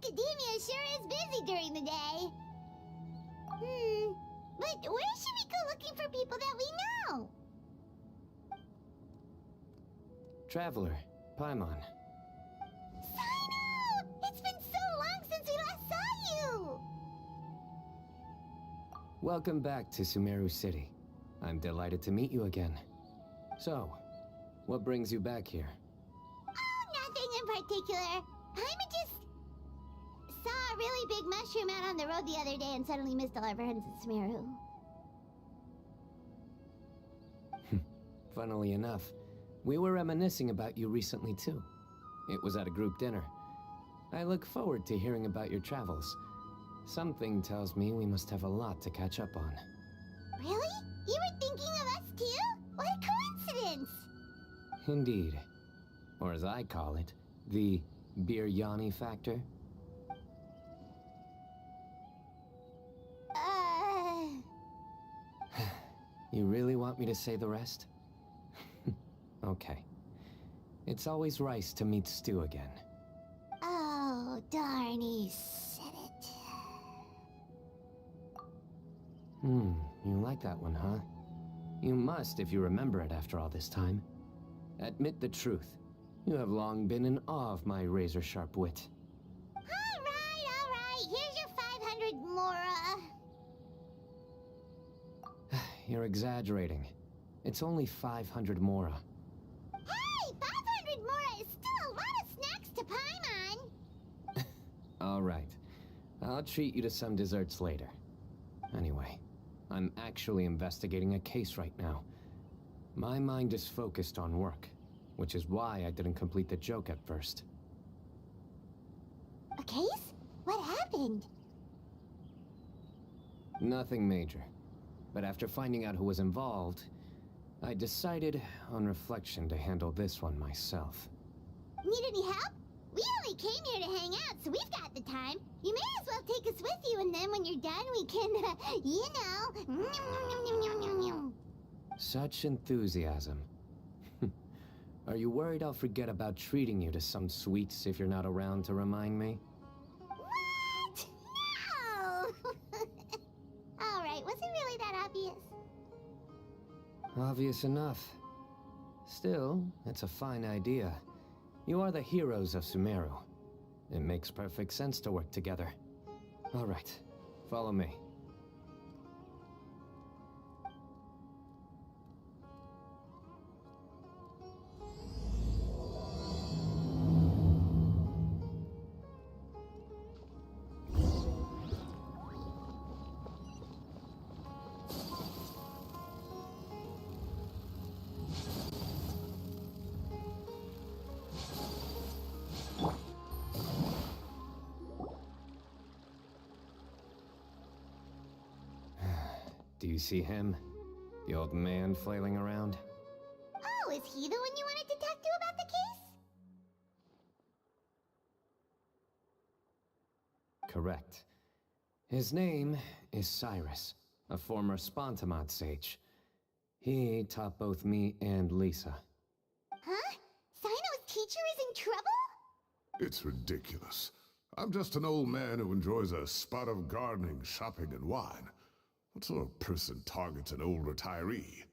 Academia sure is busy during the day. But where should we go looking for people that we know? Traveler, Paimon. Cyno! It's been so long since we last saw you! Welcome back to Sumeru City. I'm delighted to meet you again. So, what brings you back here? Oh, nothing in particular. Paimon just saw a really big mushroom out on the road the other day and suddenly missed all our friends at Sumeru. Funnily enough, we were reminiscing about you recently too. It was at a group dinner. I look forward to hearing about your travels. Something tells me we must have a lot to catch up on. Really? You were thinking of us too? What a coincidence! Indeed. Or as I call it, the Biryani factor. You really want me to say the rest? Okay. It's always rice to meet Stu again. Oh, darn, he said it. You like that one, huh? You must if you remember it after all this time. Admit the truth. You have long been in awe of my razor-sharp wit. All right. Here's your 500 mora. You're exaggerating. It's only 500 mora. Hey, 500 mora is still a lot of snacks to Paimon. All right. I'll treat you to some desserts later. Anyway, I'm actually investigating a case right now. My mind is focused on work, which is why I didn't complete the joke at first. A case? What happened? Nothing major. But after finding out who was involved, I decided, on reflection, to handle this one myself. Need any help? We only came here to hang out, so we've got the time. You may as well take us with you, and then when you're done, we can, you know... Such enthusiasm. Are you worried I'll forget about treating you to some sweets if you're not around to remind me? What? No! Alright, was it really that obvious? Obvious enough. Still, it's a fine idea. You are the heroes of Sumeru. It makes perfect sense to work together. All right, follow me. Do you see him? The old man flailing around? Oh, is he the one you wanted to talk to about the case? Correct. His name is Cyrus, a former Spontamod sage. He taught both me and Lisa. Huh? Cyno's teacher is in trouble? It's ridiculous. I'm just an old man who enjoys a spot of gardening, shopping, and wine. What sort of person targets an old retiree?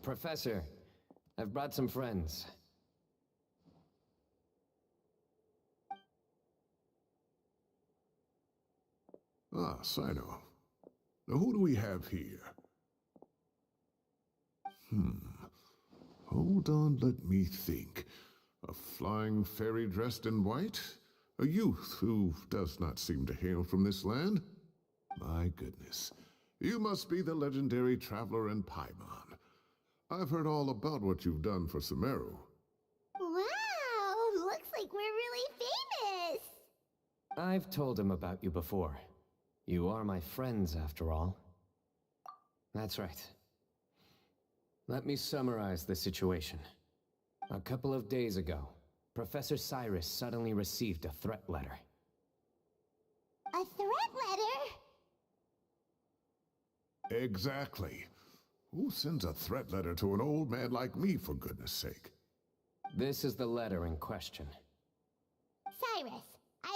Professor, I've brought some friends. Ah, Cyno. Now who do we have here? Hold on, let me think. A flying fairy dressed in white? A youth who does not seem to hail from this land? My goodness. You must be the legendary traveler in Paimon. I've heard all about what you've done for Sumeru. Wow, looks like we're really famous. I've told him about you before. You are my friends, after all. That's right. Let me summarize the situation. A couple of days ago, Professor Cyrus suddenly received a threat letter. A threat letter? Exactly. Who sends a threat letter to an old man like me, for goodness sake? This is the letter in question. Cyrus, I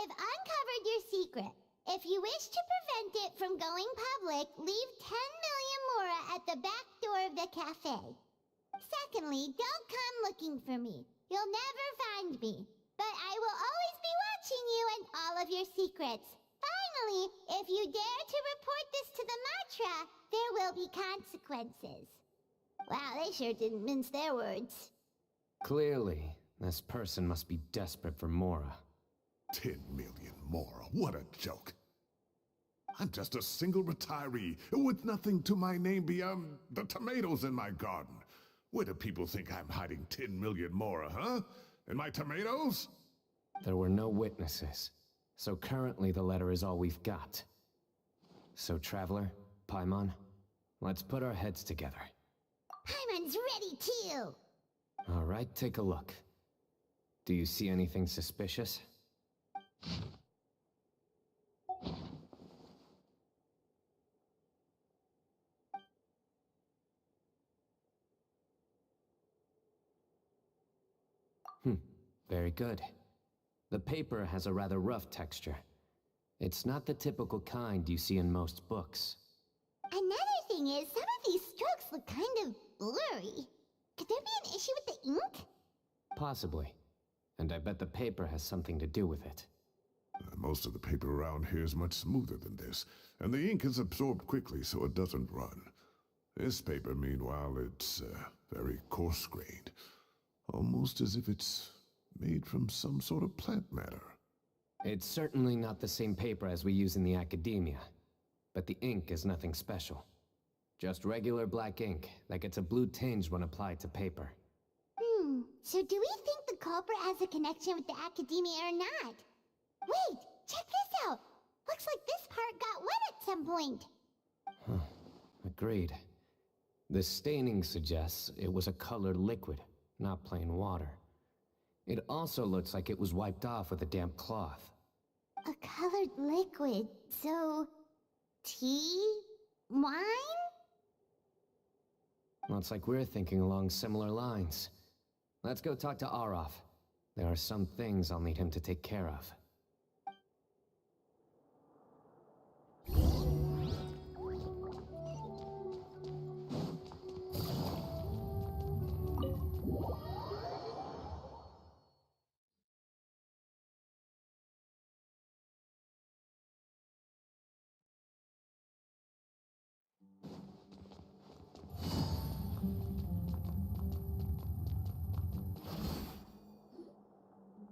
secret. If you wish to prevent it from going public, leave 10 million mora at the back door of the cafe. Secondly, don't come looking for me. You'll never find me. But I will always be watching you and all of your secrets. Finally, if you dare to report this to the Matra, there will be consequences. Wow, they sure didn't mince their words. Clearly, this person must be desperate for Mora. 10 million more. What a joke. I'm just a single retiree with nothing to my name beyond the tomatoes in my garden. Where do people think I'm hiding 10 million more, huh? In my tomatoes? There were no witnesses, so currently the letter is all we've got. So, Traveler, Paimon, let's put our heads together. Paimon's ready too! Alright, take a look. Do you see anything suspicious? Very good. The paper has a rather rough texture. It's not the typical kind you see in most books. Another thing is, some of these strokes look kind of blurry. Could there be an issue with the ink? Possibly. And I bet the paper has something to do with it. Most of the paper around here is much smoother than this, and the ink is absorbed quickly so it doesn't run. This paper, meanwhile, it's very coarse-grained. Almost as if it's made from some sort of plant matter. It's certainly not the same paper as we use in the academia, but the ink is nothing special. Just regular black ink that gets a blue tinge when applied to paper. So do we think the culprit has a connection with the academia or not? Wait, check this out! Looks like this part got wet at some point. Agreed. The staining suggests it was a colored liquid, not plain water. It also looks like it was wiped off with a damp cloth. A colored liquid, so... tea? Wine? Looks like we're thinking along similar lines. Let's go talk to Arof. There are some things I'll need him to take care of.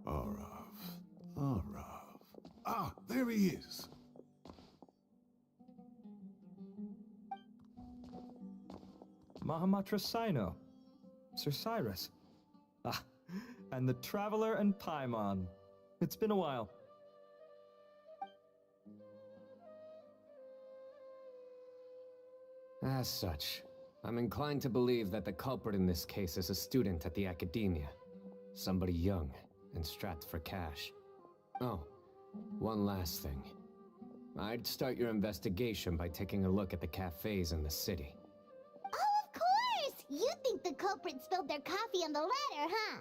Arof. Ah, there he is. Mahamatra Cyno. Sir Cyrus. Ah, and the Traveler and Paimon. It's been a while. As such, I'm inclined to believe that the culprit in this case is a student at the academia. Somebody young and strapped for cash. Oh, one last thing. I'd start your investigation by taking a look at the cafes in the city. Oh, of course! You think the culprit spilled their coffee on the ladder, huh?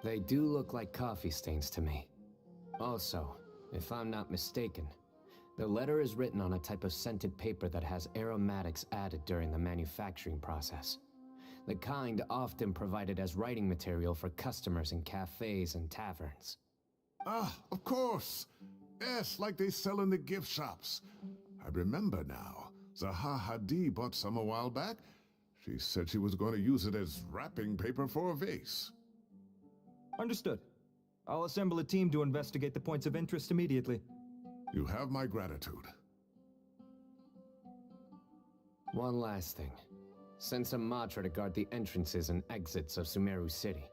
They do look like coffee stains to me. Also, if I'm not mistaken, the letter is written on a type of scented paper that has aromatics added during the manufacturing process. The kind often provided as writing material for customers in cafes and taverns. Ah, of course. Yes, like they sell in the gift shops. I remember now. Zaha Hadi bought some a while back. She said she was going to use it as wrapping paper for a vase. Understood. I'll assemble a team to investigate the points of interest immediately. You have my gratitude. One last thing. Send some Matra to guard the entrances and exits of Sumeru City.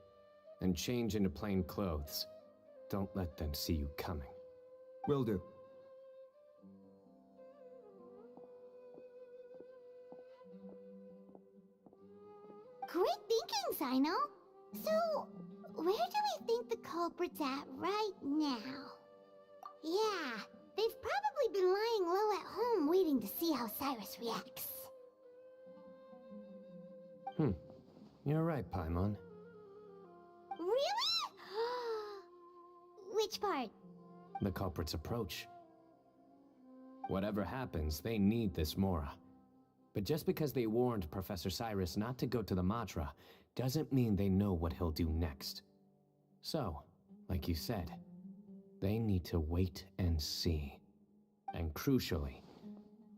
And change into plain clothes. Don't let them see you coming. Will do. Great thinking, Cyno. So, where do we think the culprit's at right now? Yeah, they've probably been lying low at home waiting to see how Cyrus reacts. You're right, Paimon. Really? Which part? The culprit's approach. Whatever happens, they need this Mora. But just because they warned Professor Cyrus not to go to the Matra, doesn't mean they know what he'll do next. So, like you said, they need to wait and see. And crucially,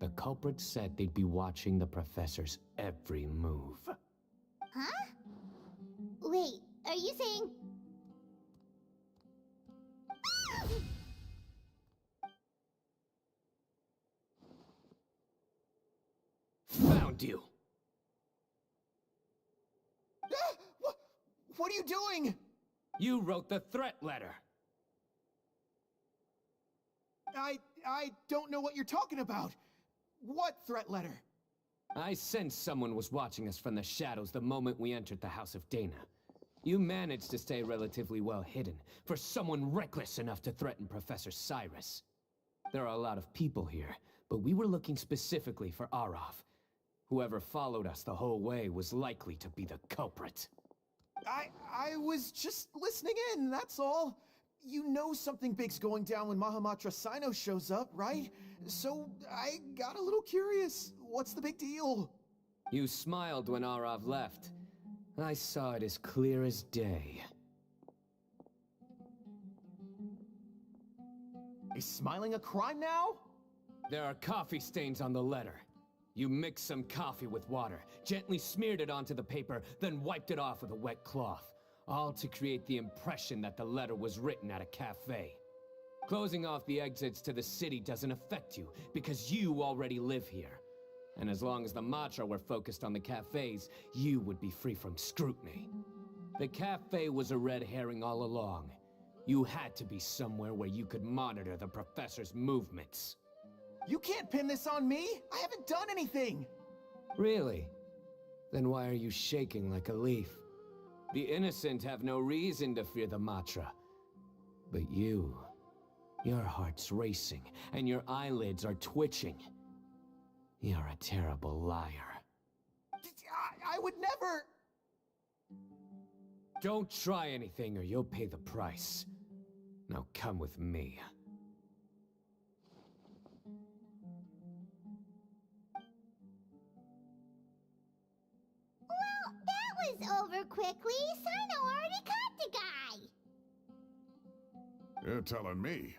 the culprit said they'd be watching the Professor's every move. Huh? Wait, are you saying... Found you! What are you doing? You wrote the threat letter! I don't know what you're talking about. What threat letter? I sensed someone was watching us from the shadows the moment we entered the House of Dana. You managed to stay relatively well hidden for someone reckless enough to threaten Professor Cyrus. There are a lot of people here, but we were looking specifically for Arav. Whoever followed us the whole way was likely to be the culprit. I was just listening in, that's all. You know something big's going down when Mahamatra Cyno shows up, right? So I got a little curious. What's the big deal? You smiled when Arav left. I saw it as clear as day. Is smiling a crime now? There are coffee stains on the letter. You mixed some coffee with water, gently smeared it onto the paper, then wiped it off with a wet cloth. All to create the impression that the letter was written at a cafe. Closing off the exits to the city doesn't affect you, because you already live here. And as long as the Matra were focused on the cafes, you would be free from scrutiny. The cafe was a red herring all along. You had to be somewhere where you could monitor the Professor's movements. You can't pin this on me! I haven't done anything! Really? Then why are you shaking like a leaf? The innocent have no reason to fear the Matra. But you... your heart's racing, and your eyelids are twitching. You're a terrible liar. I would never... Don't try anything or you'll pay the price. Now come with me. Well, that was over quickly. Cyno already caught the guy. You're telling me.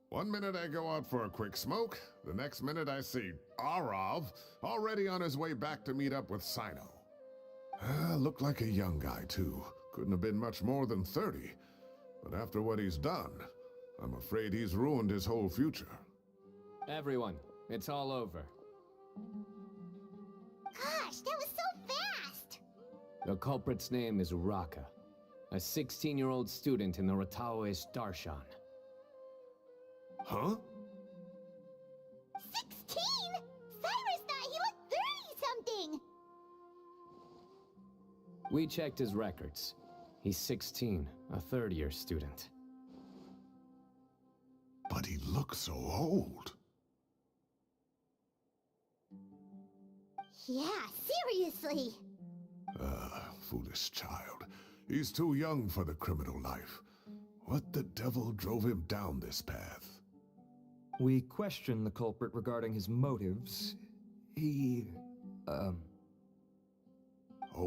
One minute I go out for a quick smoke, the next minute I see Arav already on his way back to meet up with Cyno. Looked like a young guy, too. Couldn't have been much more than 30. But after what he's done, I'm afraid he's ruined his whole future. Everyone, it's all over. Gosh, that was so fast! The culprit's name is Raka, a 16-year-old student in the Rataoish Darshan. Huh? 16? Cyrus thought he looked 30-something! We checked his records. He's 16, a third-year student. But he looks so old. Yeah, seriously! Foolish child. He's too young for the criminal life. What the devil drove him down this path? We questioned the culprit regarding his motives. He... Oh,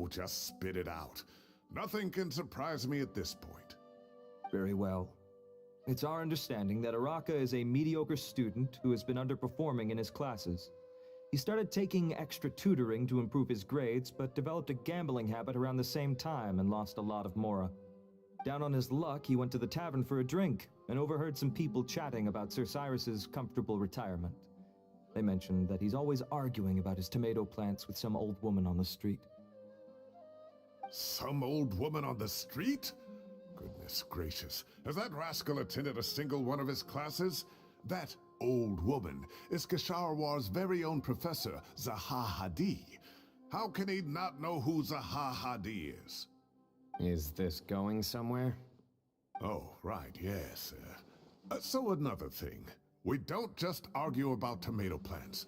just spit it out. Nothing can surprise me at this point. Very well. It's our understanding that Araka is a mediocre student who has been underperforming in his classes. He started taking extra tutoring to improve his grades, but developed a gambling habit around the same time and lost a lot of Mora. Down on his luck, he went to the tavern for a drink and overheard some people chatting about Sir Cyrus's comfortable retirement. They mentioned that he's always arguing about his tomato plants with some old woman on the street. Some old woman on the street? Goodness gracious, has that rascal attended a single one of his classes? That old woman is Kasharwar's very own professor, Zaha Hadi. How can he not know who Zaha Hadi is? Is this going somewhere? Oh, right, yes. So another thing. We don't just argue about tomato plants.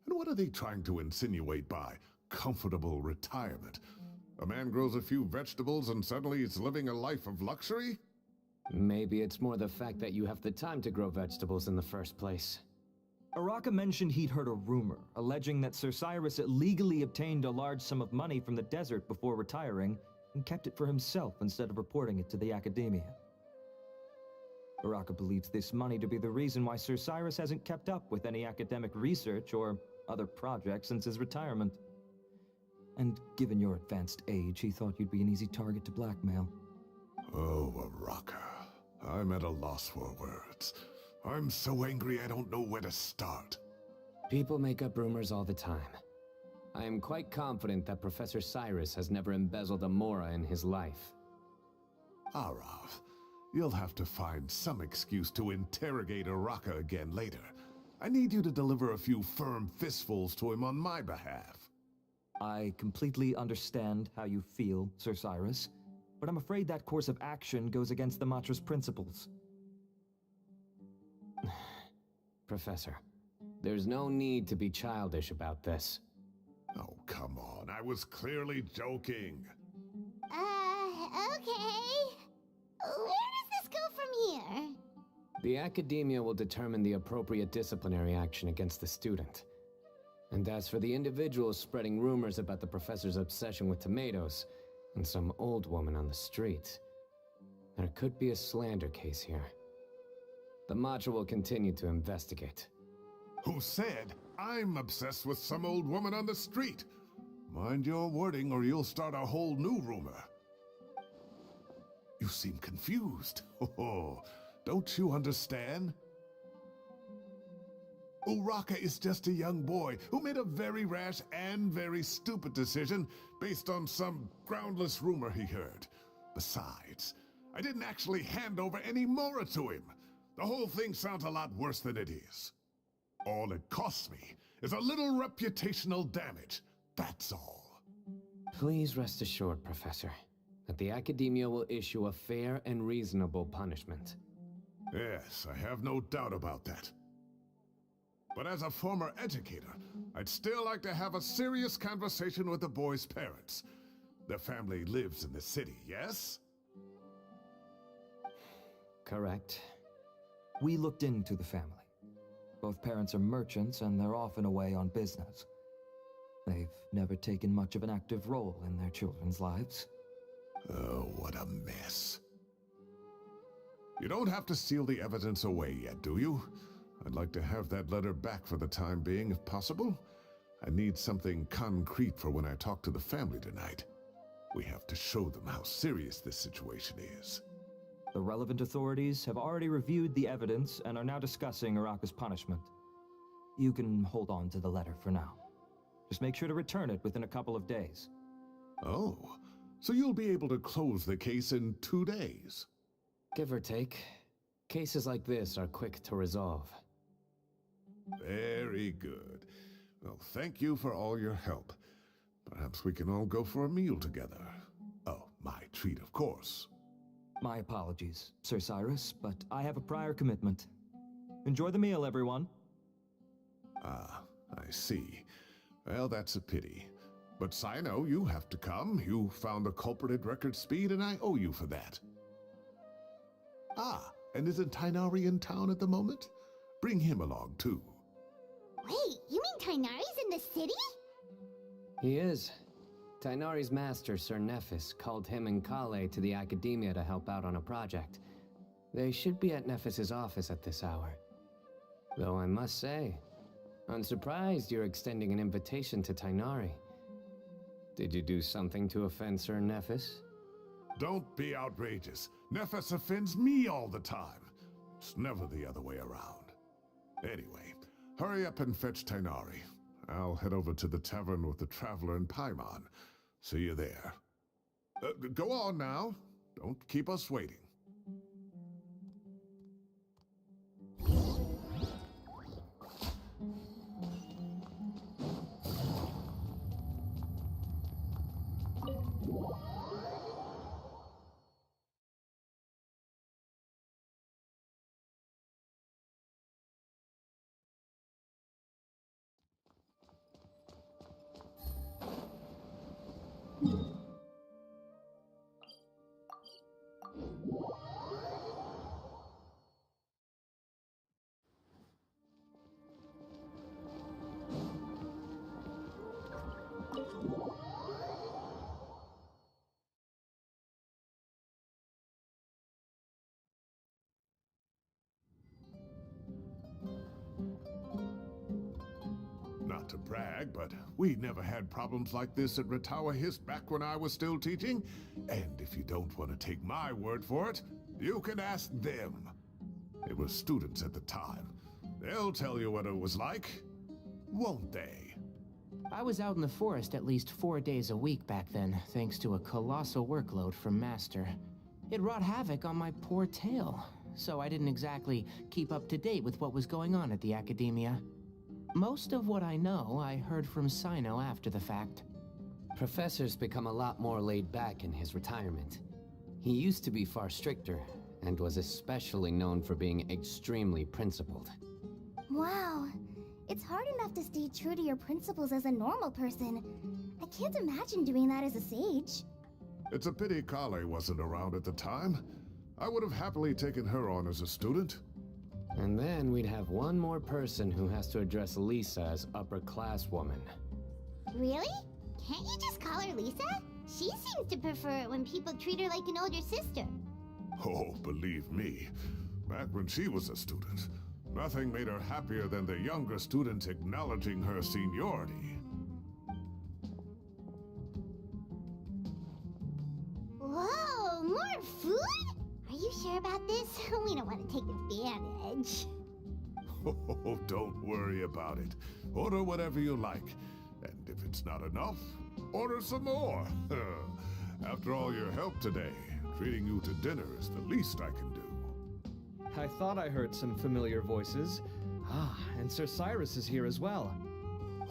And what are they trying to insinuate by comfortable retirement? A man grows a few vegetables and suddenly he's living a life of luxury? Maybe it's more the fact that you have the time to grow vegetables in the first place. Araka mentioned he'd heard a rumor, alleging that Sir Cyrus illegally obtained a large sum of money from the desert before retiring, and kept it for himself instead of reporting it to the Academia. Araka believes this money to be the reason why Sir Cyrus hasn't kept up with any academic research or other projects since his retirement. And given your advanced age, he thought you'd be an easy target to blackmail. Oh, Araka. I'm at a loss for words. I'm so angry I don't know where to start. People make up rumors all the time. I am quite confident that Professor Cyrus has never embezzled a Mora in his life. Arav, you'll have to find some excuse to interrogate Araka again later. I need you to deliver a few firm fistfuls to him on my behalf. I completely understand how you feel, Sir Cyrus, but I'm afraid that course of action goes against the Matra's principles. Professor, there's no need to be childish about this. Oh, come on. I was clearly joking. Okay. Where does this go from here? The Academia will determine the appropriate disciplinary action against the student. And as for the individuals spreading rumors about the professor's obsession with tomatoes and some old woman on the street, there could be a slander case here. The Matra will continue to investigate. Who said I'm obsessed with some old woman on the street? Mind your wording or you'll start a whole new rumor. You seem confused. Oh, don't you understand? Uraka is just a young boy who made a very rash and very stupid decision based on some groundless rumor he heard. Besides, I didn't actually hand over any Mora to him. The whole thing sounds a lot worse than it is. All it costs me is a little reputational damage. That's all. Please rest assured, Professor, that the Academia will issue a fair and reasonable punishment. Yes, I have no doubt about that. But as a former educator, I'd still like to have a serious conversation with the boy's parents. Their family lives in the city, yes? Correct. We looked into the family. Both parents are merchants and they're often away on business. They've never taken much of an active role in their children's lives. Oh, what a mess. You don't have to seal the evidence away yet, do you? I'd like to have that letter back for the time being, if possible. I need something concrete for when I talk to the family tonight. We have to show them how serious this situation is. The relevant authorities have already reviewed the evidence and are now discussing Araka's punishment. You can hold on to the letter for now. Just make sure to return it within a couple of days. Oh, so you'll be able to close the case in 2 days? Give or take. Cases like this are quick to resolve. Very good. Well, thank you for all your help. Perhaps we can all go for a meal together. Oh, my treat, of course. My apologies, Sir Cyrus, but I have a prior commitment. Enjoy the meal, everyone. Ah, I see. Well, that's a pity. But Cyno, you have to come. You found the culprit at record speed, and I owe you for that. Ah, and isn't Tighnari in town at the moment? Bring him along, too. Wait, you mean Tighnari's in the city? He is. Tighnari's master, Sir Nephis, called him and Kale to the Academia to help out on a project. They should be at Nephis's office at this hour. Though I must say, I'm surprised you're extending an invitation to Tighnari. Did you do something to offend Sir Nephis? Don't be outrageous. Nephis offends me all the time. It's never the other way around. Anyway, hurry up and fetch Tighnari. I'll head over to the tavern with the Traveler and Paimon. See you there. Go on now. Don't keep us waiting. Not to brag, but we never had problems like this at Ratawa Hist back when I was still teaching. And if you don't want to take my word for it, you can ask them. They were students at the time. They'll tell you what it was like, won't they? I was out in the forest at least 4 days a week back then, thanks to a colossal workload from Master. It wrought havoc on my poor tail, so I didn't exactly keep up to date with what was going on at the Academia. Most of what I know, I heard from Cyno after the fact. Professor's become a lot more laid back in his retirement. He used to be far stricter, and was especially known for being extremely principled. Wow. It's hard enough to stay true to your principles as a normal person. I can't imagine doing that as a sage. It's a pity Kale wasn't around at the time. I would have happily taken her on as a student. And then we'd have one more person who has to address Lisa as upper-class woman. Really? Can't you just call her Lisa? She seems to prefer it when people treat her like an older sister. Oh, believe me, back when she was a student, nothing made her happier than the younger students acknowledging her seniority. Whoa, more food? Are you sure about this? We don't want to take advantage. Oh, don't worry about it. Order whatever you like. And if it's not enough, order some more. After all your help today, treating you to dinner is the least I can do. I thought I heard some familiar voices. Ah, and Sir Cyrus is here as well.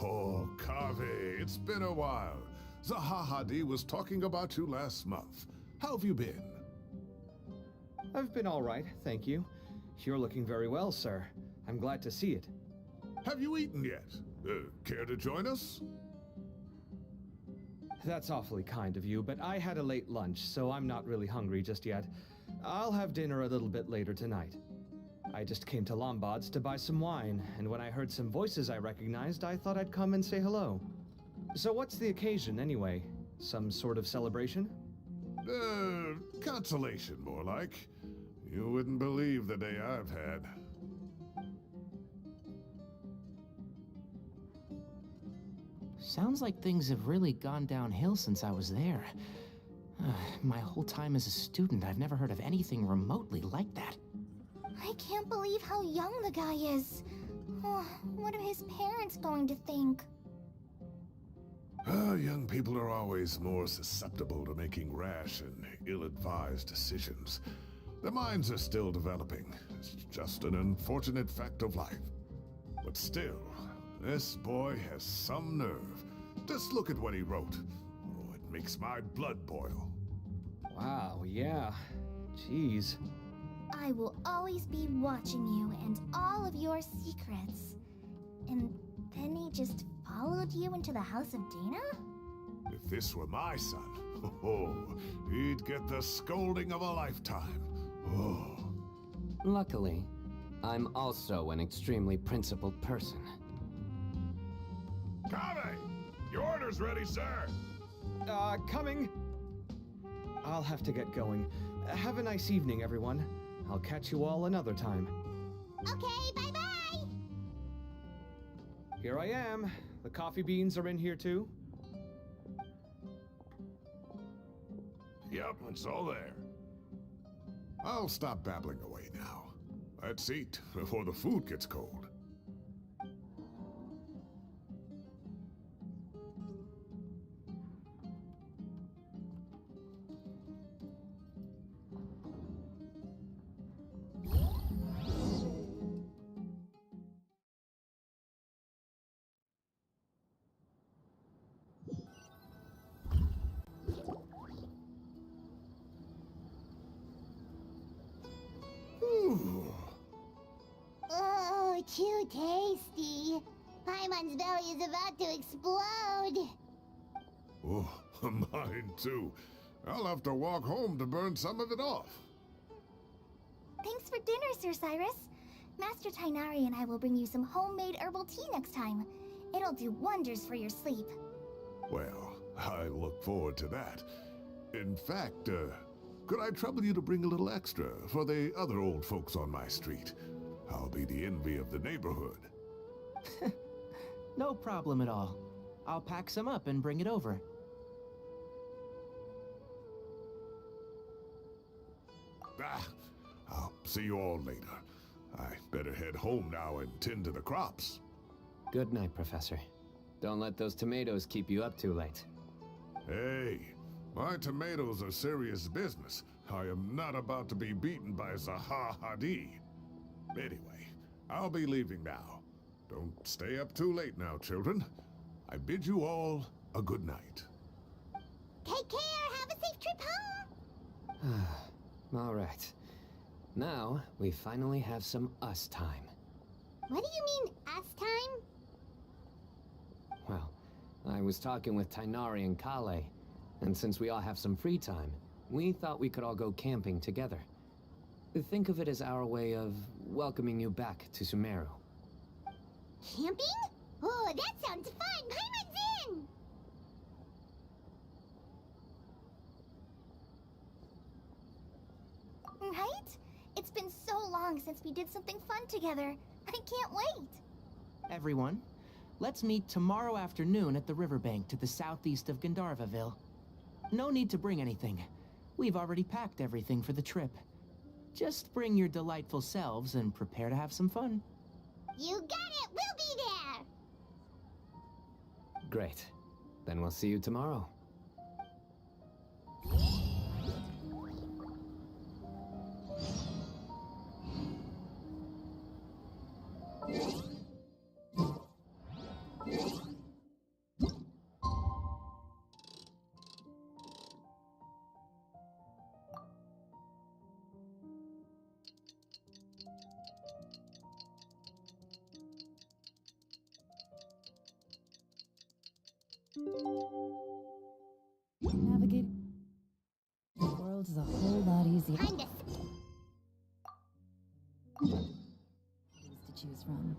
Oh, Kaveh, it's been a while. Zahahadi was talking about you last month. How have you been? I've been all right, thank you. You're looking very well, sir. I'm glad to see it. Have you eaten yet? Care to join us? That's awfully kind of you, but I had a late lunch, so I'm not really hungry just yet. I'll have dinner a little bit later tonight. I just came to Lombard's to buy some wine, and when I heard some voices I recognized, I thought I'd come and say hello. So what's the occasion, anyway? Some sort of celebration? Consolation, more like. You wouldn't believe the day I've had. Sounds like things have really gone downhill since I was there. My whole time as a student, I've never heard of anything remotely like that. I can't believe how young the guy is. Oh, what are his parents going to think? Young people are always more susceptible to making rash and ill-advised decisions. Their minds are still developing. It's just an unfortunate fact of life. But still, this boy has some nerve. Just look at what he wrote. Oh, it makes my blood boil. Wow, yeah. Jeez. I will always be watching you and all of your secrets. And then he just followed you into the house of Dana? If this were my son, he'd get the scolding of a lifetime. Oh. Luckily, I'm also an extremely principled person. Kaveh! Your order's ready, sir! Coming! I'll have to get going. Have a nice evening, everyone. I'll catch you all another time. Okay, bye-bye! Here I am. The coffee beans are in here too. Yep, it's all there. I'll stop babbling away now. Let's eat before the food gets cold. Oh, too tasty. Paimon's belly is about to explode. Oh, mine too. I'll have to walk home to burn some of it off. Thanks for dinner, Sir Cyrus. Master Tainari and I will bring you some homemade herbal tea next time. It'll do wonders for your sleep. Well, I look forward to that. In fact, could I trouble you to bring a little extra for the other old folks on my street? I'll be the envy of the neighborhood. No problem at all. I'll pack some up and bring it over. I'll see you all later. I better head home now and tend to the crops. Good night, Professor. Don't let those tomatoes keep you up too late. Hey, my tomatoes are serious business. I am not about to be beaten by Zaha Hadid. Anyway, I'll be leaving now. Don't stay up too late now, children. I bid you all a good night. Take care. Have a safe trip home. All right. Now, we finally have some us time. What do you mean, us time? Well, I was talking with Tighnari and Kale, and since we all have some free time, we thought we could all go camping together. Think of it as our way of welcoming you back to Sumeru. Camping? Oh, that sounds fun. Paimon's in! Right? It's been so long since we did something fun together. I can't wait. Everyone, let's meet tomorrow afternoon at the riverbank to the southeast of Gandharvaville. No need to bring anything. We've already packed everything for the trip. Just bring your delightful selves and prepare to have some fun. You got it. We'll be there. Great. Then we'll see you tomorrow. Navigating the world is a whole lot easier. Kinda. To choose from.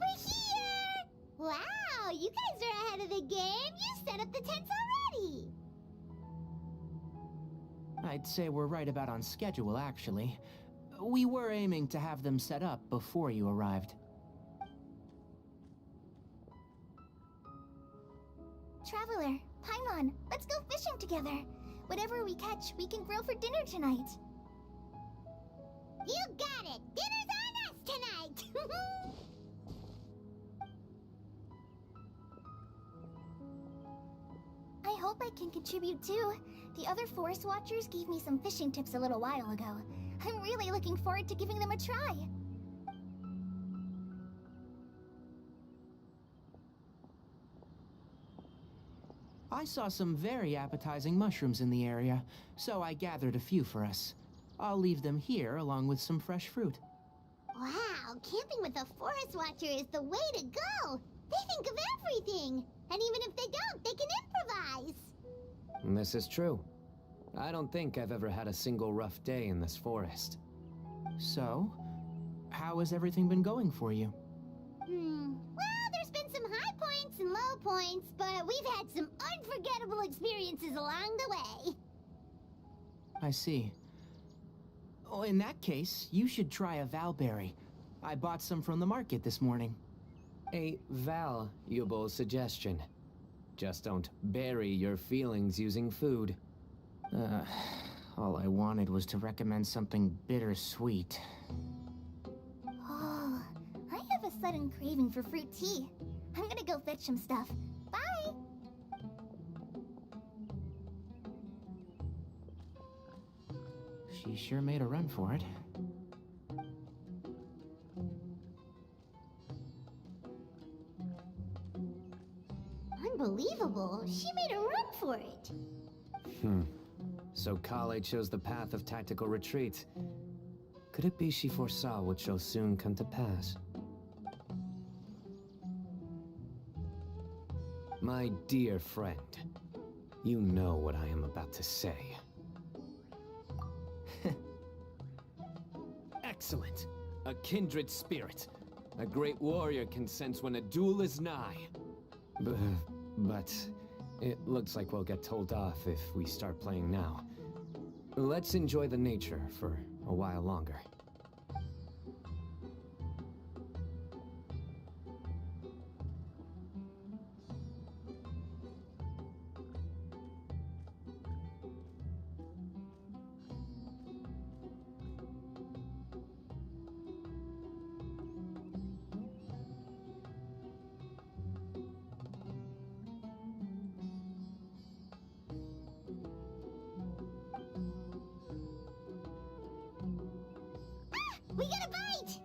We're here! Wow, you guys are ahead of the game. You set up the tents already. I'd say we're right about on schedule, actually. We were aiming to have them set up before you arrived. Traveler, Paimon, let's go fishing together. Whatever we catch, we can grill for dinner tonight. You got it. Dinner's on us tonight. I hope I can contribute too. The other forest watchers gave me some fishing tips a little while ago. I'm really looking forward to giving them a try. I saw some very appetizing mushrooms in the area, so I gathered a few for us. I'll leave them here along with some fresh fruit. Wow, camping with a forest watcher is the way to go. They think of everything. And even if they don't, they can improvise. This is true. I don't think I've ever had a single rough day in this forest. So, how has everything been going for you? Well, there's been some high points and low points, but we've had some unforgettable experiences along the way. I see. Oh, in that case, you should try a valberry. I bought some from the market this morning. A valuable suggestion. Just don't bury your feelings using food. All I wanted was to recommend something bittersweet. Oh, I have a sudden craving for fruit tea. I'm gonna go fetch some stuff. Bye! She sure made a run for it. Unbelievable. She made a run for it. So Kale chose the path of tactical retreat. Could it be she foresaw what shall soon come to pass? My dear friend, you know what I am about to say. Excellent. A kindred spirit. A great warrior can sense when a duel is nigh. But it looks like we'll get told off if we start playing now. Let's enjoy the nature for a while longer. We got a bite!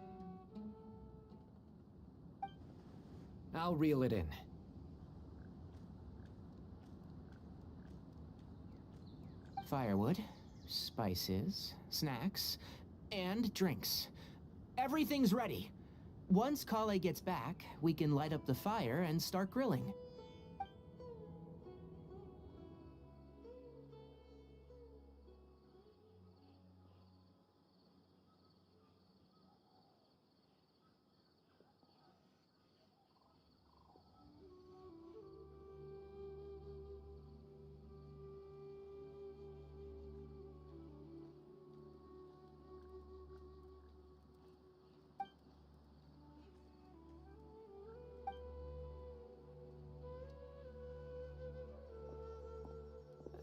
I'll reel it in. Firewood, spices, snacks, and drinks. Everything's ready. Once Kale gets back, we can light up the fire and start grilling.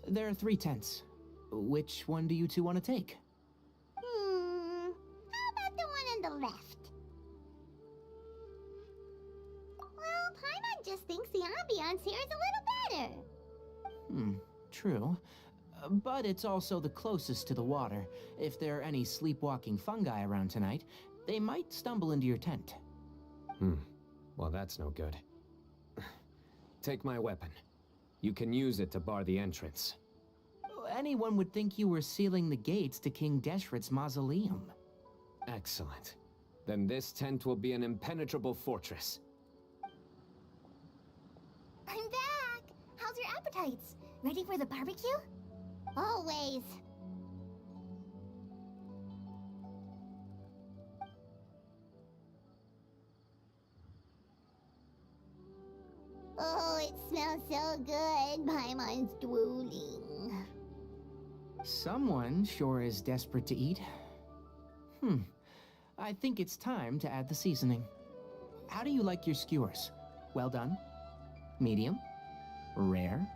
There are 3 tents. Which one do you two want to take? How about the one on the left? Well, Paimon just thinks the ambiance here is a little better. True. But it's also the closest to the water. If there are any sleepwalking fungi around tonight, they might stumble into your tent. Well, that's no good. Take my weapon. You can use it to bar the entrance. Anyone would think you were sealing the gates to King Deshret's mausoleum. Excellent. Then this tent will be an impenetrable fortress. I'm back! How's your appetites? Ready for the barbecue? Always. Oh, it smells so good. Paimon's drooling. Someone sure is desperate to eat. I think it's time to add the seasoning. How do you like your skewers? Well done? Medium? Rare?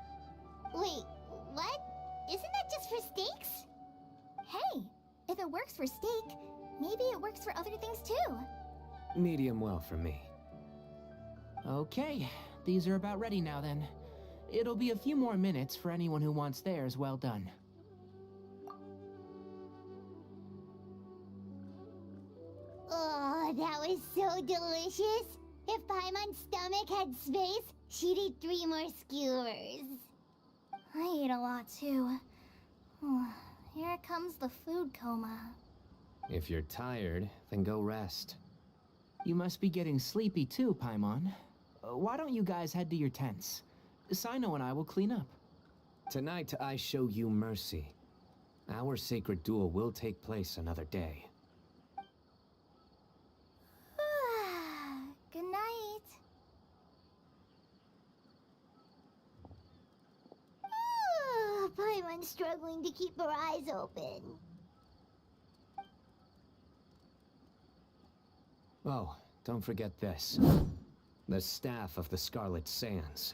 Wait, what? Isn't that just for steaks? Hey, if it works for steak, maybe it works for other things too. Medium well for me. Okay, these are about ready now then. It'll be a few more minutes for anyone who wants theirs well done. Oh, that was so delicious. If Paimon's stomach had space, she'd eat 3 more skewers. I ate a lot too. Here comes the food coma. If you're tired, then go rest. You must be getting sleepy too, Paimon. Why don't you guys head to your tents? Cyno and I will clean up. Tonight I show you mercy. Our sacred duel will take place another day. Good night. Paimon's struggling to keep her eyes open. Oh, don't forget this. The Staff of the Scarlet Sands.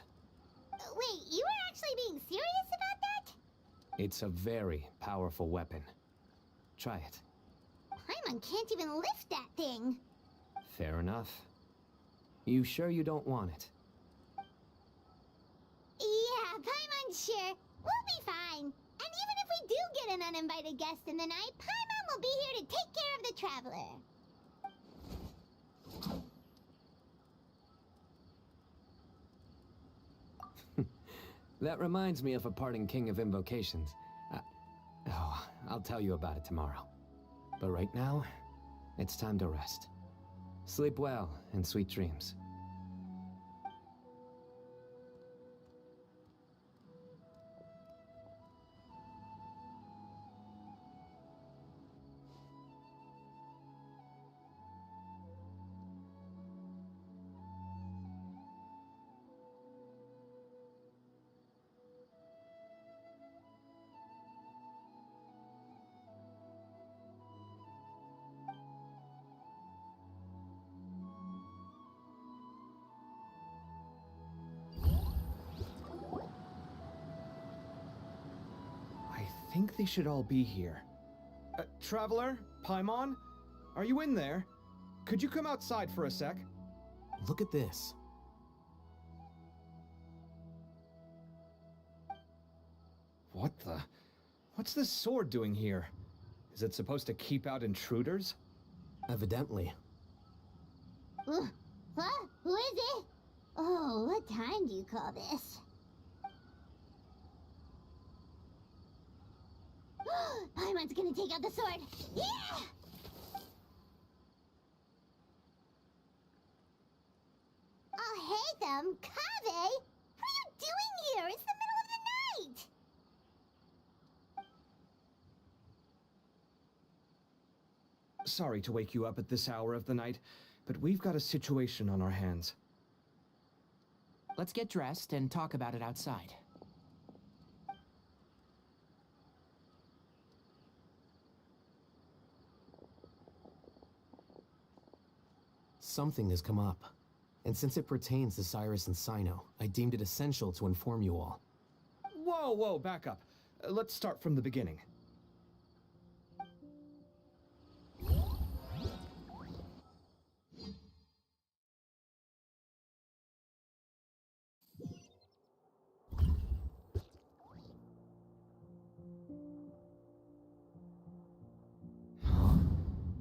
Wait, you were actually being serious about that? It's a very powerful weapon. Try it. Paimon can't even lift that thing. Fair enough. You sure you don't want it? Yeah, Paimon's sure. We'll be fine. And even if we do get an uninvited guest in the night, Paimon will be here to take care of the traveler. That reminds me of a parting king of invocations. I'll tell you about it tomorrow. But right now, it's time to rest. Sleep well and sweet dreams. think they should all be here. Traveler? Paimon? Are you in there? Could you come outside for a sec? Look at this. What the? What's this sword doing here? Is it supposed to keep out intruders? Evidently. What? Who is it? Oh, what time do you call this? Paimon's gonna take out the sword. Yeah! Oh, hey them, Kave! What are you doing here? It's the middle of the night! Sorry to wake you up at this hour of the night, but we've got a situation on our hands. Let's get dressed and talk about it outside. Something has come up. And since it pertains to Cyrus and Cyno, I deemed it essential to inform you all. Whoa, back up. Let's start from the beginning.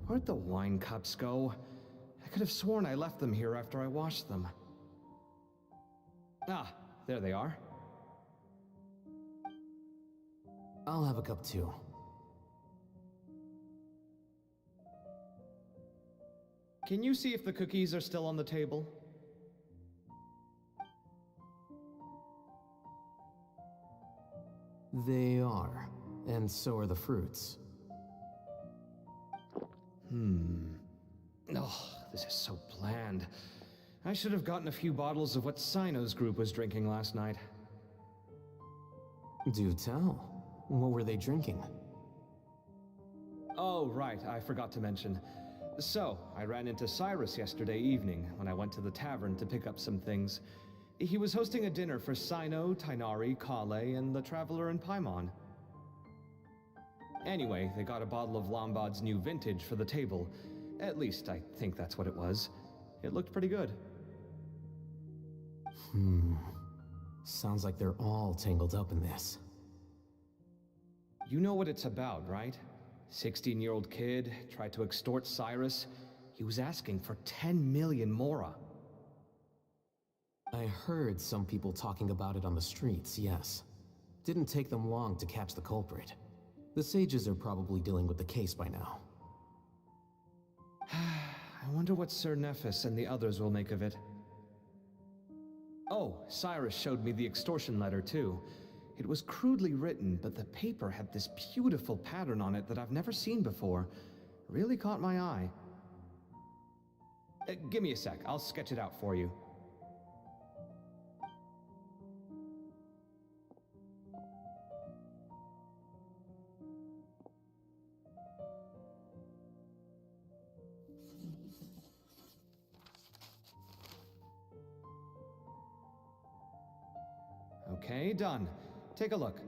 Where'd the wine cups go? I could have sworn I left them here after I washed them. Ah, there they are. I'll have a cup too. Can you see if the cookies are still on the table? They are. And so are the fruits. Oh, this is so bland. I should have gotten a few bottles of what Cyno's group was drinking last night. Do tell. What were they drinking? Oh, right, I forgot to mention. So, I ran into Cyrus yesterday evening when I went to the tavern to pick up some things. He was hosting a dinner for Cyno, Tighnari, Kale, and the Traveler and Paimon. Anyway, they got a bottle of Lombard's new vintage for the table. At least, I think that's what it was. It looked pretty good. Sounds like they're all tangled up in this. You know what it's about, right? 16-year-old kid tried to extort Cyrus. He was asking for 10 million mora. I heard some people talking about it on the streets, yes. Didn't take them long to catch the culprit. The sages are probably dealing with the case by now. I wonder what Sir Nephis and the others will make of it. Oh, Cyrus showed me the extortion letter too. It was crudely written, but the paper had this beautiful pattern on it that I've never seen before. Really caught my eye. Give me a sec, I'll sketch it out for you. Okay, done. Take a look.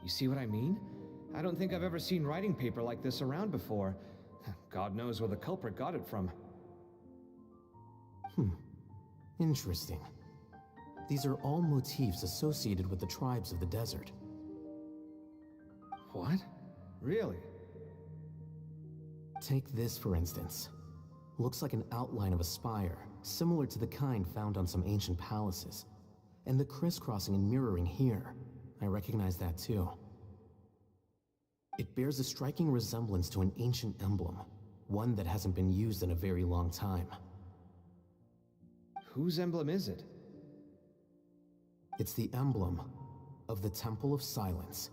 You see what I mean? I don't think I've ever seen writing paper like this around before. God knows where the culprit got it from. Interesting. These are all motifs associated with the tribes of the desert. What? Really? Take this, for instance. Looks like an outline of a spire, similar to the kind found on some ancient palaces. And the crisscrossing and mirroring here, I recognize that too. It bears a striking resemblance to an ancient emblem, one that hasn't been used in a very long time. Whose emblem is it? It's the emblem of the Temple of Silence.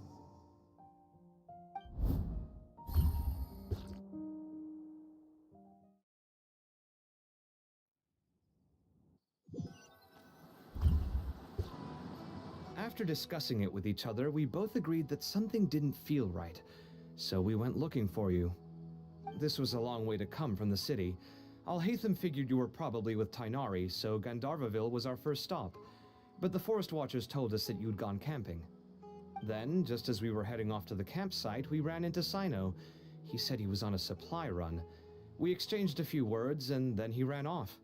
After discussing it with each other, we both agreed that something didn't feel right, so we went looking for you. This was a long way to come from the city. Alhaitham figured you were probably with Tighnari, so Gandharvaville was our first stop. But the Forest Watchers told us that you'd gone camping. Then, just as we were heading off to the campsite, we ran into Cyno. He said he was on a supply run. We exchanged a few words, and then he ran off.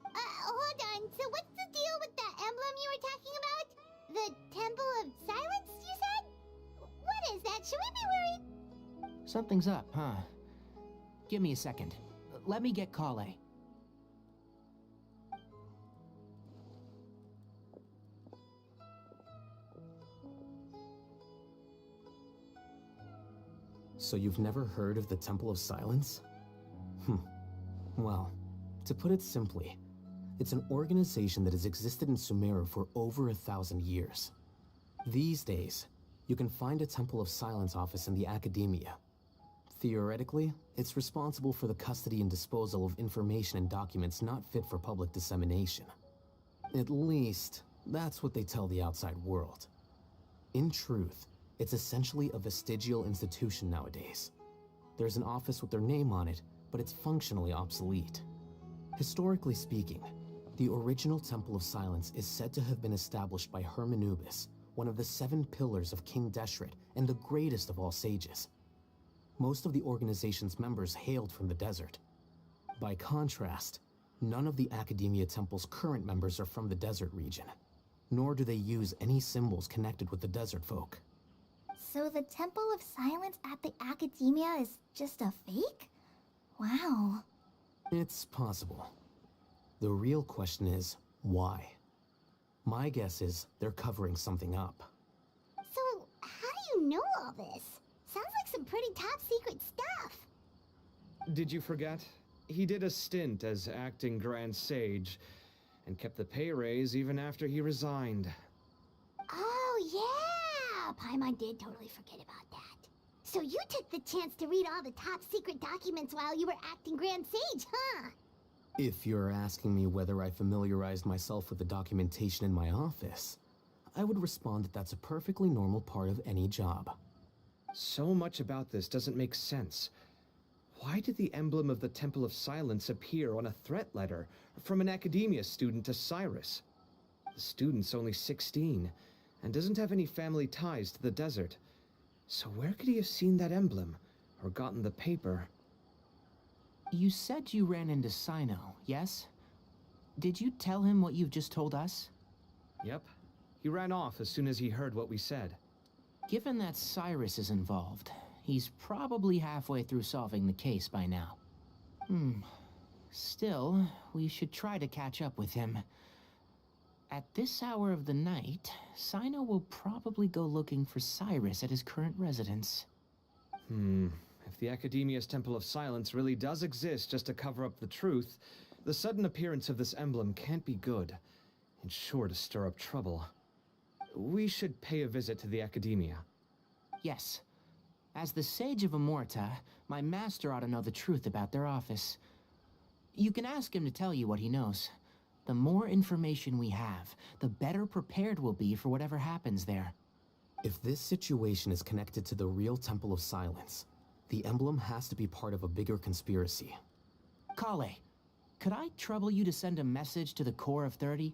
Hold on. So what's the deal with that emblem you were talking about? The Temple of Silence, you said? What is that? Should we be worried? Something's up, huh? Give me a second. Let me get Kale. So you've never heard of the Temple of Silence? Well, to put it simply, it's an organization that has existed in Sumeru for over 1,000 years. These days, you can find a Temple of Silence office in the academia. Theoretically, it's responsible for the custody and disposal of information and documents not fit for public dissemination. At least, that's what they tell the outside world. In truth, it's essentially a vestigial institution nowadays. There's an office with their name on it, but it's functionally obsolete. Historically speaking, the original Temple of Silence is said to have been established by Hermanubis, one of the 7 pillars of King Deshret and the greatest of all sages. Most of the organization's members hailed from the desert. By contrast, none of the Academia Temple's current members are from the desert region, nor do they use any symbols connected with the desert folk. So the Temple of Silence at the Academia is just a fake? Wow. It's possible. The real question is, why? My guess is they're covering something up. So, how do you know all this? Sounds like some pretty top secret stuff. Did you forget? He did a stint as acting Grand Sage, and kept the pay raise even after he resigned. Oh, yeah! Paimon did totally forget about that. So you took the chance to read all the top secret documents while you were acting Grand Sage, huh? If you're asking me whether I familiarized myself with the documentation in my office, I would respond that that's a perfectly normal part of any job. So much about this doesn't make sense. Why did the emblem of the Temple of Silence appear on a threat letter from an academia student to Cyrus? The student's only 16, and doesn't have any family ties to the desert. So where could he have seen that emblem, or gotten the paper? You said you ran into Cyno, yes? Did you tell him what you've just told us? Yep. He ran off as soon as he heard what we said. Given that Cyrus is involved, he's probably halfway through solving the case by now. Still, we should try to catch up with him. At this hour of the night, Cyno will probably go looking for Cyrus at his current residence. If the Academia's Temple of Silence really does exist just to cover up the truth, the sudden appearance of this emblem can't be good, and sure to stir up trouble. We should pay a visit to the Academia. Yes. As the Sage of Amorta, my master ought to know the truth about their office. You can ask him to tell you what he knows. The more information we have, the better prepared we'll be for whatever happens there. If this situation is connected to the real Temple of Silence, the emblem has to be part of a bigger conspiracy. Kale, could I trouble you to send a message to the Core of 30?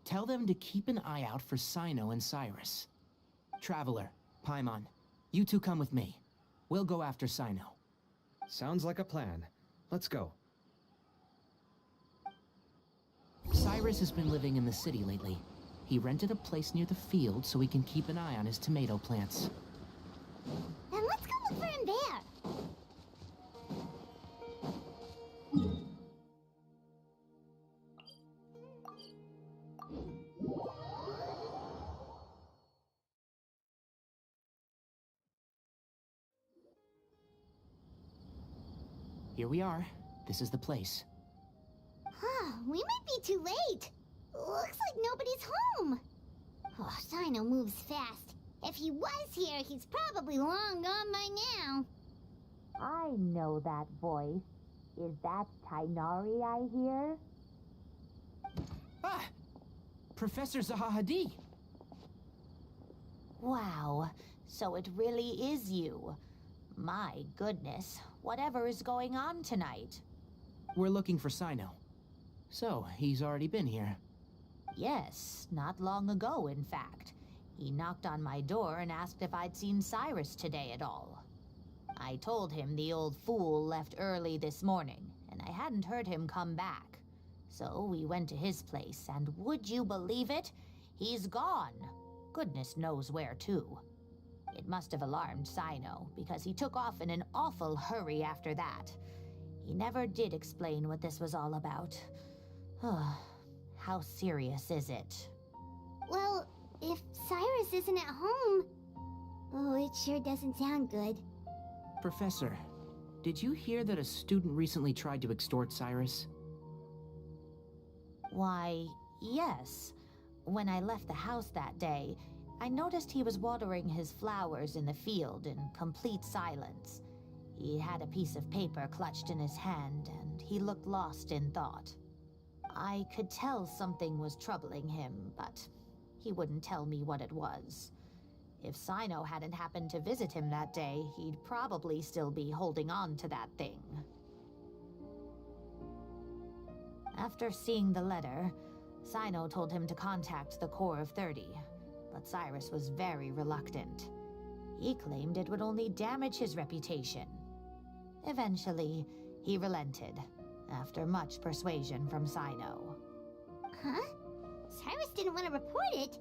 Tell them to keep an eye out for Cyno and Cyrus. Traveler, Paimon, you two come with me. We'll go after Cyno. Sounds like a plan. Let's go. Cyrus has been living in the city lately. He rented a place near the field so he can keep an eye on his tomato plants. Then let's go look for him there. Here we are. This is the place. Huh, we might be too late. Looks like nobody's home. Oh, Cyno moves fast. If he was here, he's probably long gone by now. I know that voice. Is that Tainari I hear? Ah! Professor Zahahadi! Wow, so it really is you. My goodness, whatever is going on tonight? We're looking for Cyno. So, he's already been here. Yes, not long ago, in fact. He knocked on my door and asked if I'd seen Cyrus today at all. I told him the old fool left early this morning, and I hadn't heard him come back. So we went to his place, and would you believe it? He's gone. Goodness knows where to. It must have alarmed Cyno, because he took off in an awful hurry after that. He never did explain what this was all about. How serious is it? Well, if Cyrus isn't at home... Oh, it sure doesn't sound good. Professor, did you hear that a student recently tried to extort Cyrus? Why, yes. When I left the house that day, I noticed he was watering his flowers in the field in complete silence. He had a piece of paper clutched in his hand, and he looked lost in thought. I could tell something was troubling him, but he wouldn't tell me what it was. If Cyno hadn't happened to visit him that day, he'd probably still be holding on to that thing. After seeing the letter, Cyno told him to contact the Core of 30, but Cyrus was very reluctant. He claimed it would only damage his reputation. Eventually, he relented, after much persuasion from Cyno. Huh? Cyrus didn't want to report it?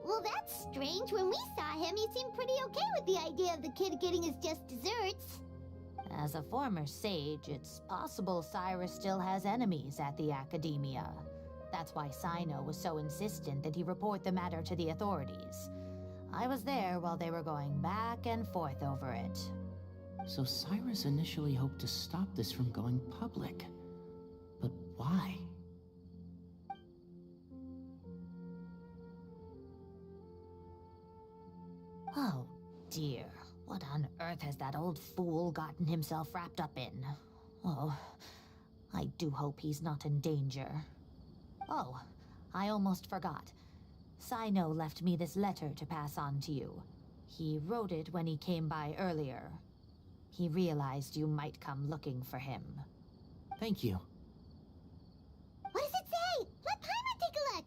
Well, that's strange. When we saw him, he seemed pretty okay with the idea of the kid getting his just desserts. As a former sage, it's possible Cyrus still has enemies at the Academia. That's why Cyno was so insistent that he report the matter to the authorities. I was there while they were going back and forth over it. So Cyrus initially hoped to stop this from going public. But why? Oh, dear. What on earth has that old fool gotten himself wrapped up in? Oh, I do hope he's not in danger. Oh, I almost forgot. Cyno left me this letter to pass on to you. He wrote it when he came by earlier. He realized you might come looking for him. Thank you. What does it say? Let Paimon take a look.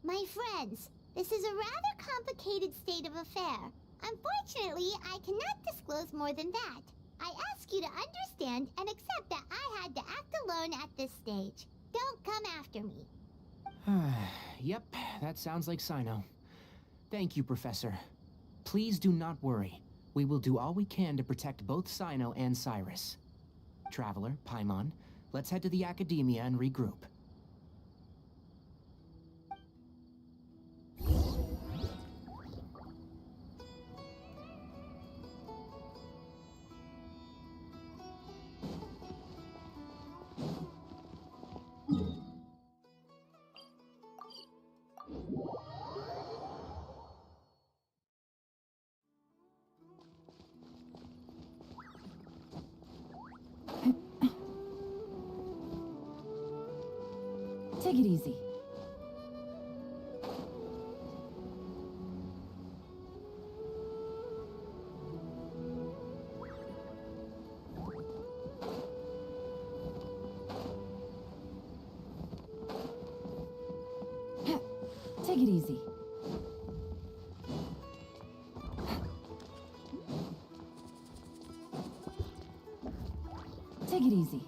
My friends, this is a rather complicated state of affair. Unfortunately, I cannot disclose more than that. I ask you to understand and accept that I had to act alone at this stage. Don't come after me. Yep, that sounds like Cyno. Thank you, Professor. Please do not worry. We will do all we can to protect both Cyno and Cyrus. Traveler, Paimon, let's head to the Academia and regroup. Take it easy. Take it easy. Take it easy.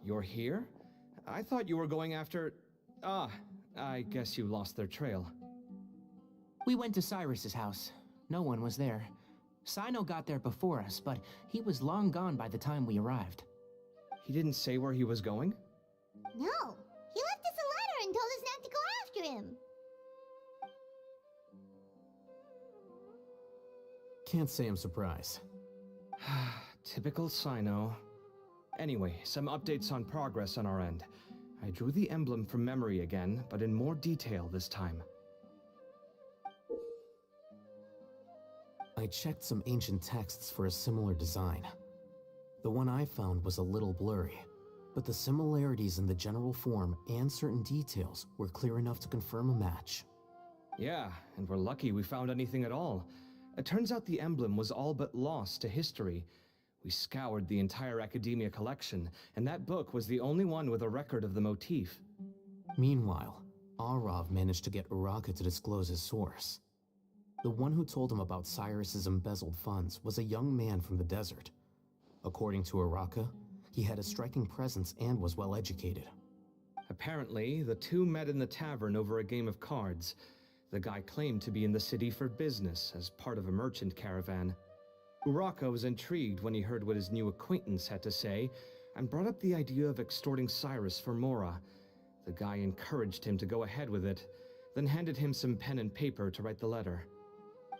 You're here? I thought you were going after... Ah, I guess you lost their trail. We went to Cyrus's house. No one was there. Cyno got there before us, but he was long gone by the time we arrived. He didn't say where he was going? No, he left us a letter and told us not to go after him. Can't say I'm surprised. Typical Cyno. Anyway, some updates on progress on our end. I drew the emblem from memory again, but in more detail this time. I checked some ancient texts for a similar design. The one I found was a little blurry, but the similarities in the general form and certain details were clear enough to confirm a match. Yeah, and we're lucky we found anything at all. It turns out the emblem was all but lost to history. We scoured the entire Academia collection, and that book was the only one with a record of the motif. Meanwhile, Arav managed to get Uraka to disclose his source. The one who told him about Cyrus's embezzled funds was a young man from the desert. According to Uraka, he had a striking presence and was well educated. Apparently, the two met in the tavern over a game of cards. The guy claimed to be in the city for business as part of a merchant caravan. Uraka was intrigued when he heard what his new acquaintance had to say and brought up the idea of extorting Cyrus for Mora. The guy encouraged him to go ahead with it, then handed him some pen and paper to write the letter.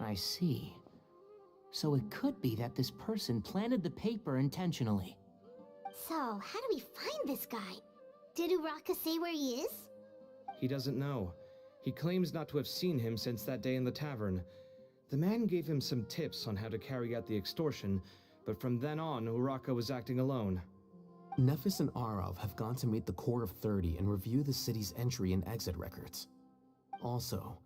I see. So it could be that this person planted the paper intentionally. So, how do we find this guy? Did Uraka say where he is? He doesn't know. He claims not to have seen him since that day in the tavern. The man gave him some tips on how to carry out the extortion, but from then on, Uraka was acting alone. Nephis and Arav have gone to meet the Core of 30 and review the city's entry and exit records. Also,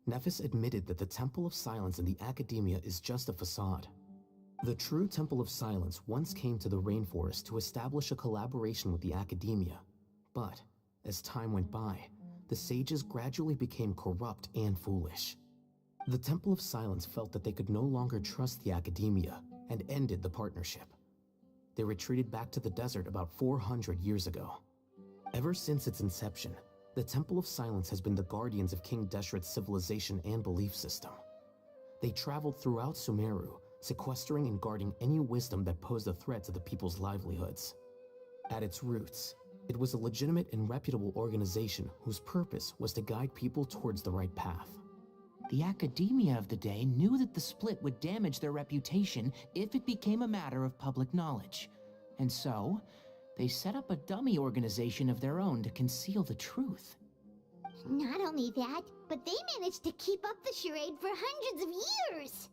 Nephis admitted that the Temple of Silence in the Academia is just a facade. The true Temple of Silence once came to the rainforest to establish a collaboration with the Academia, but as time went by, the sages gradually became corrupt and foolish. The Temple of Silence felt that they could no longer trust the Academia and ended the partnership. They retreated back to the desert about 400 years ago. Ever since its inception, the Temple of Silence has been the guardians of King Deshret's civilization and belief system. They traveled throughout Sumeru, sequestering and guarding any wisdom that posed a threat to the people's livelihoods. At its roots, it was a legitimate and reputable organization whose purpose was to guide people towards the right path. The Academia of the day knew that the split would damage their reputation if it became a matter of public knowledge. And so, they set up a dummy organization of their own to conceal the truth. Not only that, but they managed to keep up the charade for hundreds of years!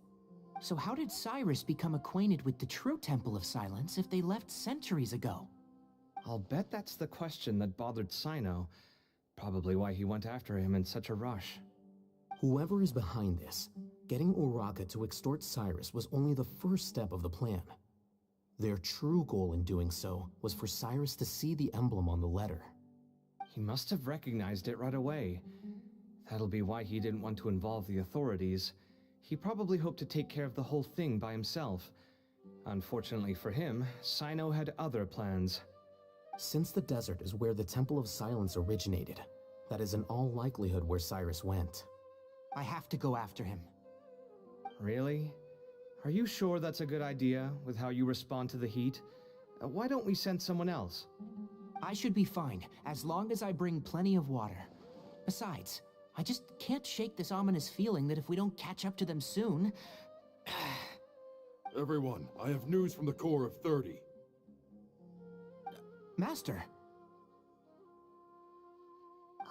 So how did Cyrus become acquainted with the true Temple of Silence if they left centuries ago? I'll bet that's the question that bothered Cyno. Probably why he went after him in such a rush. Whoever is behind this, getting Uraka to extort Cyrus was only the first step of the plan. Their true goal in doing so was for Cyrus to see the emblem on the letter. He must have recognized it right away. That'll be why he didn't want to involve the authorities. He probably hoped to take care of the whole thing by himself. Unfortunately for him, Cyno had other plans. Since the desert is where the Temple of Silence originated, that is in all likelihood where Cyrus went. I have to go after him. Really? Are you sure that's a good idea, with how you respond to the heat? Why don't we send someone else? I should be fine, as long as I bring plenty of water. Besides, I just can't shake this ominous feeling that if we don't catch up to them soon... Everyone, I have news from the Core of 30. Master!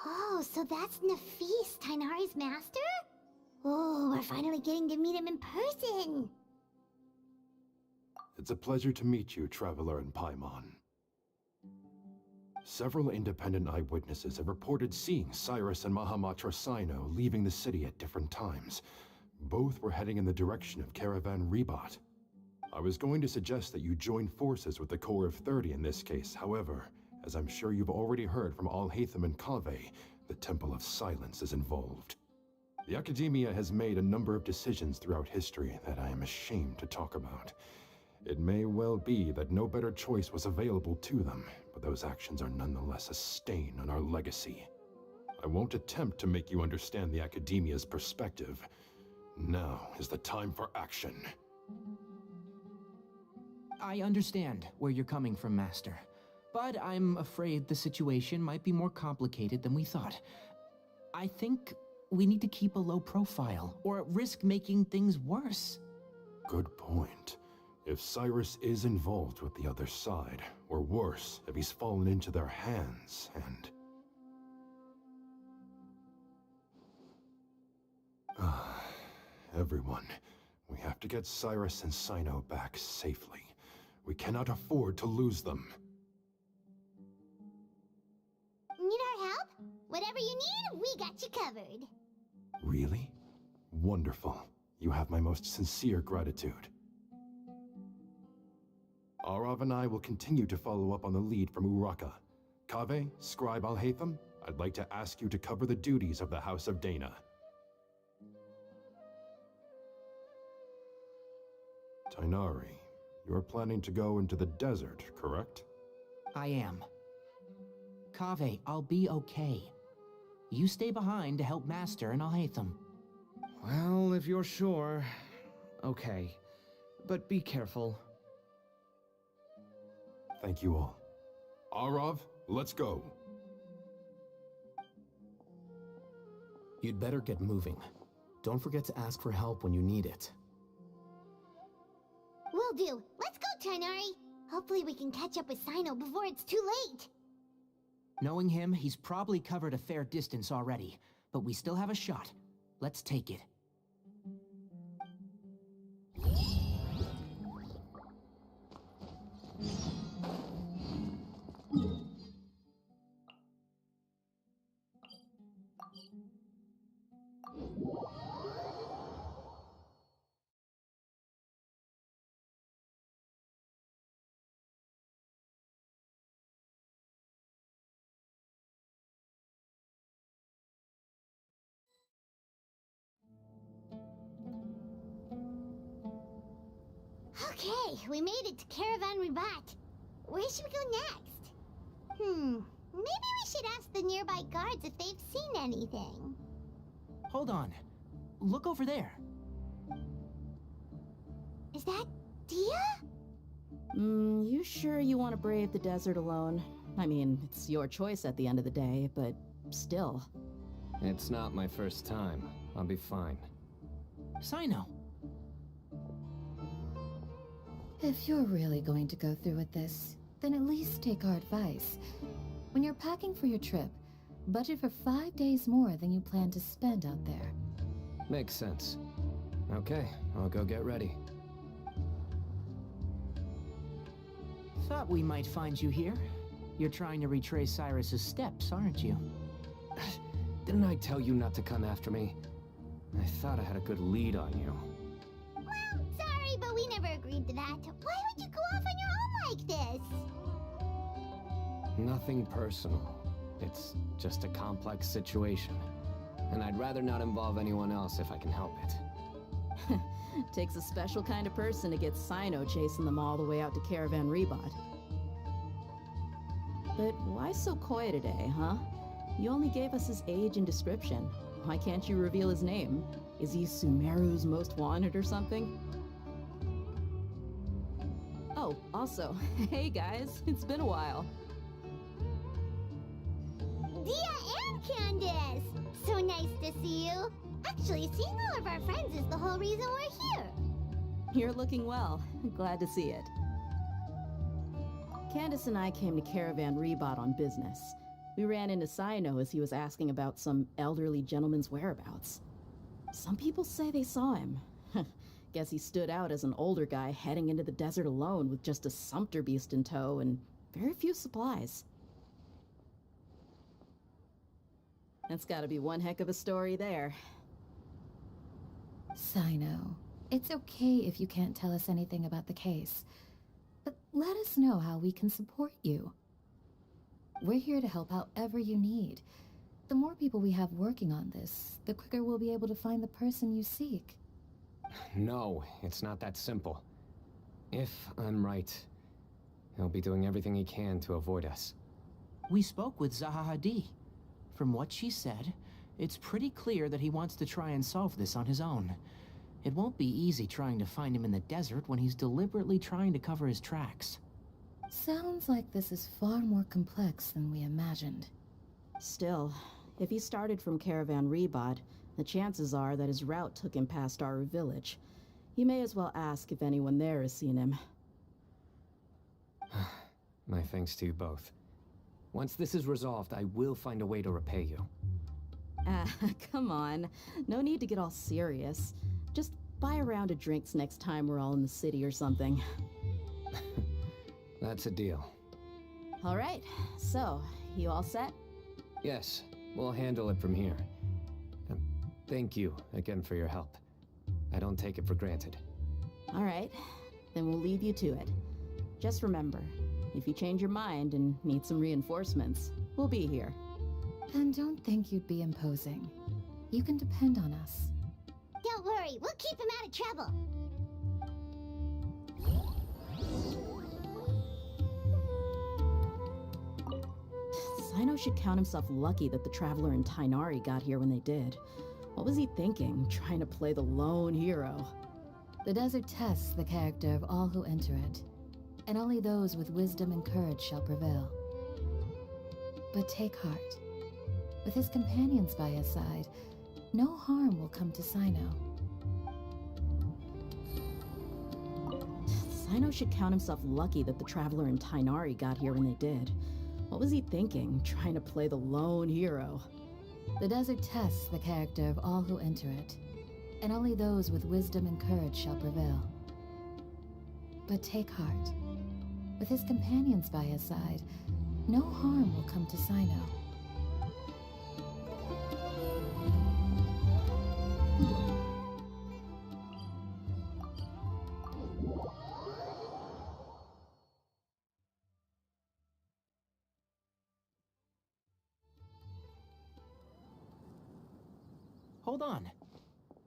Oh, so that's Nafis, Tainari's master? Oh, we're finally getting to meet him in person! It's a pleasure to meet you, Traveler in Paimon. Several independent eyewitnesses have reported seeing Cyrus and Mahamatra Cyno leaving the city at different times. Both were heading in the direction of Caravan Rebat. I was going to suggest that you join forces with the Core of 30 in this case. However, as I'm sure you've already heard from Alhaitham and Kaveh, the Temple of Silence is involved. The Academia has made a number of decisions throughout history that I am ashamed to talk about. It may well be that no better choice was available to them, but those actions are nonetheless a stain on our legacy. I won't attempt to make you understand the Academia's perspective. Now is the time for action. I understand where you're coming from, Master. But I'm afraid the situation might be more complicated than we thought. I think we need to keep a low profile, or risk making things worse. Good point. If Cyrus is involved with the other side, or worse, if he's fallen into their hands, and... Everyone, We have to get Cyrus and Cyno back safely. We cannot afford to lose them. Need our help? Whatever you need, we got you covered. Really? Wonderful. You have my most sincere gratitude. Arav and I will continue to follow up on the lead from Uraka. Kaveh, Scribe Al-Haytham, I'd like to ask you to cover the duties of the House of Dana. Tighnari, you're planning to go into the desert, correct? I am. Kaveh, I'll be okay. You stay behind to help Master and Al-Haytham. Well, if you're sure... Okay. But be careful. Thank you all. Arav, let's go. You'd better get moving. Don't forget to ask for help when you need it. Will do. Let's go, Tighnari. Hopefully we can catch up with Cyno before it's too late. Knowing him, he's probably covered a fair distance already, but we still have a shot. Let's take it. Okay, we made it to Caravan Ribat. Where should we go next? Maybe we should ask the nearby guards if they've seen anything. Hold on. Look over there. Is that Dia? You sure you want to brave the desert alone? I mean, it's your choice at the end of the day, but still. It's not my first time. I'll be fine. Cyno. If you're really going to go through with this, then at least take our advice. When you're packing for your trip, budget for 5 days more than you plan to spend out there. Makes sense. Okay, I'll go get ready. Thought we might find you here. You're trying to retrace Cyrus's steps, aren't you? Didn't I tell you not to come after me? I thought I had a good lead on you. Well, sorry, but we never agreed to that. Why would you go off on your own like this? Nothing personal. It's just a complex situation. And I'd rather not involve anyone else if I can help it. Takes a special kind of person to get Cyno chasing them all the way out to Caravan Ribat. But why so coy today, huh? You only gave us his age and description. Why can't you reveal his name? Is he Sumeru's most wanted or something? Oh, also, hey guys, it's been a while. Dia and Candace! So nice to see you. Actually, seeing all of our friends is the whole reason we're here. You're looking well. Glad to see it. Candace and I came to Caravan Ribat on business. We ran into Cyno as he was asking about some elderly gentleman's whereabouts. Some people say they saw him. Guess he stood out as an older guy heading into the desert alone with just a sumpter beast in tow and very few supplies. That's gotta be one heck of a story there. Cyno, it's okay if you can't tell us anything about the case, but let us know how we can support you. We're here to help however you need. The more people we have working on this, the quicker we'll be able to find the person you seek. No, it's not that simple. If I'm right, he'll be doing everything he can to avoid us. We spoke with Zaha Hadid. From what she said, it's pretty clear that he wants to try and solve this on his own. It won't be easy trying to find him in the desert when he's deliberately trying to cover his tracks. Sounds like this is far more complex than we imagined. Still, if he started from Caravan Ribat, the chances are that his route took him past our village. You may as well ask if anyone there has seen him. My thanks to you both. Once this is resolved, I will find a way to repay you. Come on. No need to get all serious. Just buy a round of drinks next time we're all in the city or something. That's a deal. All right, so, you all set? Yes, we'll handle it from here. Thank you again for your help. I don't take it for granted. All right, then we'll leave you to it. Just remember, if you change your mind and need some reinforcements, we'll be here. And don't think you'd be imposing. You can depend on us. Don't worry, we'll keep him out of trouble. Cyno should count himself lucky that the Traveler and Tainari got here when they did. What was he thinking, trying to play the lone hero? The desert tests the character of all who enter it, and only those with wisdom and courage shall prevail. But take heart. With his companions by his side, no harm will come to Cyno. Cyno should count himself lucky that the Traveler and Tainari got here when they did. What was he thinking, trying to play the lone hero? The desert tests the character of all who enter it, and only those with wisdom and courage shall prevail. But take heart. With his companions by his side, no harm will come to Cyno. Hold on.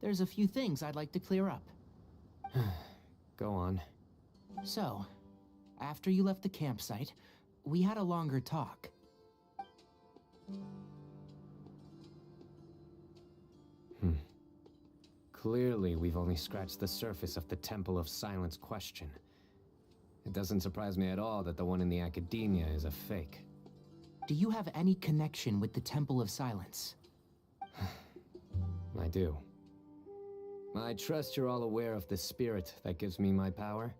There's a few things I'd like to clear up. Go on. So, after you left the campsite, we had a longer talk. Clearly, we've only scratched the surface of the Temple of Silence question. It doesn't surprise me at all that the one in the Academia is a fake. Do you have any connection with the Temple of Silence? I do. I trust you're all aware of the spirit that gives me my power.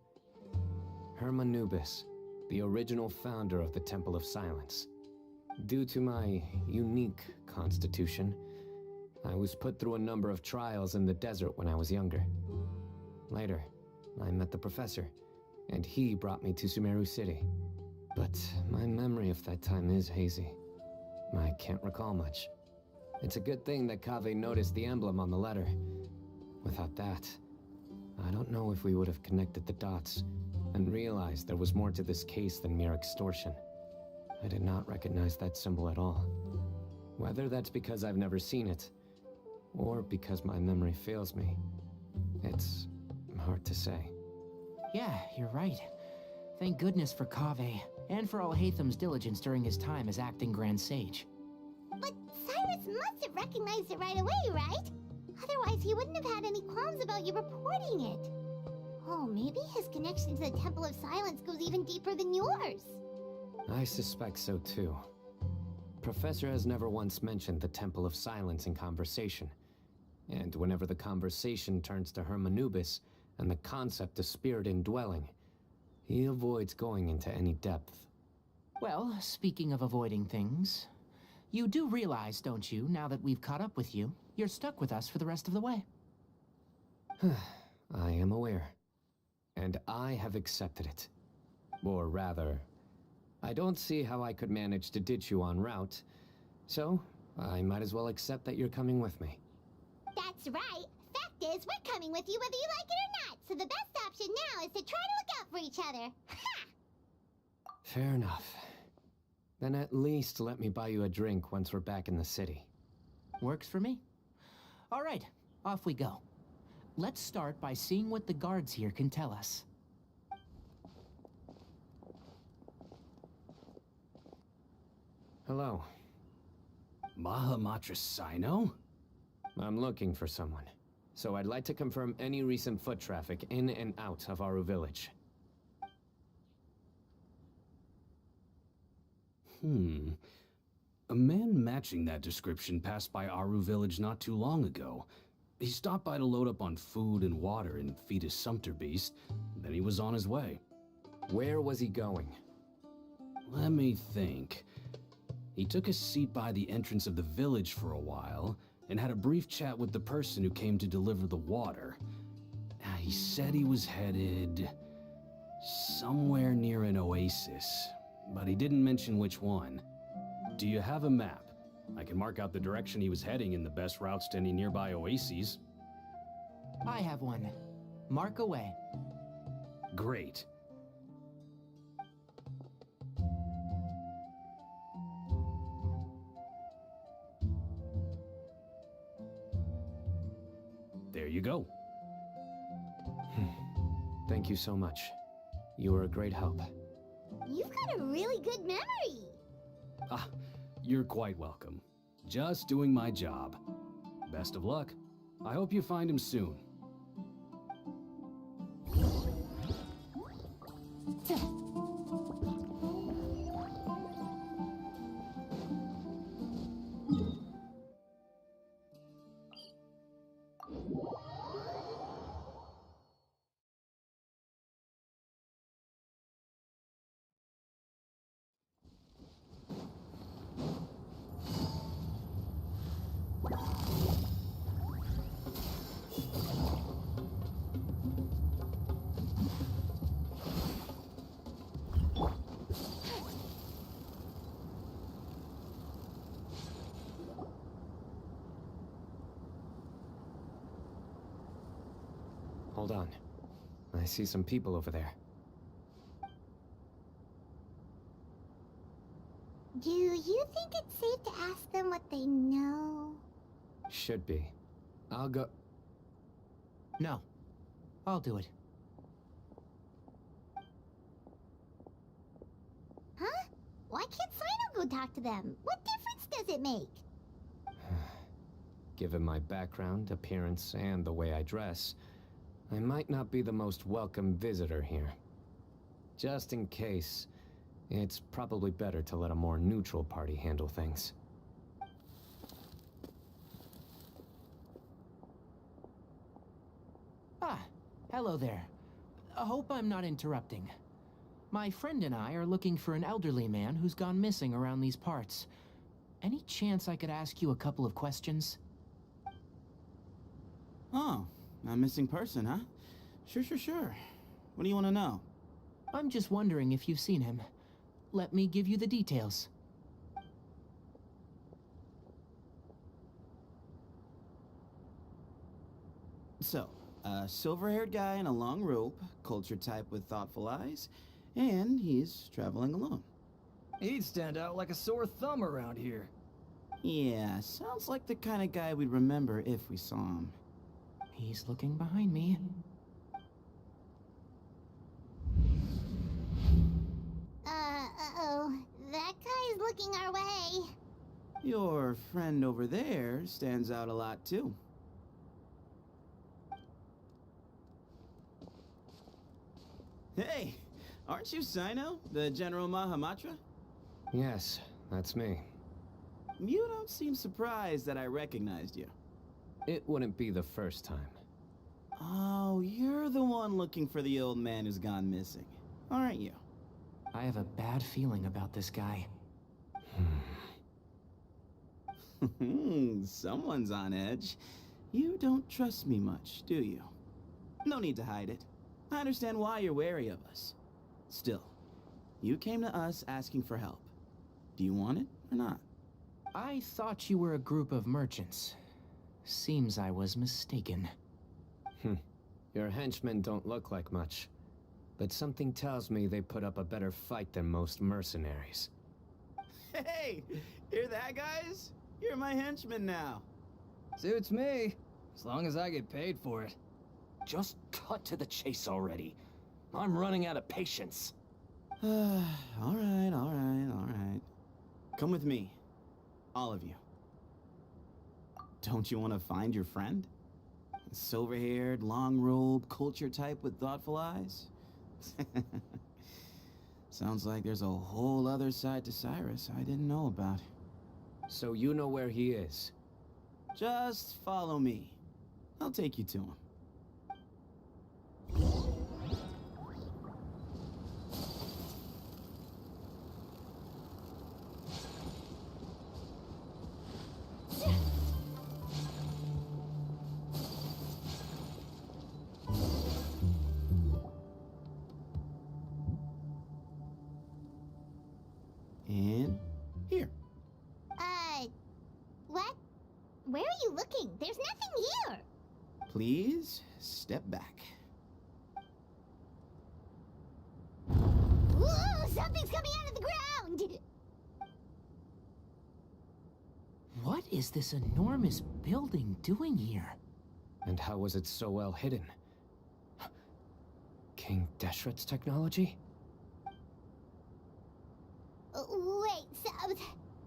Hermanubis, the original founder of the Temple of Silence. Due to my unique constitution, I was put through a number of trials in the desert when I was younger. Later, I met the professor, and he brought me to Sumeru City. But my memory of that time is hazy. I can't recall much. It's a good thing that Kaveh noticed the emblem on the letter. Without that, I don't know if we would have connected the dots and realized there was more to this case than mere extortion. I did not recognize that symbol at all. Whether that's because I've never seen it, or because my memory fails me, it's hard to say. Yeah, you're right. Thank goodness for Kaveh, and for Alhaitham's diligence during his time as acting Grand Sage. But Cyrus must have recognized it right away, right? Otherwise, he wouldn't have had any qualms about you reporting it. Oh, maybe his connection to the Temple of Silence goes even deeper than yours. I suspect so too. Professor has never once mentioned the Temple of Silence in conversation. And whenever the conversation turns to Hermanubis and the concept of spirit indwelling, he avoids going into any depth. Well, speaking of avoiding things, you do realize, don't you, now that we've caught up with you, you're stuck with us for the rest of the way? I am aware. And I have accepted it. Or rather, I don't see how I could manage to ditch you en route, so I might as well accept that you're coming with me. That's right. Fact is, we're coming with you whether you like it or not, so the best option now is to try to look out for each other. Ha! Fair enough. Then at least let me buy you a drink once we're back in the city. Works for me. All right, off we go. Let's start by seeing what the guards here can tell us. Hello. Mahamatra Cyno? I'm looking for someone, so I'd like to confirm any recent foot traffic in and out of Aru Village. A man matching that description passed by Aru Village not too long ago. He stopped by to load up on food and water and feed his sumpter beast, then he was on his way. Where was he going? Let me think. He took a seat by the entrance of the village for a while, and had a brief chat with the person who came to deliver the water. He said he was headed somewhere near an oasis, but he didn't mention which one. Do you have a map? I can mark out the direction he was heading and the best routes to any nearby oases. I have one. Mark away. Great. There you go. Thank you so much. You were a great help. You've got a really good memory. Ah, you're quite welcome. Just doing my job. Best of luck. I hope you find him soon. Hold on. I see some people over there. Do you think it's safe to ask them what they know? Should be. I'll go... No. I'll do it. Huh? Why can't Cyno go talk to them? What difference does it make? Given my background, appearance, and the way I dress, I might not be the most welcome visitor here. Just in case, it's probably better to let a more neutral party handle things. Ah, hello there. I hope I'm not interrupting. My friend and I are looking for an elderly man who's gone missing around these parts. Any chance I could ask you a couple of questions? Oh, a missing person, huh? Sure. What do you want to know? I'm just wondering if you've seen him. Let me give you the details. So, a silver-haired guy in a long robe, culture type with thoughtful eyes, and he's traveling alone. He'd stand out like a sore thumb around here. Yeah, sounds like the kind of guy we'd remember if we saw him. He's looking behind me. Uh-oh. That guy's looking our way. Your friend over there stands out a lot, too. Hey, aren't you Cyno, the General Mahamatra? Yes, that's me. You don't seem surprised that I recognized you. It wouldn't be the first time. Oh, you're the one looking for the old man who's gone missing, aren't you? I have a bad feeling about this guy. Someone's on edge. You don't trust me much, do you? No need to hide it. I understand why you're wary of us. Still, you came to us asking for help. Do you want it or not? I thought you were a group of merchants. Seems I was mistaken. Your henchmen don't look like much, but something tells me they put up a better fight than most mercenaries. Hey, hear that, guys? You're my henchman now. Suits me, as long as I get paid for it. Just cut to the chase already. I'm running out of patience. All right. Come with me. All of you. Don't you want to find your friend? Silver-haired, long-robed, culture type with thoughtful eyes? Sounds like there's a whole other side to Cyrus I didn't know about. So you know where he is? Just follow me. I'll take you to him. looking? There's nothing here. Please step back. Whoa, something's coming out of the ground! What is this enormous building doing here? And how was it so well hidden? King Deshret's technology? Wait, so...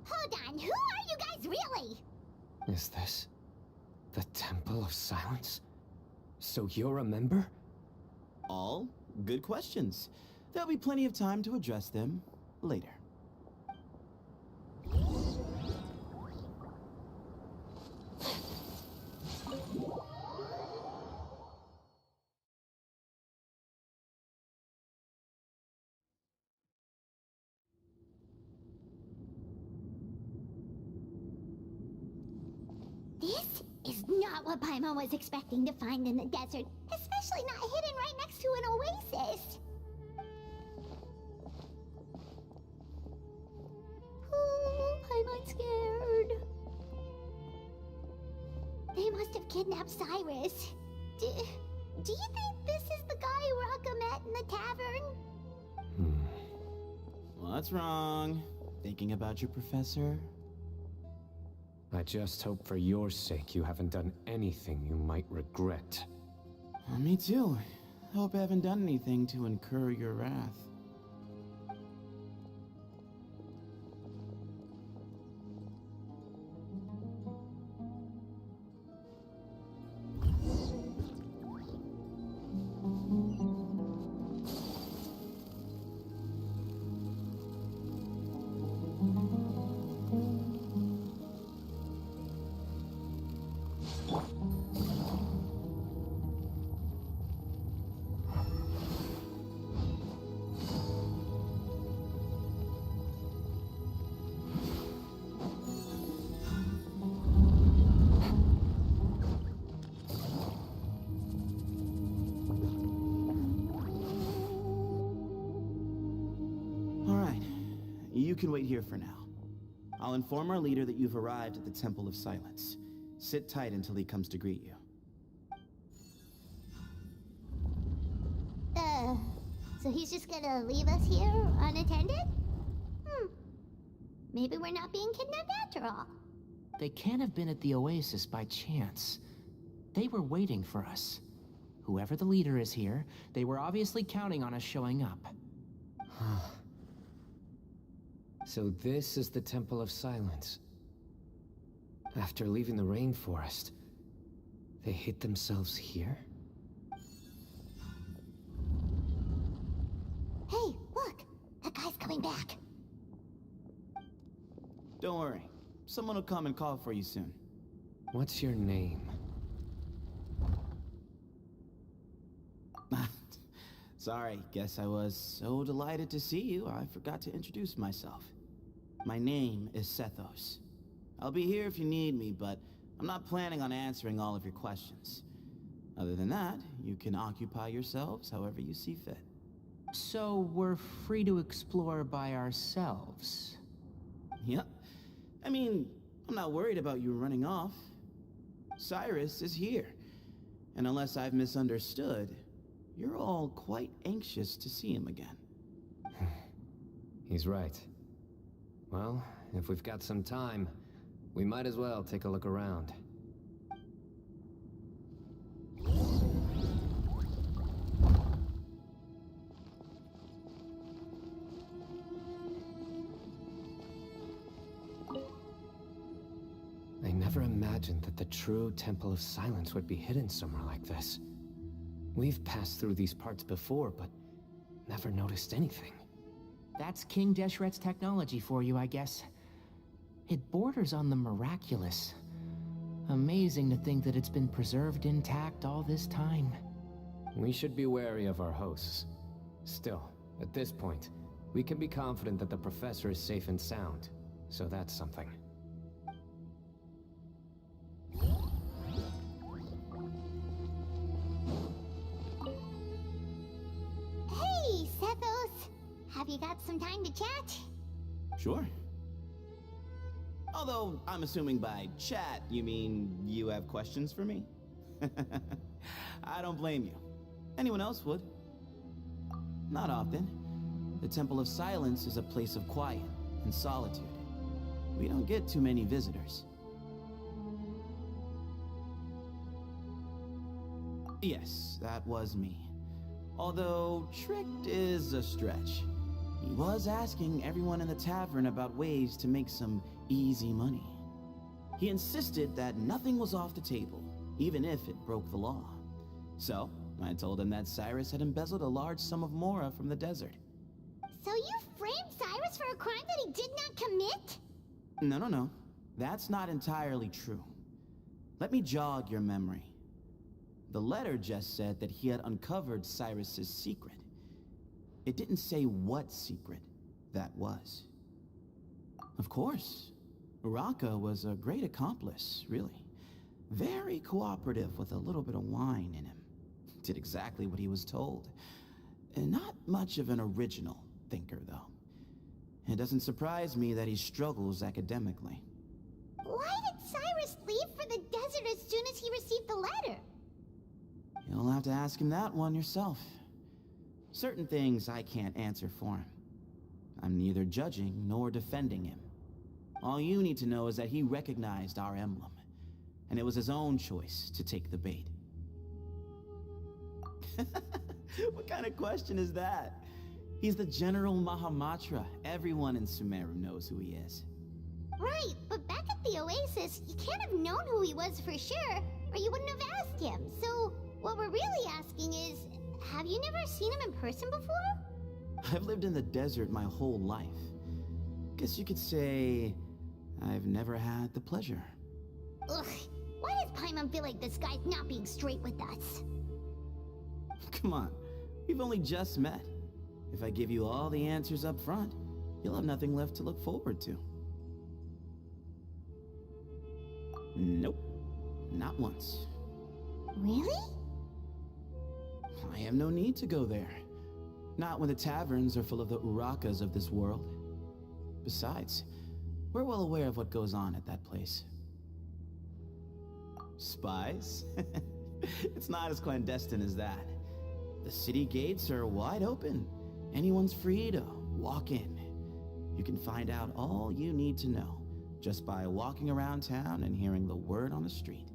Hold on, who are you guys really? Is this the Temple of Silence? So you're a member? All good questions. There'll be plenty of time to address them later. This is not what Paimon was expecting to find in the desert, especially not hidden right next to an oasis. Oh, Paimon's scared. They must have kidnapped Cyrus. Do you think this is the guy Raka met in the tavern? What's wrong? Thinking about your professor? I just hope for your sake you haven't done anything you might regret. Me too. Hope I haven't done anything to incur your wrath. You can wait here for now. I'll inform our leader that you've arrived at the Temple of Silence. Sit tight until he comes to greet you. So he's just gonna leave us here unattended? Maybe we're not being kidnapped after all. They can't have been at the oasis by chance. They were waiting for us. Whoever the leader is here, they were obviously counting on us showing up. So this is the Temple of Silence. After leaving the rainforest, they hid themselves here? Hey, look! That guy's coming back. Don't worry. Someone will come and call for you soon. What's your name? Sorry, guess I was so delighted to see you, I forgot to introduce myself. My name is Sethos. I'll be here if you need me, but I'm not planning on answering all of your questions. Other than that, you can occupy yourselves however you see fit. So we're free to explore by ourselves? Yep. I mean, I'm not worried about you running off. Cyrus is here. And unless I've misunderstood, you're all quite anxious to see him again. He's right. Well, if we've got some time, we might as well take a look around. I never imagined that the true Temple of Silence would be hidden somewhere like this. We've passed through these parts before, but never noticed anything. That's King Deshret's technology for you, I guess. It borders on the miraculous. Amazing to think that it's been preserved intact all this time. We should be wary of our hosts. Still, at this point, we can be confident that the professor is safe and sound, so that's something. Hey, Sethos! Have you got some time to chat? Sure. Although, I'm assuming by chat, you mean you have questions for me? I don't blame you. Anyone else would. Not often. The Temple of Silence is a place of quiet and solitude. We don't get too many visitors. Yes, that was me. Although, tricked is a stretch. He was asking everyone in the tavern about ways to make some easy money. He insisted that nothing was off the table, even if it broke the law. So, I told him that Cyrus had embezzled a large sum of mora from the desert. So you framed Cyrus for a crime that he did not commit? No. That's not entirely true. Let me jog your memory. The letter just said that he had uncovered Cyrus's secret. It didn't say what secret that was. Of course, Uraka was a great accomplice, really. Very cooperative with a little bit of wine in him. Did exactly what he was told. And not much of an original thinker, though. It doesn't surprise me that he struggles academically. Why did Cyrus leave for the desert as soon as he received the letter? You'll have to ask him that one yourself. Certain things I can't answer for him. I'm neither judging nor defending him. All you need to know is that he recognized our emblem, and it was his own choice to take the bait. What kind of question is that? He's the General Mahamatra. Everyone in Sumeru knows who he is. Right, but back at the Oasis, you can't have known who he was for sure, or you wouldn't have asked him. So, what we're really asking is, have you never seen him in person before? I've lived in the desert my whole life. Guess you could say I've never had the pleasure. Ugh, why does Paimon feel like this guy's not being straight with us? Come on, we've only just met. If I give you all the answers up front, you'll have nothing left to look forward to. Nope, not once. Really? I have no need to go there. Not when the taverns are full of the Urakas of this world. Besides, we're well aware of what goes on at that place. Spies? It's not as clandestine as that. The city gates are wide open. Anyone's free to walk in. You can find out all you need to know just by walking around town and hearing the word on the street.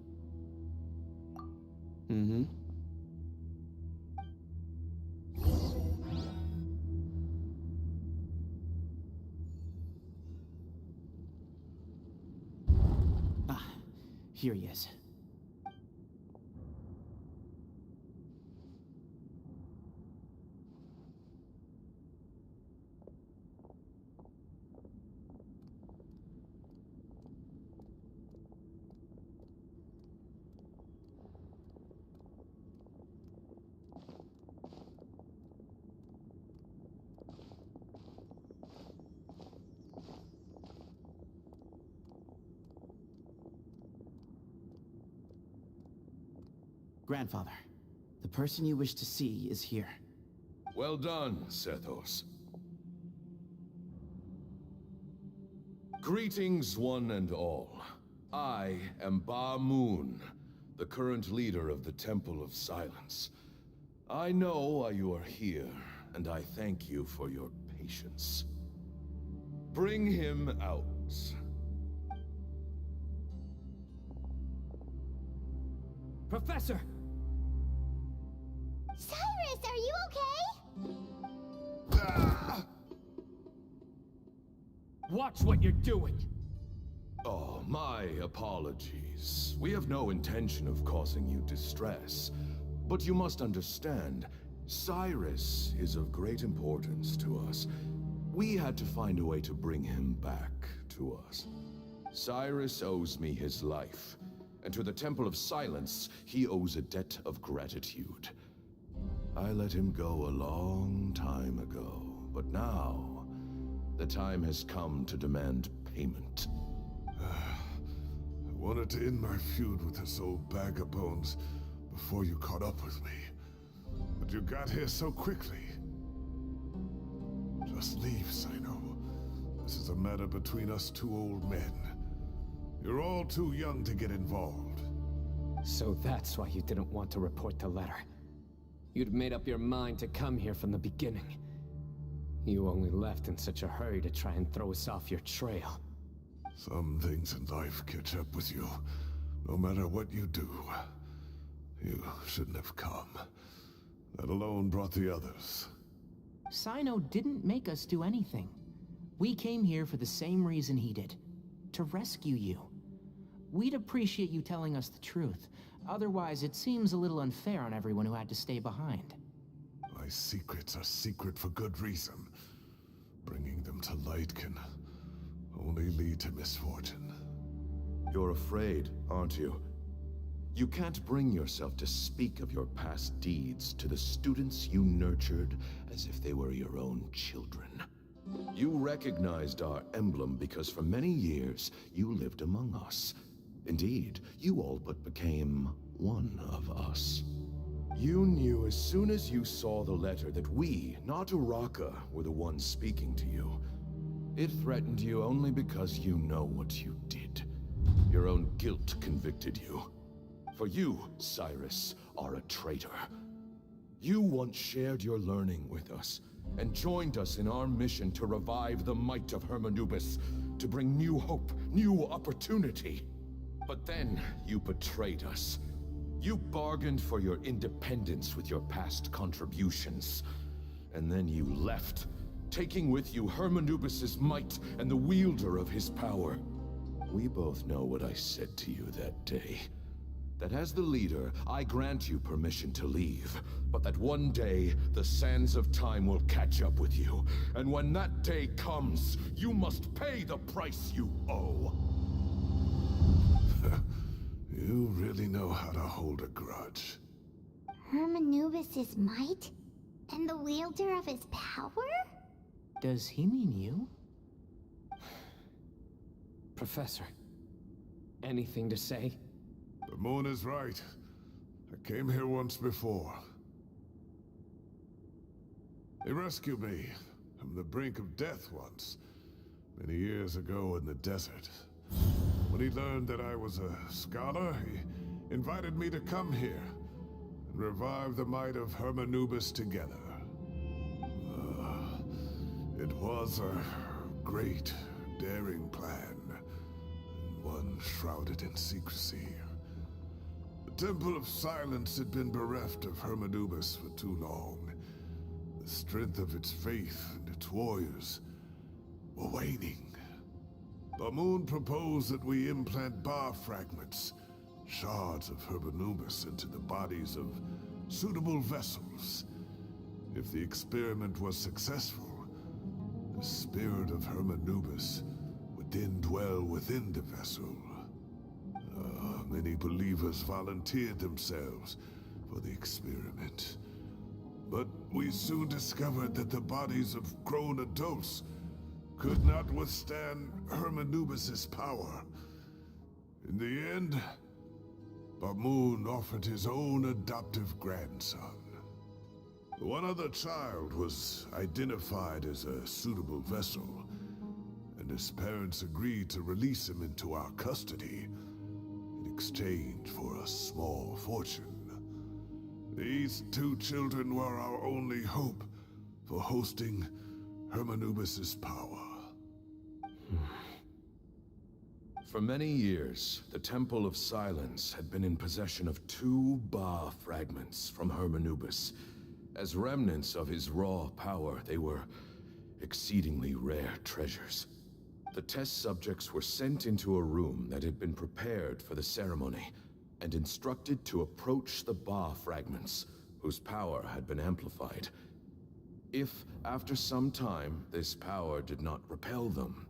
Ah, here he is. Grandfather, the person you wish to see is here. Well done, Sethos. Greetings, one and all. I am Ba Moon, the current leader of the Temple of Silence. I know why you are here, and I thank you for your patience. Bring him out. Professor! Cyrus, are you okay? Watch what you're doing! Oh, my apologies. We have no intention of causing you distress. But you must understand, Cyrus is of great importance to us. We had to find a way to bring him back to us. Cyrus owes me his life, and to the Temple of Silence, he owes a debt of gratitude. I let him go a long time ago, but now, the time has come to demand payment. I wanted to end my feud with this old bag of bones before you caught up with me. But you got here so quickly. Just leave, Cyno. This is a matter between us two old men. You're all too young to get involved. So that's why you didn't want to report the letter. You'd made up your mind to come here from the beginning. You only left in such a hurry to try and throw us off your trail. Some things in life catch up with you. No matter what you do, you shouldn't have come. That alone brought the others. Cyno didn't make us do anything. We came here for the same reason he did. To rescue you. We'd appreciate you telling us the truth. Otherwise, it seems a little unfair on everyone who had to stay behind. My secrets are secret for good reason. Bringing them to light can only lead to misfortune. You're afraid, aren't you? You can't bring yourself to speak of your past deeds to the students you nurtured as if they were your own children. You recognized our emblem because for many years you lived among us. Indeed, you all but became one of us. You knew as soon as you saw the letter that we, not Uraka, were the ones speaking to you. It threatened you only because you know what you did. Your own guilt convicted you. For you, Cyrus, are a traitor. You once shared your learning with us, and joined us in our mission to revive the might of Hermanubis, to bring new hope, new opportunity. But then, you betrayed us. You bargained for your independence with your past contributions. And then you left, taking with you Hermanubis' might and the wielder of his power. We both know what I said to you that day. That as the leader, I grant you permission to leave, but that one day, the sands of time will catch up with you. And when that day comes, you must pay the price you owe. You really know how to hold a grudge. Hermanubis' might? And the wielder of his power? Does he mean you? Professor, anything to say? The moon is right. I came here once before. They rescued me from the brink of death once, many years ago in the desert. When he learned that I was a scholar, he invited me to come here and revive the might of Hermanubis together. It was a great, daring plan, and one shrouded in secrecy. The Temple of Silence had been bereft of Hermanubis for too long. The strength of its faith and its warriors were waning. Bamoon proposed that we implant bar fragments, shards of Hermanubis, into the bodies of suitable vessels. If the experiment was successful, the spirit of Hermanubis would then dwell within the vessel. Many believers volunteered themselves for the experiment. But we soon discovered that the bodies of grown adults could not withstand Hermanubis' power. In the end, Bamoon offered his own adoptive grandson. One other child was identified as a suitable vessel, and his parents agreed to release him into our custody in exchange for a small fortune. These two children were our only hope for hosting Hermanubis' power. For many years, the Temple of Silence had been in possession of 2 Ba fragments from Hermanubis. As remnants of his raw power, they were exceedingly rare treasures. The test subjects were sent into a room that had been prepared for the ceremony, and instructed to approach the Ba fragments, whose power had been amplified. If, after some time, this power did not repel them,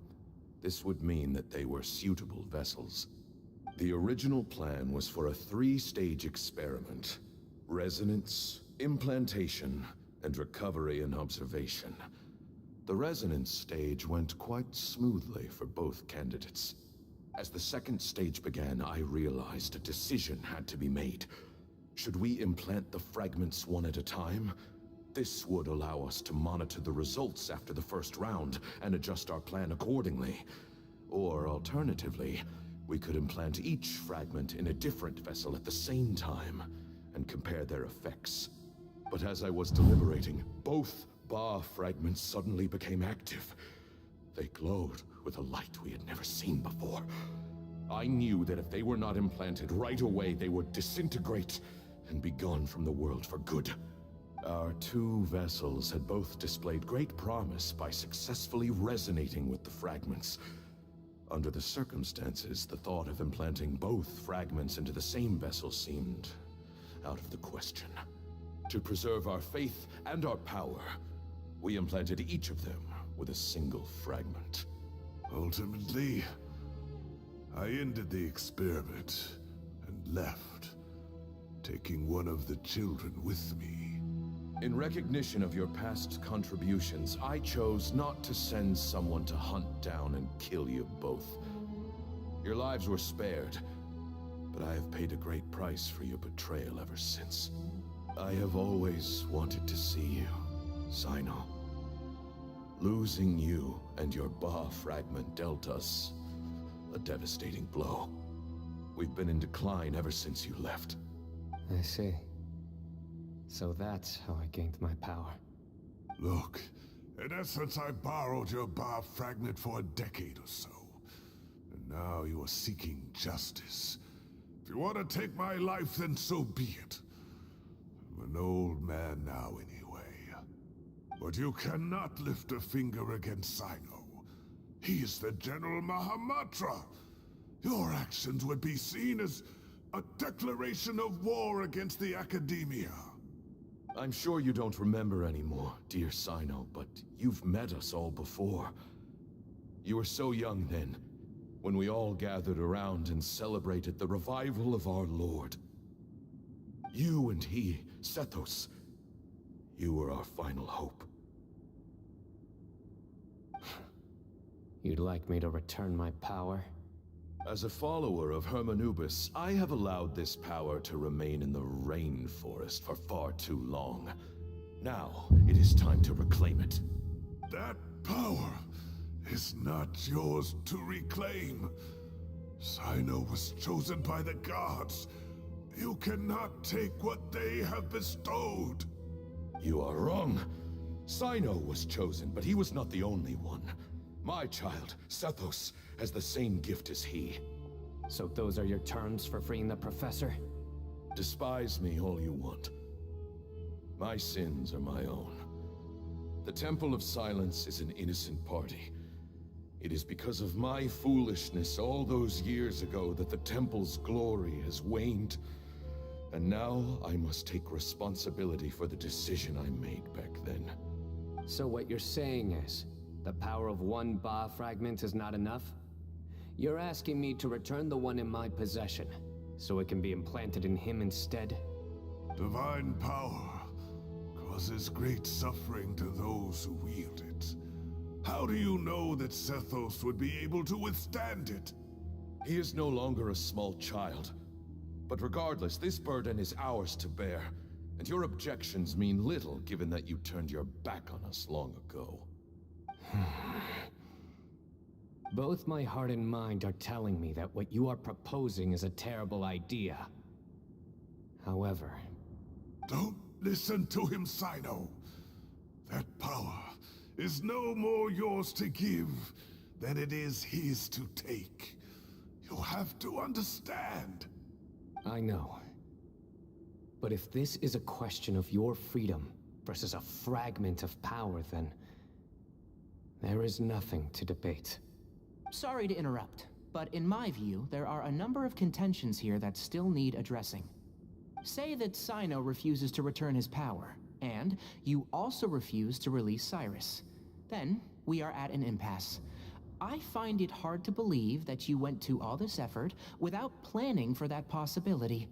this would mean that they were suitable vessels. The original plan was for a 3-stage experiment: resonance, implantation, and recovery and observation. The resonance stage went quite smoothly for both candidates. As the 2nd stage began, I realized a decision had to be made. Should we implant the fragments one at a time? This would allow us to monitor the results after the first round and adjust our plan accordingly. Or alternatively, We could implant each fragment in a different vessel at the same time and compare their effects. But as I was deliberating, both Ba fragments suddenly became active. They glowed with a light we had never seen before. I knew that if they were not implanted right away, they would disintegrate and be gone from the world for good. Our two vessels had both displayed great promise by successfully resonating with the fragments. Under the circumstances, the thought of implanting both fragments into the same vessel seemed out of the question. To preserve our faith and our power, we implanted each of them with a single fragment. Ultimately, I ended the experiment and left, taking one of the children with me. In recognition of your past contributions, I chose not to send someone to hunt down and kill you both. Your lives were spared, but I have paid a great price for your betrayal ever since. I have always wanted to see you, Cyno. Losing you and your Ba fragment dealt us a devastating blow. We've been in decline ever since you left. I see. So that's how I gained my power. Look, in essence, I borrowed your Ba fragment for a decade or so. And now you are seeking justice. If you want to take my life, then so be it. I'm an old man now anyway. But you cannot lift a finger against Cyno. He is the General Mahamatra. Your actions would be seen as a declaration of war against the Academia. I'm sure you don't remember anymore, dear Cyno, but you've met us all before. You were so young then, when we all gathered around and celebrated the revival of our Lord. You and he, Sethos, you were our final hope. You'd like me to return my power? As a follower of Hermanubis, I have allowed this power to remain in the rainforest for far too long. Now, it is time to reclaim it. That power is not yours to reclaim. Cyno was chosen by the gods. You cannot take what they have bestowed. You are wrong. Cyno was chosen, but he was not the only one. My child, Sethos, has the same gift as he. So those are your terms for freeing the professor? Despise me all you want. My sins are my own. The Temple of Silence is an innocent party. It is because of my foolishness all those years ago that the Temple's glory has waned. And now I must take responsibility for the decision I made back then. So what you're saying is, the power of one Ba fragment is not enough? You're asking me to return the one in my possession, so it can be implanted in him instead? Divine power causes great suffering to those who wield it. How do you know that Sethos would be able to withstand it? He is no longer a small child. But regardless, this burden is ours to bear, and your objections mean little given that you turned your back on us long ago. Both my heart and mind are telling me that what you are proposing is a terrible idea. However... Don't listen to him, Cyno. That power is no more yours to give than it is his to take. You have to understand. I know. But if this is a question of your freedom versus a fragment of power, then... there is nothing to debate. Sorry to interrupt, but in my view, there are a number of contentions here that still need addressing. Say that Cyno refuses to return his power, and you also refuse to release Cyrus. Then, we are at an impasse. I find it hard to believe that you went to all this effort without planning for that possibility.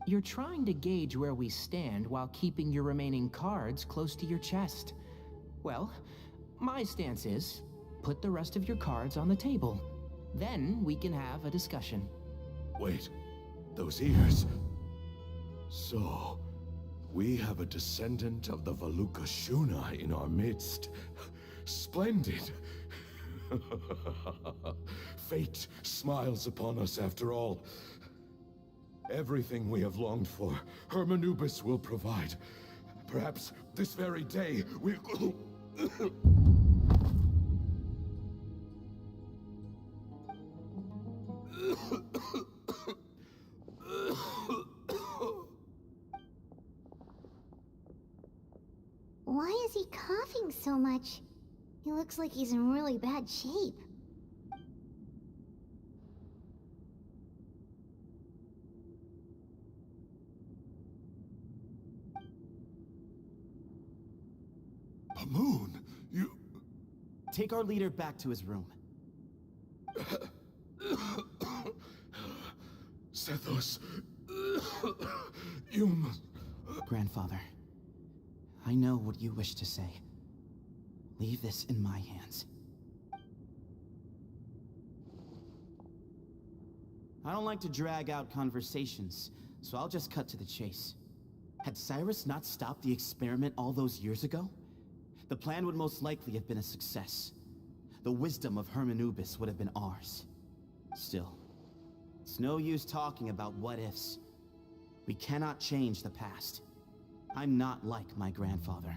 You're trying to gauge where we stand while keeping your remaining cards close to your chest. Well, my stance is, put the rest of your cards on the table. Then we can have a discussion. Wait, those ears... So, we have a descendant of the Valukashuna in our midst. Splendid! fate smiles upon us after all. Everything we have longed for, Hermanubis will provide. Perhaps this very day we... Why is he coughing so much? He looks like he's in really bad shape. Moon, you... Take our leader back to his room. Sethos, you must... Grandfather, I know what you wish to say. Leave this in my hands. I don't like to drag out conversations, so I'll just cut to the chase. Had Cyrus not stopped the experiment all those years ago, the plan would most likely have been a success. The wisdom of Hermanubis would have been ours. Still, it's no use talking about what-ifs. We cannot change the past. I'm not like my grandfather.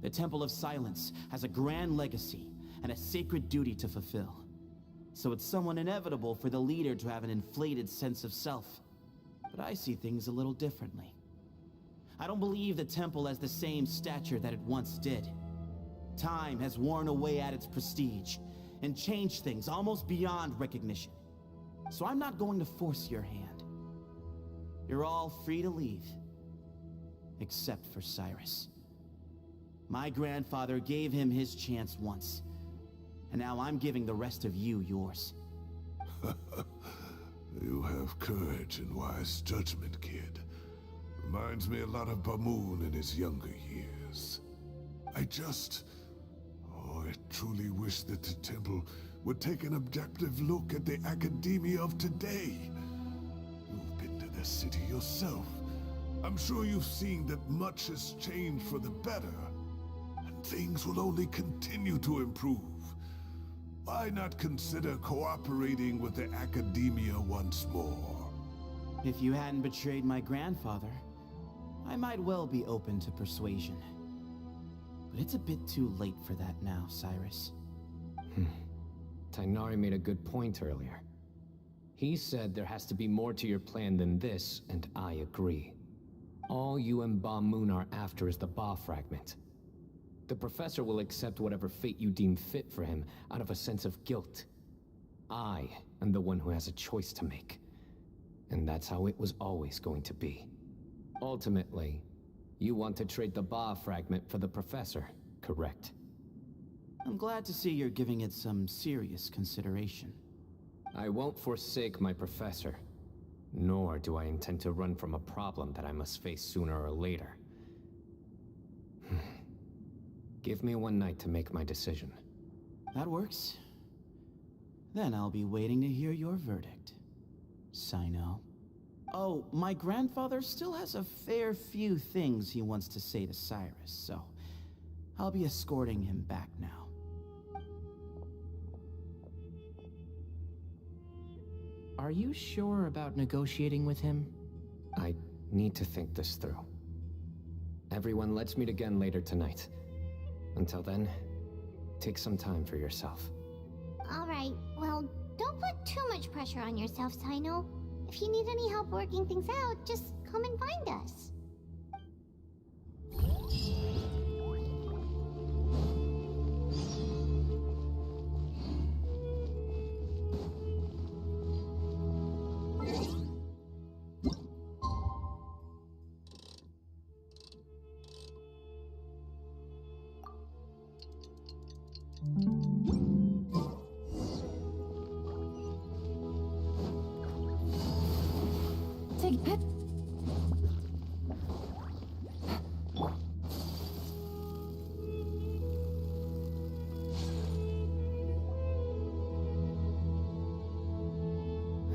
The Temple of Silence has a grand legacy and a sacred duty to fulfill. So it's somewhat inevitable for the leader to have an inflated sense of self. But I see things a little differently. I don't believe the temple has the same stature that it once did. Time has worn away at its prestige and changed things almost beyond recognition. So I'm not going to force your hand. You're all free to leave. Except for Cyrus. My grandfather gave him his chance once, and now I'm giving the rest of you yours. You have courage and wise judgment, kid. Reminds me a lot of Bamoon in his younger years. I truly wish that the temple would take an objective look at the academia of today. You've been to the city yourself. I'm sure you've seen that much has changed for the better, and things will only continue to improve. Why not consider cooperating with the academia once more? If you hadn't betrayed my grandfather, I might well be open to persuasion. But it's a bit too late for that now, Cyrus. Tighnari made a good point earlier. He said there has to be more to your plan than this, and I agree. All you and Ba Moon are after is the Ba fragment. The professor will accept whatever fate you deem fit for him out of a sense of guilt. I am the one who has a choice to make. And that's how it was always going to be. Ultimately, you want to trade the Ba fragment for the professor, correct? I'm glad to see you're giving it some serious consideration. I won't forsake my professor. Nor do I intend to run from a problem that I must face sooner or later. Give me one night to make my decision. That works. Then I'll be waiting to hear your verdict, Cyno. Oh, my grandfather still has a fair few things he wants to say to Cyrus, so I'll be escorting him back now. Are you sure about negotiating with him? I need to think this through. Everyone, let's meet again later tonight. Until then, take some time for yourself. Alright, well, don't put too much pressure on yourself, Cyno. If you need any help working things out, just come and find us. Take it.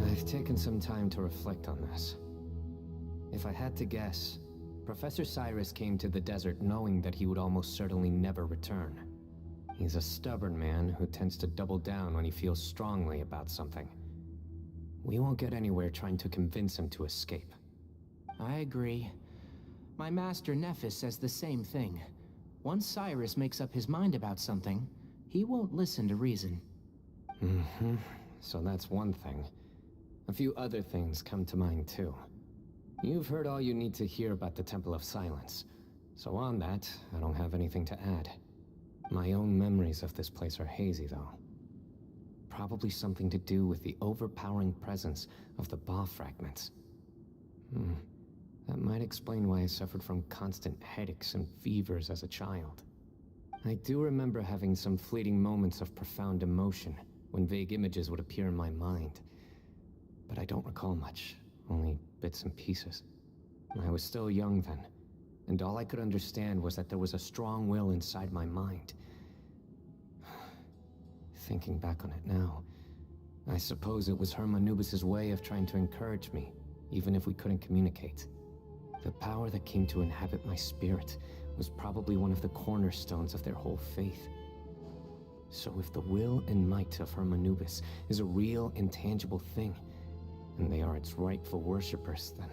I've taken some time to reflect on this. If I had to guess, Professor Cyrus came to the desert knowing that he would almost certainly never return. He's a stubborn man who tends to double down when he feels strongly about something. We won't get anywhere trying to convince him to escape. I agree. My master Nephis says the same thing. Once Cyrus makes up his mind about something, he won't listen to reason. So that's one thing. A few other things come to mind too. You've heard all you need to hear about the Temple of Silence. So on that, I don't have anything to add. My own memories of this place are hazy though. Probably something to do with the overpowering presence of the Ba fragments. That might explain why I suffered from constant headaches and fevers as a child. I do remember having some fleeting moments of profound emotion when vague images would appear in my mind. But I don't recall much, only bits and pieces. I was still young then, and all I could understand was that there was a strong will inside my mind. Thinking back on it now, I suppose it was Anubis' way of trying to encourage me, even if we couldn't communicate. The power that came to inhabit my spirit was probably one of the cornerstones of their whole faith. So if the will and might of Anubis is a real, intangible thing, and they are its rightful worshippers, then...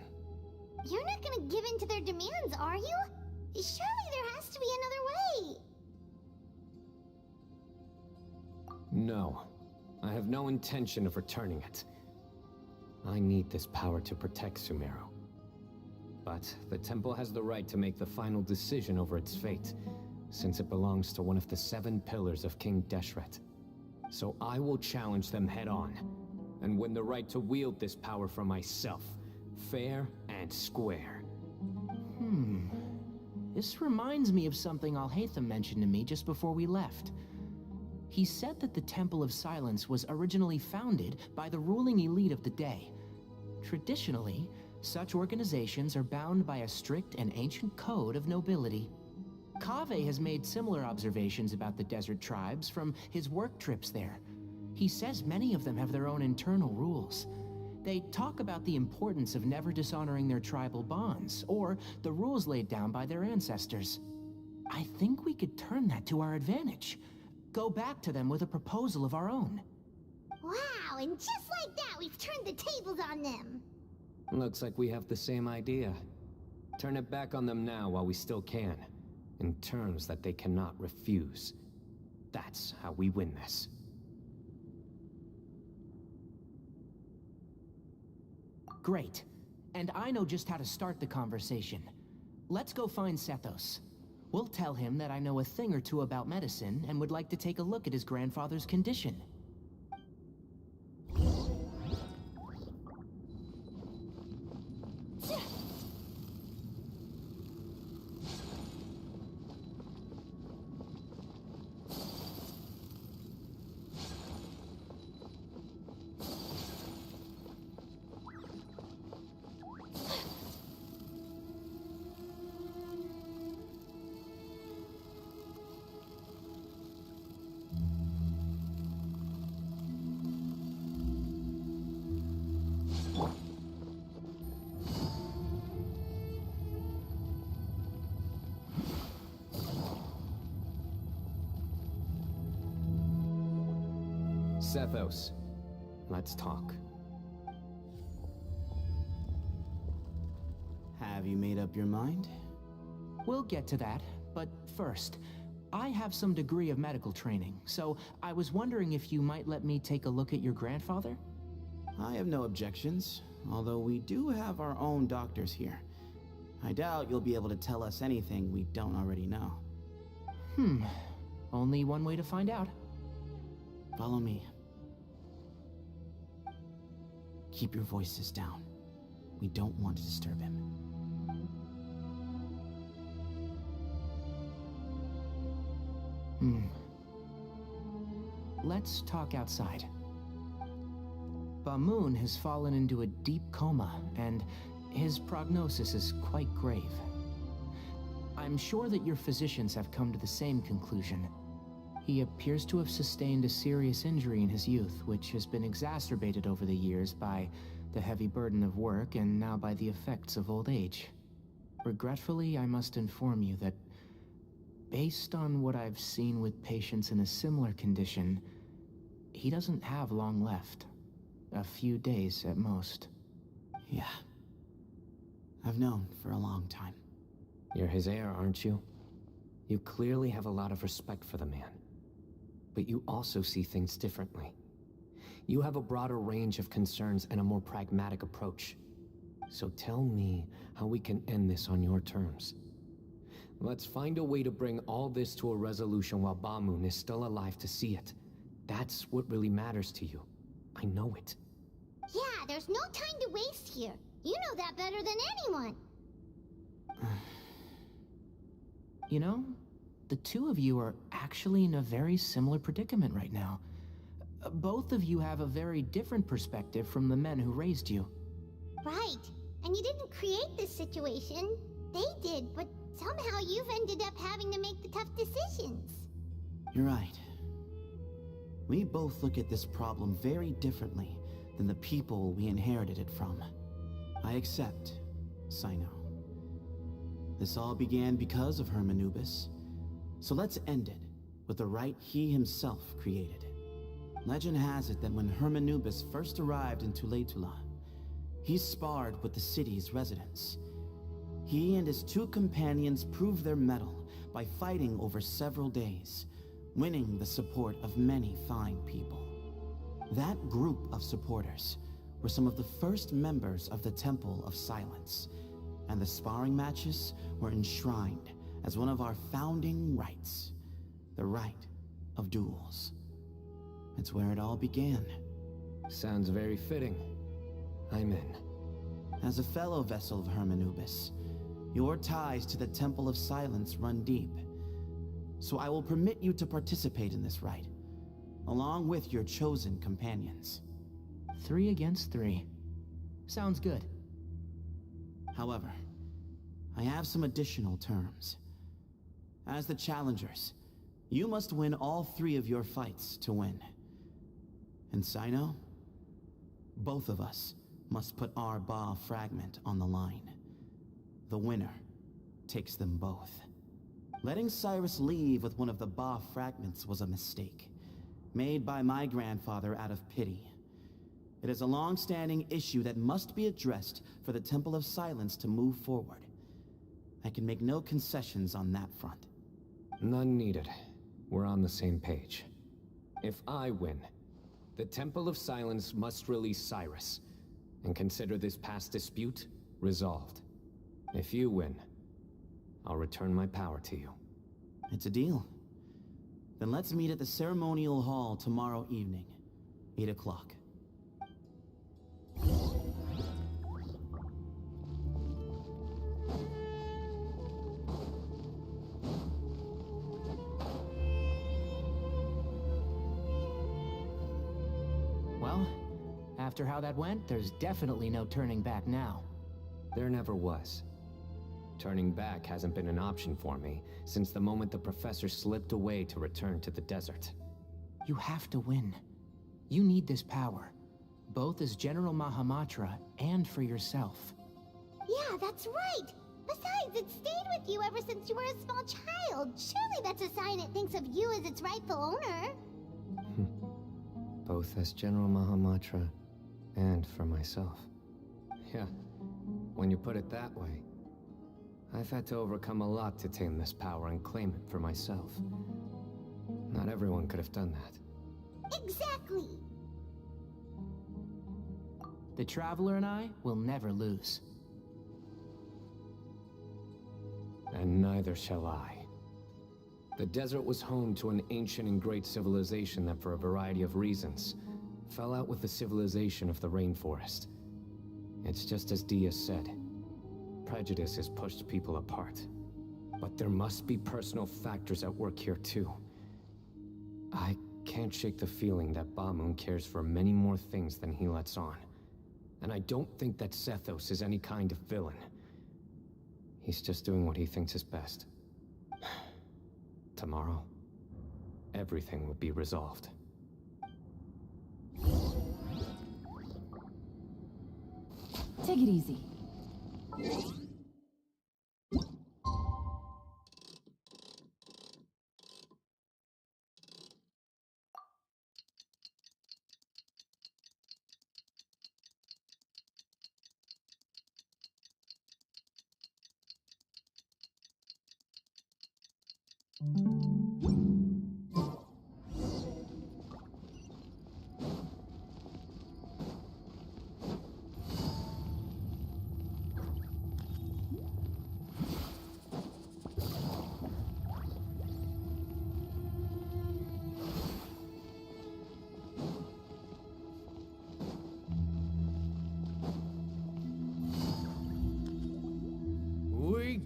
You're not gonna give in to their demands, are you? Surely there has to be another way. No. I have no intention of returning it. I need this power to protect Sumeru. But the temple has the right to make the final decision over its fate, since it belongs to one of the 7 pillars of King Deshret. So I will challenge them head-on, and win the right to wield this power for myself, fair and square. This reminds me of something Alhaitham mentioned to me just before we left. He said that the Temple of Silence was originally founded by the ruling elite of the day. Traditionally, such organizations are bound by a strict and ancient code of nobility. Kaveh has made similar observations about the desert tribes from his work trips there. He says many of them have their own internal rules. They talk about the importance of never dishonoring their tribal bonds, or the rules laid down by their ancestors. I think we could turn that to our advantage. Go back to them with a proposal of our own. Wow, and just like that, we've turned the tables on them. Looks like we have the same idea. Turn it back on them now while we still can, in terms that they cannot refuse. That's how we win this. Great. And I know just how to start the conversation. Let's go find Sethos. We'll tell him that I know a thing or two about medicine and would like to take a look at his grandfather's condition. Sethos, let's talk. Have you made up your mind? We'll get to that, but first, I have some degree of medical training, so I was wondering if you might let me take a look at your grandfather? I have no objections, although we do have our own doctors here. I doubt you'll be able to tell us anything we don't already know. Only one way to find out. Follow me. Keep your voices down. We don't want to disturb him. Let's talk outside. Bamoon has fallen into a deep coma, and his prognosis is quite grave. I'm sure that your physicians have come to the same conclusion. He appears to have sustained a serious injury in his youth, which has been exacerbated over the years by the heavy burden of work and now by the effects of old age. Regretfully, I must inform you that based on what I've seen with patients in a similar condition, he doesn't have long left. A few days at most. Yeah. I've known for a long time. You're his heir, aren't you? You clearly have a lot of respect for the man. But you also see things differently. You have a broader range of concerns and a more pragmatic approach. So tell me how we can end this on your terms. Let's find a way to bring all this to a resolution while Bamoon is still alive to see it. That's what really matters to you. I know it. Yeah, there's no time to waste here. You know that better than anyone. You know, the two of you are actually in a very similar predicament right now. Both of you have a very different perspective from the men who raised you. Right. And you didn't create this situation. They did, but somehow you've ended up having to make the tough decisions. You're right. We both look at this problem very differently than the people we inherited it from. I accept, Cyno. This all began because of Hermanubis. So let's end it with the rite he himself created. Legend has it that when Hermanubis first arrived in Tuletula, he sparred with the city's residents. He and his two companions proved their mettle by fighting over several days, winning the support of many fine people. That group of supporters were some of the first members of the Temple of Silence, and the sparring matches were enshrined as one of our founding rites, the rite of duels. It's where it all began. Sounds very fitting. I'm in. As a fellow vessel of Hermanubis, your ties to the Temple of Silence run deep. So I will permit you to participate in this rite, along with your chosen companions. 3 against 3. Sounds good. However, I have some additional terms. As the challengers, you must win all 3 of your fights to win. And Cyno, both of us must put our Ba fragment on the line. The winner takes them both. Letting Cyrus leave with one of the Ba fragments was a mistake, made by my grandfather out of pity. It is a long-standing issue that must be addressed for the Temple of Silence to move forward. I can make no concessions on that front. None needed. We're on the same page. If I win, the Temple of Silence must release Cyrus, and consider this past dispute resolved. If you win, I'll return my power to you. It's a deal. Then let's meet at the ceremonial hall tomorrow evening, 8 o'clock. Well, after how that went, there's definitely no turning back now. There never was. Turning back hasn't been an option for me since the moment the professor slipped away to return to the desert. You have to win. You need this power, both as General Mahamatra and for yourself. Yeah, that's right. Besides, it stayed with you ever since you were a small child. Surely that's a sign it thinks of you as its rightful owner. Both as General Mahamatra and for myself. Yeah, when you put it that way, I've had to overcome a lot to tame this power and claim it for myself. Not everyone could have done that. Exactly! The Traveler and I will never lose. And neither shall I. The desert was home to an ancient and great civilization that, for a variety of reasons, fell out with the civilization of the rainforest. It's just as Dia said. Prejudice has pushed people apart. But there must be personal factors at work here too. I can't shake the feeling that Bamoon cares for many more things than he lets on. And I don't think that Sethos is any kind of villain. He's just doing what he thinks is best. Tomorrow, everything will be resolved. Take it easy.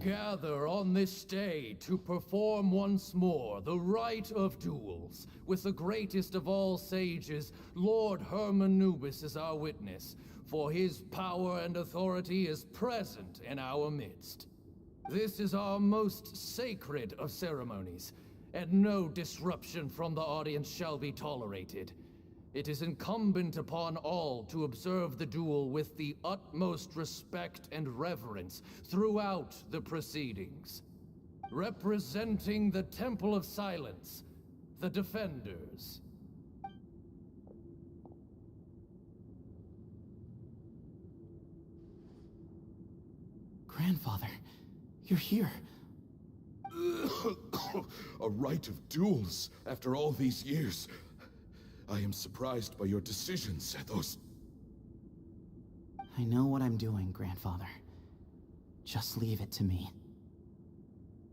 gather on this day to perform once more the rite of duels, with the greatest of all sages, Lord Hermanubis, as our witness, for his power and authority is present in our midst. This is our most sacred of ceremonies, and no disruption from the audience shall be tolerated. It is incumbent upon all to observe the duel with the utmost respect and reverence throughout the proceedings. Representing the Temple of Silence, the Defenders. Grandfather, you're here. A rite of duels after all these years. I am surprised by your decision, Sethos. I know what I'm doing, Grandfather. Just leave it to me.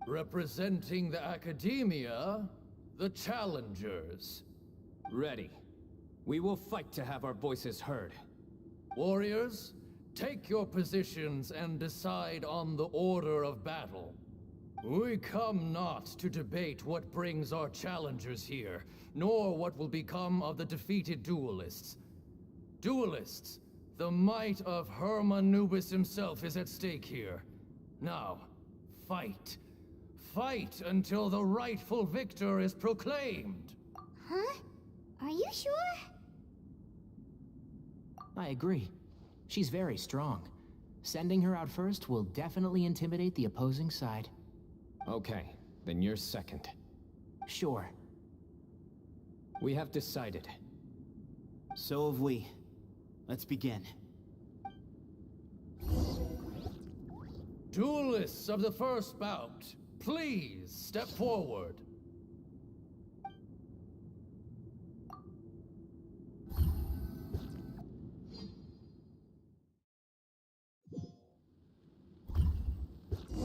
Representing the Academia, the Challengers. Ready. We will fight to have our voices heard. Warriors, take your positions and decide on the order of battle. We come not to debate what brings our challengers here, nor what will become of the defeated duelists. Duelists, the might of Hermanubis himself is at stake here. Now, fight. Fight until the rightful victor is proclaimed. Huh? Are you sure? I agree. She's very strong. Sending her out first will definitely intimidate the opposing side. Okay, then you're second. Sure. We have decided. So have we. Let's begin. Duelists of the first bout, please step forward.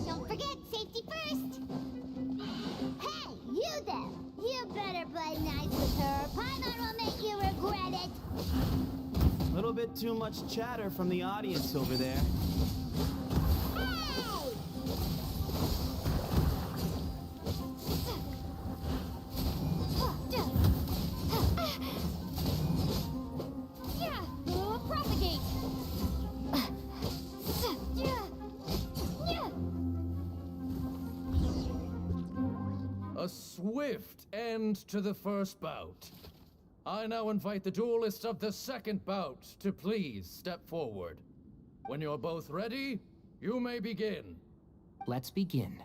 Don't forget, safety first! Hey, you there! You better play nice with her. Paimon will make you regret it! A little bit too much chatter from the audience over there. A swift end to the first bout. I now invite the duelists of the second bout to please step forward. When you're both ready, you may begin. Let's begin.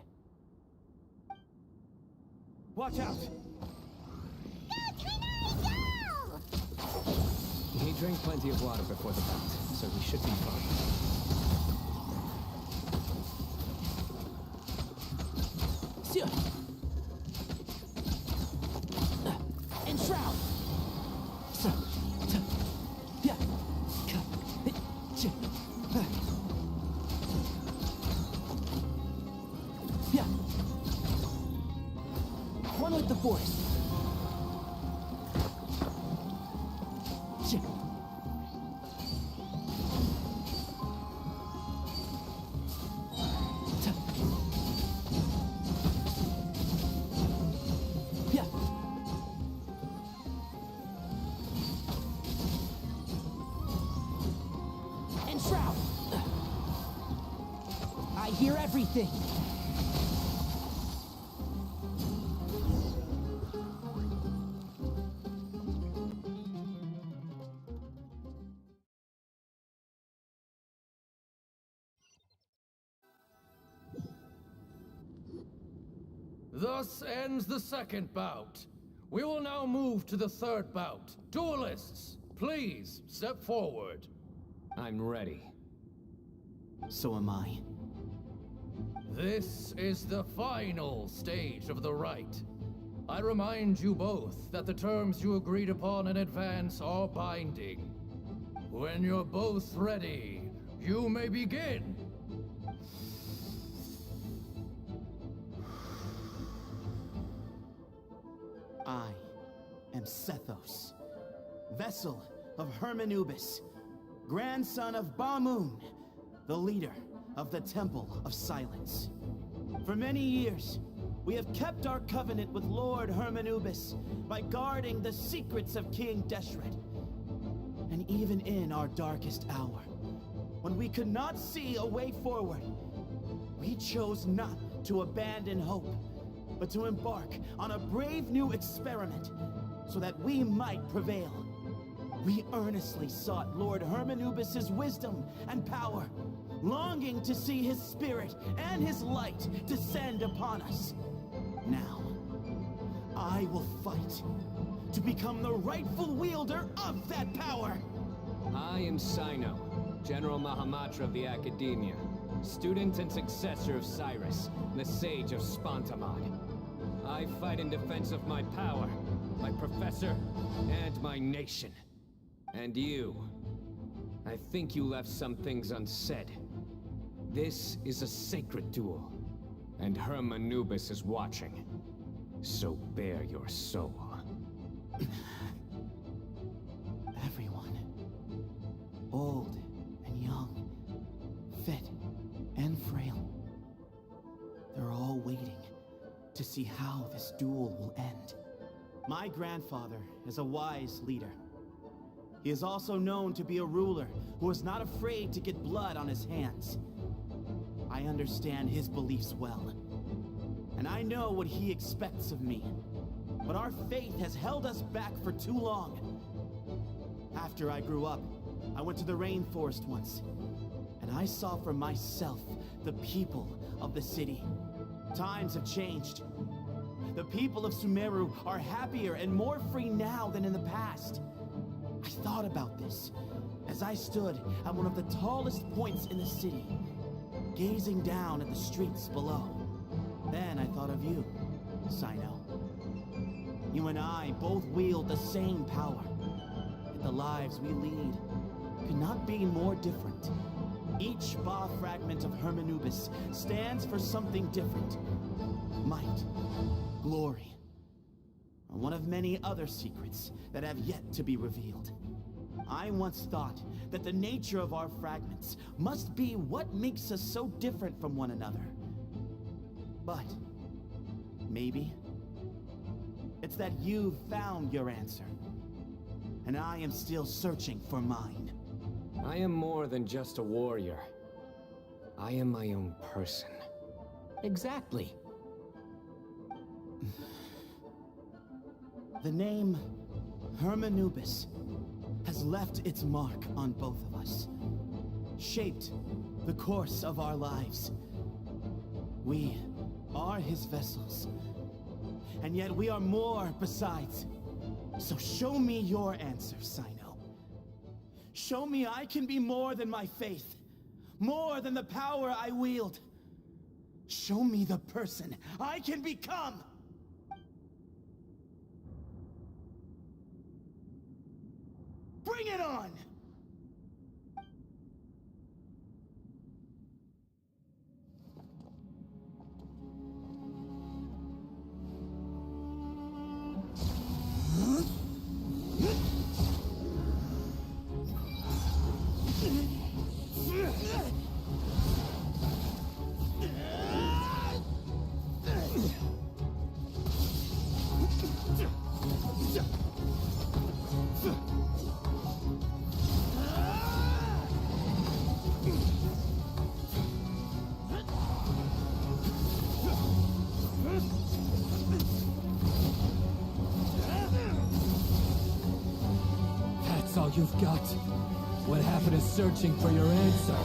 Watch out! He drank plenty of water before the bout, so he should be fine. Enshroud! One with the force. Enshroud! I hear everything. Thus ends the second bout. We will now move to the third bout. Duelists, please step forward. I'm ready. So am I. This is the final stage of the rite. I remind you both that the terms you agreed upon in advance are binding. When you're both ready, you may begin. I am Sethos, vessel of Hermanubis, grandson of Bamoon, the leader of the Temple of Silence. For many years, we have kept our covenant with Lord Hermanubis by guarding the secrets of King Deshret. And even in our darkest hour, when we could not see a way forward, we chose not to abandon hope, but to embark on a brave new experiment so that we might prevail. We earnestly sought Lord Hermanubis' wisdom and power, longing to see his spirit and his light descend upon us. Now, I will fight to become the rightful wielder of that power. I am Cyno, General Mahamatra of the Academia, student and successor of Cyrus, the Sage of Spantamad. I fight in defense of my power, my professor, and my nation. And you, I think you left some things unsaid. This is a sacred duel, and Hermanubis is watching. So bare your soul. Everyone, old and young, fit and frail, they're all waiting to see how this duel will end. My grandfather is a wise leader. He is also known to be a ruler who is not afraid to get blood on his hands. I understand his beliefs well, and I know what he expects of me. But our faith has held us back for too long. After I grew up, I went to the rainforest once, and I saw for myself the people of the city. Times have changed. The people of Sumeru are happier and more free now than in the past. I thought about this as I stood at one of the tallest points in the city, gazing down at the streets below. Then I thought of you, Cyno. You and I both wield the same power, yet the lives we lead could not be more different. Each Ba fragment of Hermanubis stands for something different. Might, glory, and one of many other secrets that have yet to be revealed. I once thought that the nature of our fragments must be what makes us so different from one another. But maybe it's that you've found your answer, and I am still searching for mine. I am more than just a warrior. I am my own person. Exactly. The name Hermanubis has left its mark on both of us, shaped the course of our lives. We are his vessels, and yet we are more besides. So show me your answer, Cyno. Show me I can be more than my faith, more than the power I wield. Show me the person I can become! Bring it on! That's all you've got? What happened is searching for your answer.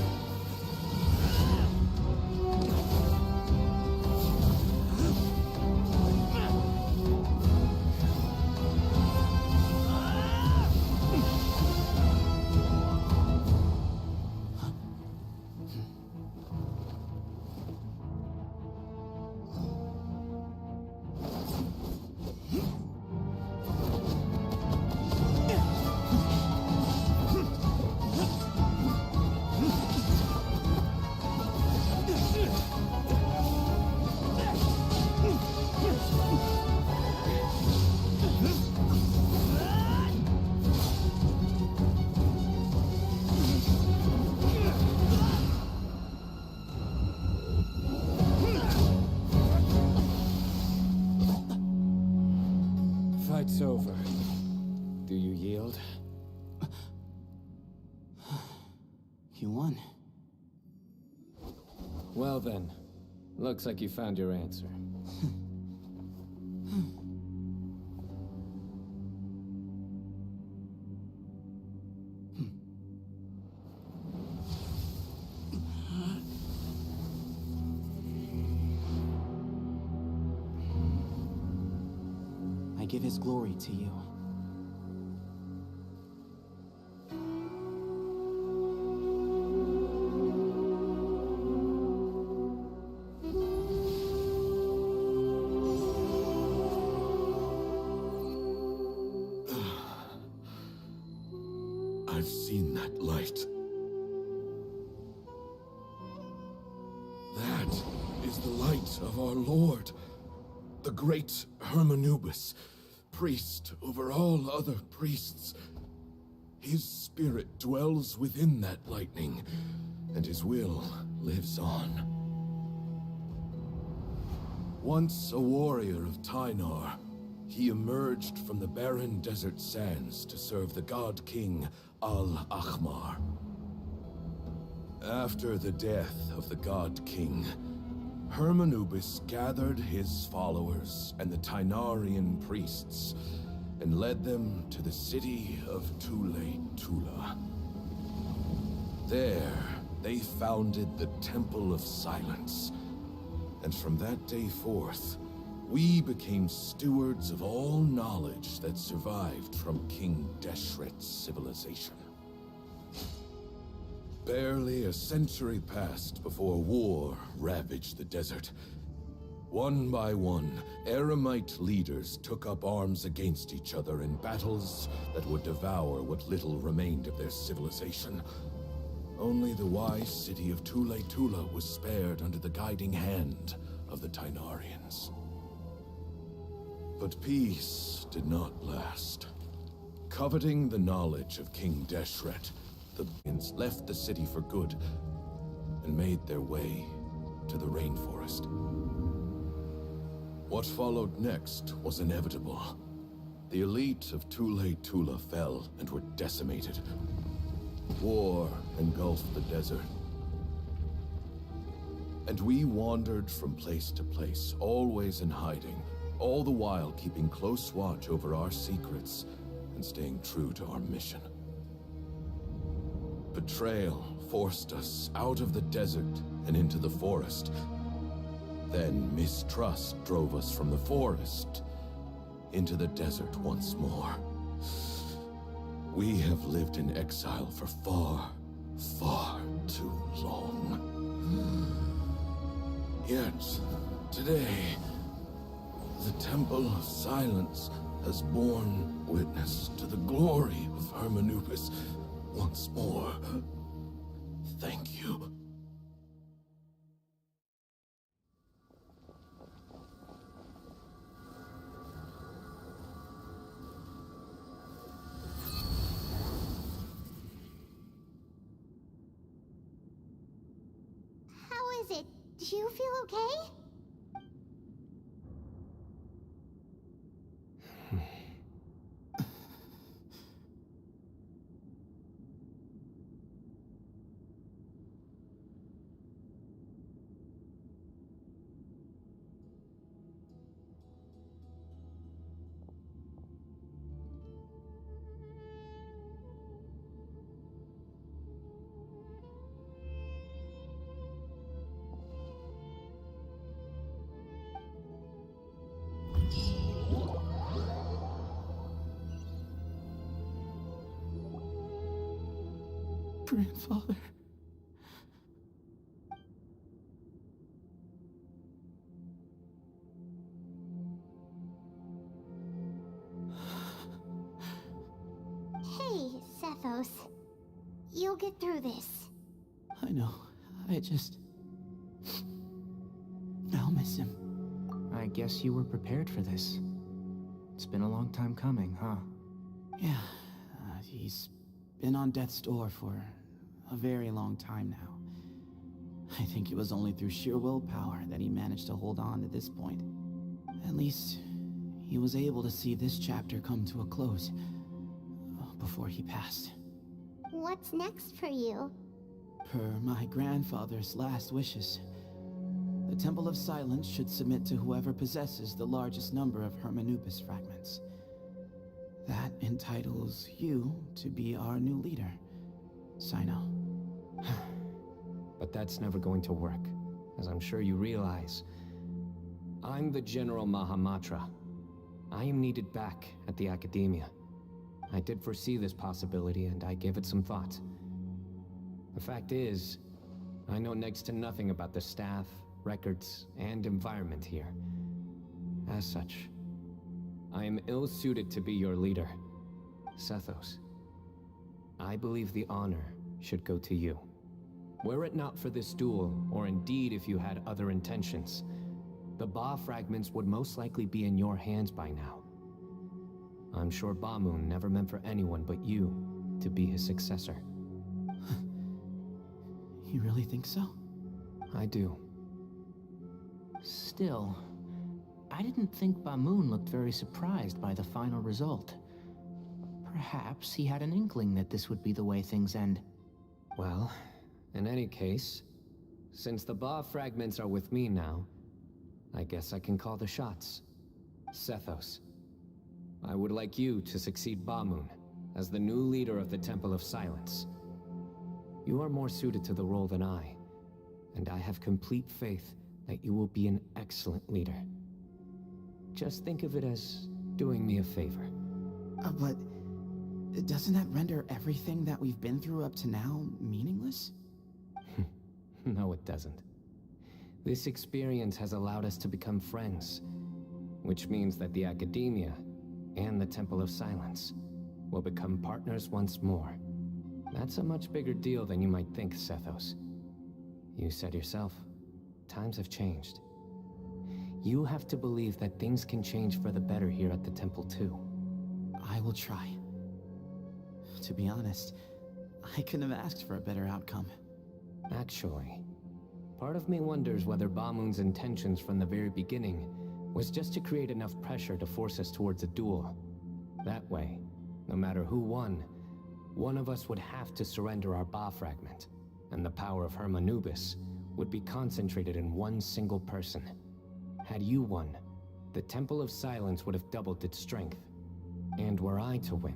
fight's over. Do you yield? You won. Well then, looks like you found your answer. I give his glory to you. I've seen that light. That is the light of our Lord, the great Hermanubis, priest over all other priests. His spirit dwells within that lightning, and his will lives on. Once a warrior of Tynar, he emerged from the barren desert sands to serve the god king Al-Ahmar. After the death of the god king, Hermanubis gathered his followers and the Tynarian priests and led them to the city of Tule-Tula. There, they founded the Temple of Silence, and from that day forth, we became stewards of all knowledge that survived from King Deshret's civilization. Barely a century passed before war ravaged the desert. One by one, Eremite leaders took up arms against each other in battles that would devour what little remained of their civilization. Only the wise city of Tule-Tula was spared under the guiding hand of the Tynarians. But peace did not last. Coveting the knowledge of King Deshret, the Bins left the city for good and made their way to the rainforest. What followed next was inevitable. The elite of Tule-Tula fell and were decimated. War engulfed the desert. And we wandered from place to place, always in hiding, all the while keeping close watch over our secrets and staying true to our mission. Betrayal forced us out of the desert and into the forest. Then mistrust drove us from the forest into the desert once more. We have lived in exile for far, far too long. Yet, today, the Temple of Silence has borne witness to the glory of Hermanubis once more. Thank you. How is it? Do you feel okay? Grandfather. Hey, Sethos. You'll get through this. I know. I'll miss him. I guess you were prepared for this. It's been a long time coming, huh? Yeah, he's been on death's door for a very long time now. I think it was only through sheer willpower that he managed to hold on to this point. At least, he was able to see this chapter come to a close before he passed. What's next for you? Per my grandfather's last wishes, the Temple of Silence should submit to whoever possesses the largest number of Hermanubis fragments. That entitles you to be our new leader, Cyno. But that's never going to work, as I'm sure you realize. I'm the General Mahamatra. I am needed back at the Academia. I did foresee this possibility, and I gave it some thought. The fact is, I know next to nothing about the staff, records, and environment here. As such, I am ill-suited to be your leader, Sethos. I believe the honor should go to you. Were it not for this duel, or indeed if you had other intentions, the Ba fragments would most likely be in your hands by now. I'm sure Bamoon never meant for anyone but you to be his successor. You really think so? I do. Still, I didn't think Bamoon looked very surprised by the final result. Perhaps he had an inkling that this would be the way things end. Well, in any case, since the Ba fragments are with me now, I guess I can call the shots. Sethos, I would like you to succeed Bamoon as the new leader of the Temple of Silence. You are more suited to the role than I, and I have complete faith that you will be an excellent leader. Just think of it as doing me a favor. But doesn't that render everything that we've been through up to now meaningless? No, it doesn't. This experience has allowed us to become friends, which means that the Academia and the Temple of Silence will become partners once more. That's a much bigger deal than you might think, Sethos. You said yourself, times have changed. You have to believe that things can change for the better here at the temple too. I will try. To be honest, I couldn't have asked for a better outcome. Actually, part of me wonders whether Bamoon's intentions from the very beginning was just to create enough pressure to force us towards a duel. That way, no matter who won, one of us would have to surrender our Ba fragment, and the power of Hermanubis would be concentrated in one single person. Had you won, the Temple of Silence would have doubled its strength. And were I to win,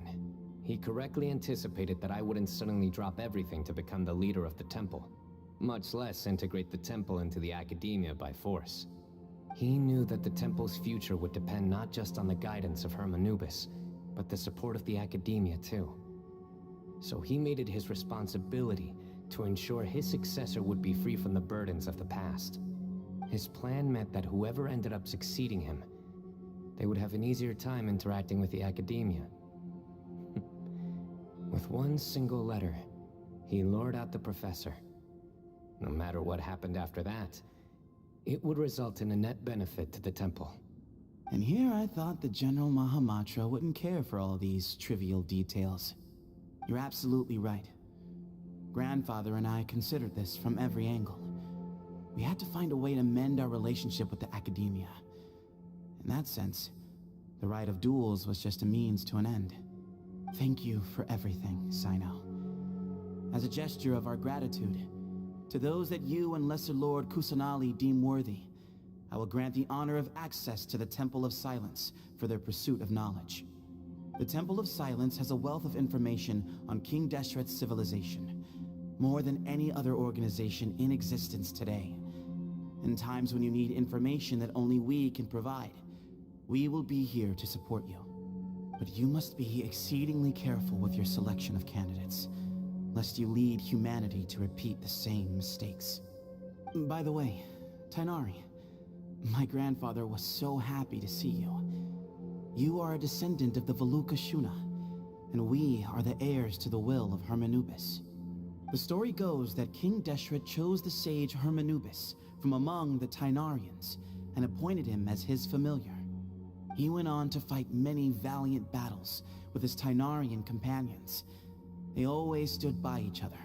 he correctly anticipated that I wouldn't suddenly drop everything to become the leader of the temple, much less integrate the temple into the Academia by force. He knew that the temple's future would depend not just on the guidance of Hermanubis, but the support of the Academia too. So he made it his responsibility to ensure his successor would be free from the burdens of the past. His plan meant that whoever ended up succeeding him, they would have an easier time interacting with the Academia. With one single letter, he lured out the professor. No matter what happened after that, it would result in a net benefit to the temple. And here I thought the General Mahamatra wouldn't care for all these trivial details. You're absolutely right. Grandfather and I considered this from every angle. We had to find a way to mend our relationship with the Academia. In that sense, the right of duels was just a means to an end. Thank you for everything, Cyno. As a gesture of our gratitude, to those that you and Lesser Lord Kusanali deem worthy, I will grant the honor of access to the Temple of Silence for their pursuit of knowledge. The Temple of Silence has a wealth of information on King Deshret's civilization, more than any other organization in existence today. In times when you need information that only we can provide, we will be here to support you. But you must be exceedingly careful with your selection of candidates, lest you lead humanity to repeat the same mistakes. By the way, Tighnari, my grandfather was so happy to see you. You are a descendant of the Veluca Shuna, and we are the heirs to the will of Hermanubis. The story goes that King Deshret chose the sage Hermanubis from among the Tighnarians and appointed him as his familiar. He went on to fight many valiant battles with his Tighnarian companions. They always stood by each other,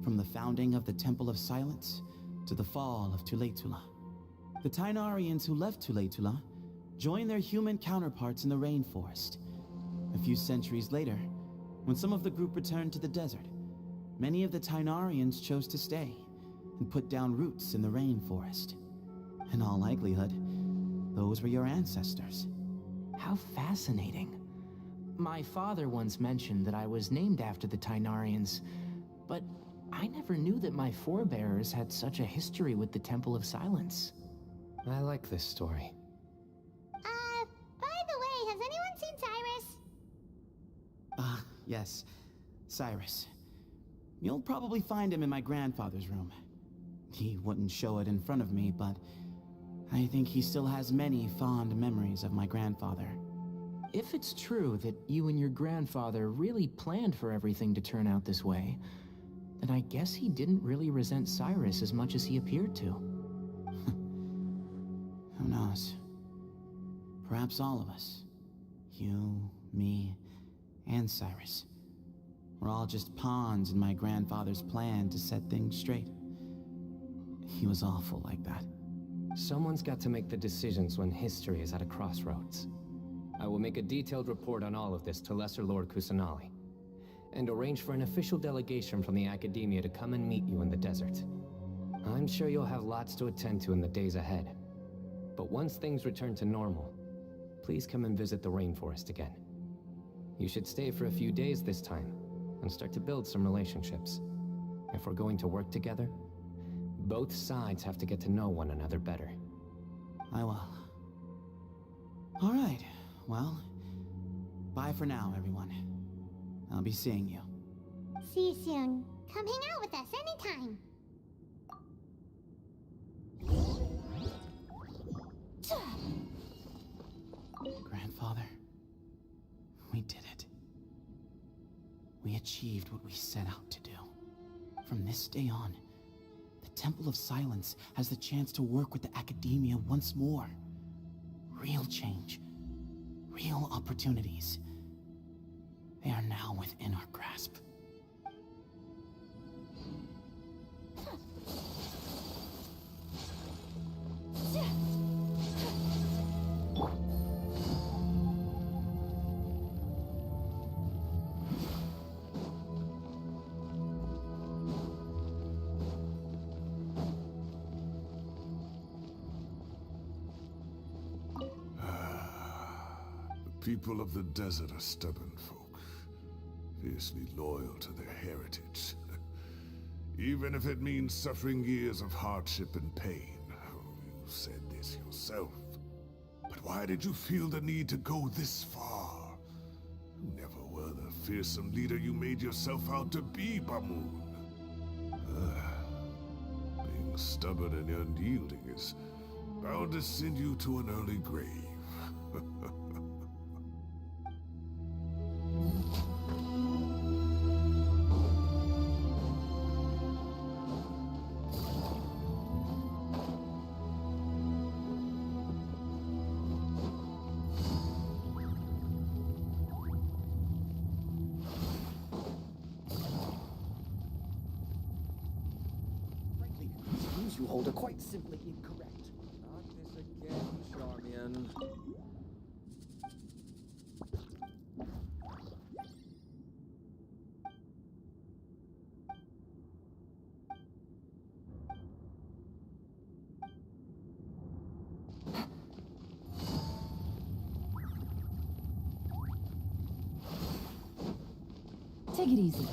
from the founding of the Temple of Silence to the fall of Tuletula. The Tighnarians who left Tuletula joined their human counterparts in the rainforest. A few centuries later, when some of the group returned to the desert, many of the Tainarians chose to stay and put down roots in the rainforest. In all likelihood, those were your ancestors. How fascinating. My father once mentioned that I was named after the Tainarians, but I never knew that my forebears had such a history with the Temple of Silence. I like this story. By the way, has anyone seen Cyrus? Yes, Cyrus. You'll probably find him in my grandfather's room. He wouldn't show it in front of me, but I think he still has many fond memories of my grandfather. If it's true that you and your grandfather really planned for everything to turn out this way, then I guess he didn't really resent Cyrus as much as he appeared to. Who knows? Perhaps all of us, you, me, and Cyrus, we're all just pawns in my grandfather's plan to set things straight. He was awful like that. Someone's got to make the decisions when history is at a crossroads. I will make a detailed report on all of this to Lesser Lord Kusanali, and arrange for an official delegation from the Academia to come and meet you in the desert. I'm sure you'll have lots to attend to in the days ahead. But once things return to normal, please come and visit the rainforest again. You should stay for a few days this time, and start to build some relationships. If we're going to work together, both sides have to get to know one another better. I will. All right, well, bye for now, everyone. I'll be seeing you. See you soon. Come hang out with us anytime. Grandfather, we did it. We achieved what we set out to do. From this day on, the Temple of Silence has the chance to work with the Academia once more. Real change. Real opportunities. They are now within our grasp. People of the desert are stubborn folk, fiercely loyal to their heritage. Even if it means suffering years of hardship and pain. You said this yourself. But why did you feel the need to go this far? You never were the fearsome leader you made yourself out to be, Bamoon. Being stubborn and unyielding is bound to send you to an early grave. You hold are quite simply incorrect. Not this again, Charmian. Take it easy.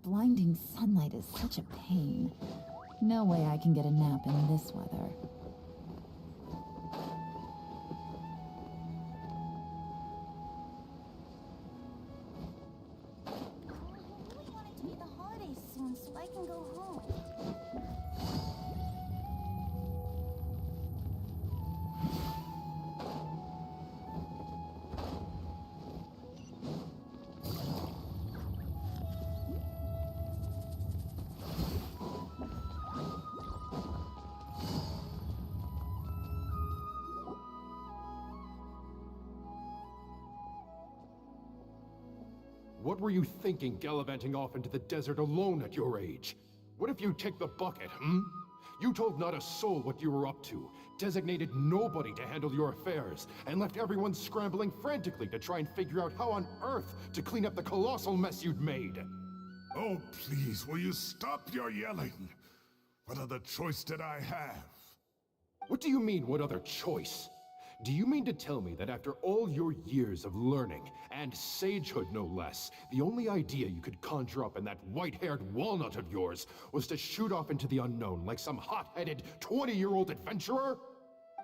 blinding sunlight is such a pain. No way I can get a nap in this weather. I want it to be the holidays soon so I can go home. What were you thinking gallivanting off into the desert alone at your age? What if you take the bucket, You told not a soul what you were up to, designated nobody to handle your affairs, and left everyone scrambling frantically to try and figure out how on earth to clean up the colossal mess you'd made. Oh, please, will you stop your yelling? What other choice did I have? What do you mean, what other choice? Do you mean to tell me that after all your years of learning, and sagehood no less, the only idea you could conjure up in that white-haired walnut of yours was to shoot off into the unknown like some hot-headed 20-year-old adventurer?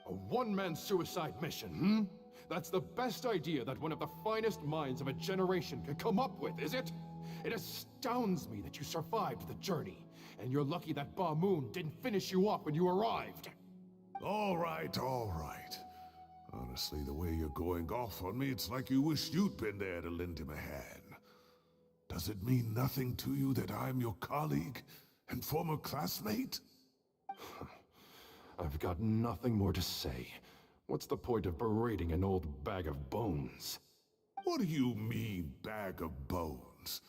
A one-man suicide mission, That's the best idea that one of the finest minds of a generation could come up with, is it? It astounds me that you survived the journey, and you're lucky that Ba Moon didn't finish you off when you arrived. All right, all right. Honestly, the way you're going off on me, it's like you wish you'd been there to lend him a hand. Does it mean nothing to you that I'm your colleague and former classmate? I've got nothing more to say. What's the point of berating an old bag of bones? What do you mean, bag of bones?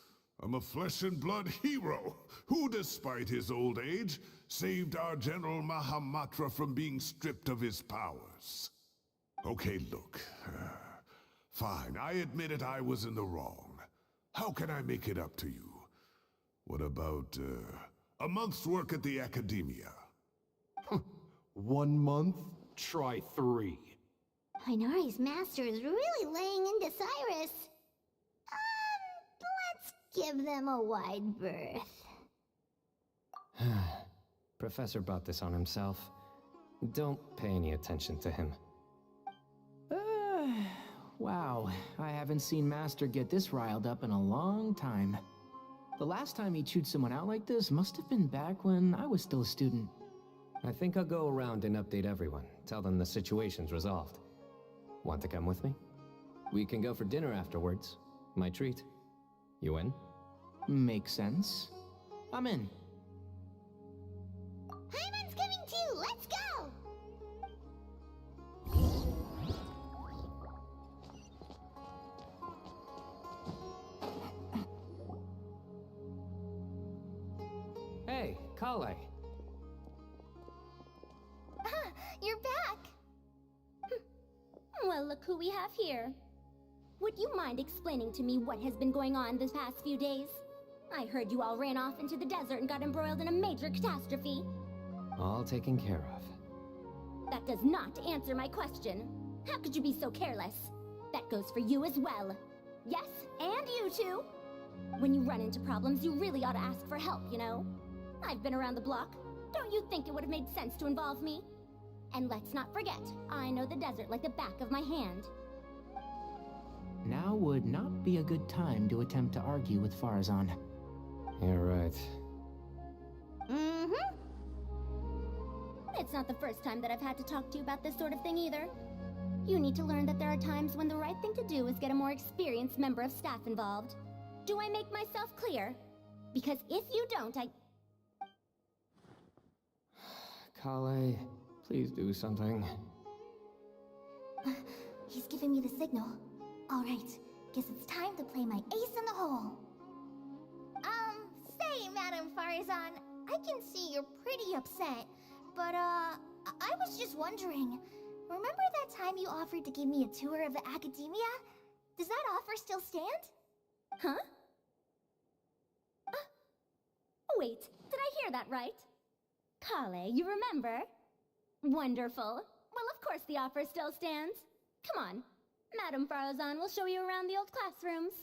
I'm a flesh and blood hero who, despite his old age, saved our General Mahamatra from being stripped of his powers. Okay, look. Fine, I admit it, I was in the wrong. How can I make it up to you? What about, a month's work at the Academia? 1 month? Try 3. Inari's master is really laying into Cyrus. Let's give them a wide berth. Professor brought this on himself. Don't pay any attention to him. Wow, I haven't seen Master get this riled up in a long time. The last time he chewed someone out like this must have been back when I was still a student. I think I'll go around and update everyone. Tell them the situation's resolved. Want to come with me? We can go for dinner afterwards. My treat. You in? Makes sense. I'm in. Hyman's coming too! Let's go! Hey, Kale. You're back! Well, look who we have here. Would you mind explaining to me what has been going on this past few days? I heard you all ran off into the desert and got embroiled in a major catastrophe. All taken care of. That does not answer my question. How could you be so careless? That goes for you as well. Yes, and you too. When you run into problems, you really ought to ask for help, you know? I've been around the block. Don't you think it would have made sense to involve me? And let's not forget, I know the desert like the back of my hand. Now would not be a good time to attempt to argue with Farazan. You're right. Mm-hmm. It's not the first time that I've had to talk to you about this sort of thing either. You need to learn that there are times when the right thing to do is get a more experienced member of staff involved. Do I make myself clear? Because if you don't, Kale, please do something. He's giving me the signal. All right, guess it's time to play my ace in the hole. Say, Madame Farazan, I can see you're pretty upset, but, I was just wondering, remember that time you offered to give me a tour of the Academia? Does that offer still stand? Huh? Wait, did I hear that right? Kale, you remember? Wonderful. Well, of course the offer still stands. Come on. Madame Farazan will show you around the old classrooms.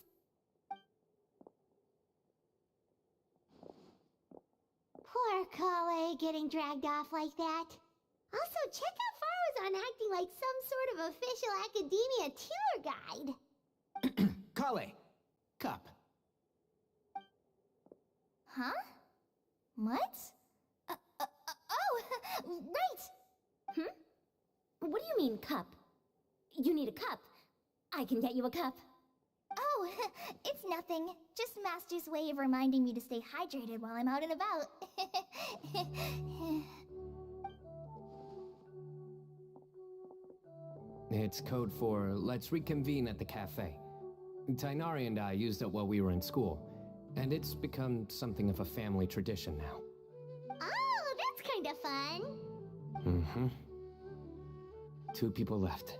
Poor Kale getting dragged off like that. Also, check out Faro's on acting like some sort of official academia tour guide. Kale! Cup. Huh? What? Oh, right! What do you mean, cup? You need a cup. I can get you a cup. Oh, it's nothing. Just Master's way of reminding me to stay hydrated while I'm out and about. It's code for let's reconvene at the cafe. Tighnari and I used it while we were in school, and it's become something of a family tradition now. Oh, that's kind of fun. Mm-hmm. 2 people left.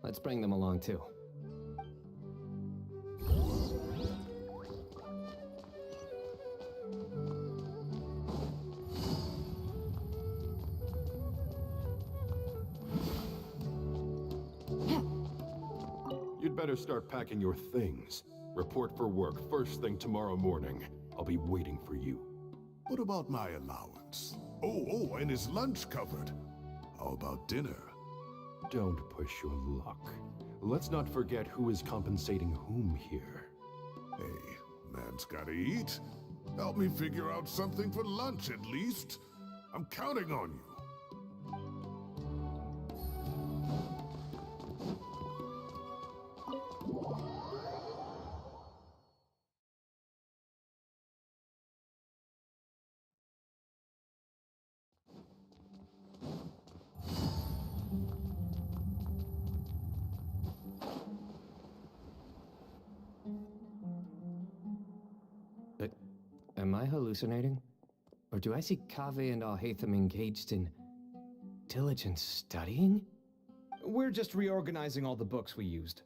Let's bring them along too. You'd better start packing your things. Report for work first thing tomorrow morning. I'll be waiting for you. What about my allowance? Oh, and is lunch covered? How about dinner? Don't push your luck. Let's not forget who is compensating whom here. Hey, man's gotta eat. Help me figure out something for lunch at least. I'm counting on you. Am I hallucinating? Or do I see Kaveh and Alhaitham engaged in diligent studying? We're just reorganizing all the books we used.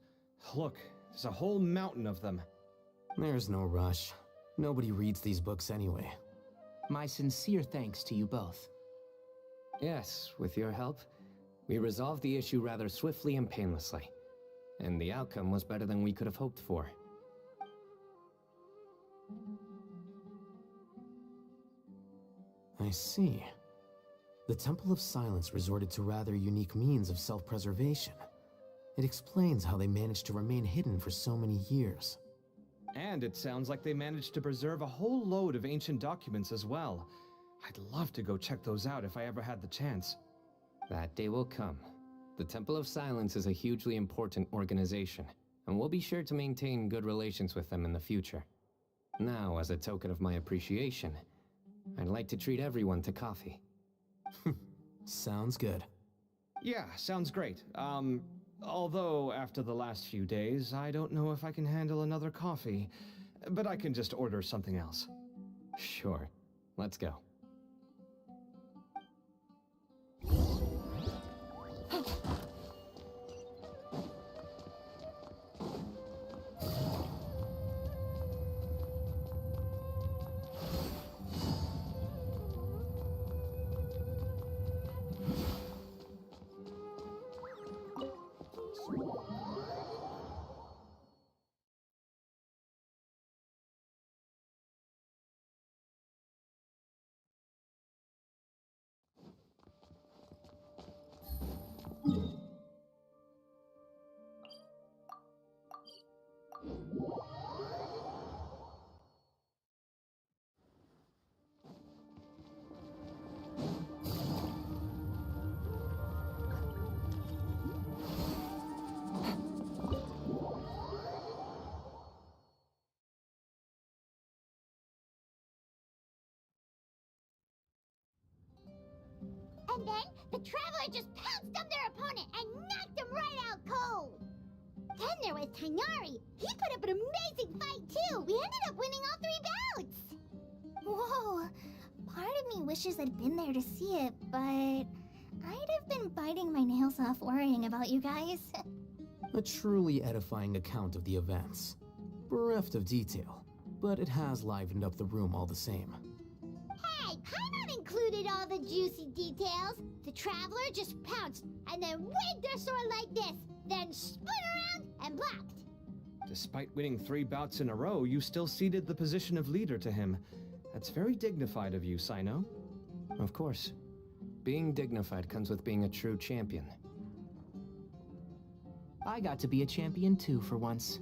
Look, there's a whole mountain of them. There's no rush. Nobody reads these books anyway. My sincere thanks to you both. Yes, with your help, we resolved the issue rather swiftly and painlessly. And the outcome was better than we could have hoped for. I see. The Temple of Silence resorted to rather unique means of self-preservation. It explains how they managed to remain hidden for so many years. And it sounds like they managed to preserve a whole load of ancient documents as well. I'd love to go check those out if I ever had the chance. That day will come. The Temple of Silence is a hugely important organization, and we'll be sure to maintain good relations with them in the future. Now, as a token of my appreciation, I'd like to treat everyone to coffee. Sounds good. Yeah, sounds great. Although after the last few days, I don't know if I can handle another coffee. But I can just order something else. Sure. Let's go. And then, the Traveler just pounced on their opponent and knocked him right out cold! Then there was Tighnari. He put up an amazing fight, too! We ended up winning all 3 bouts! Whoa! Part of me wishes I'd been there to see it, but I'd have been biting my nails off worrying about you guys. A truly edifying account of the events. Bereft of detail, but it has livened up the room all the same. Hey, Paimon included all the juicy details. The Traveler just pounced and then waved their sword like this, then spun around and blocked. Despite winning 3 bouts in a row, you still ceded the position of leader to him. That's very dignified of you, Cyno. Of course. Being dignified comes with being a true champion. I got to be a champion too for once.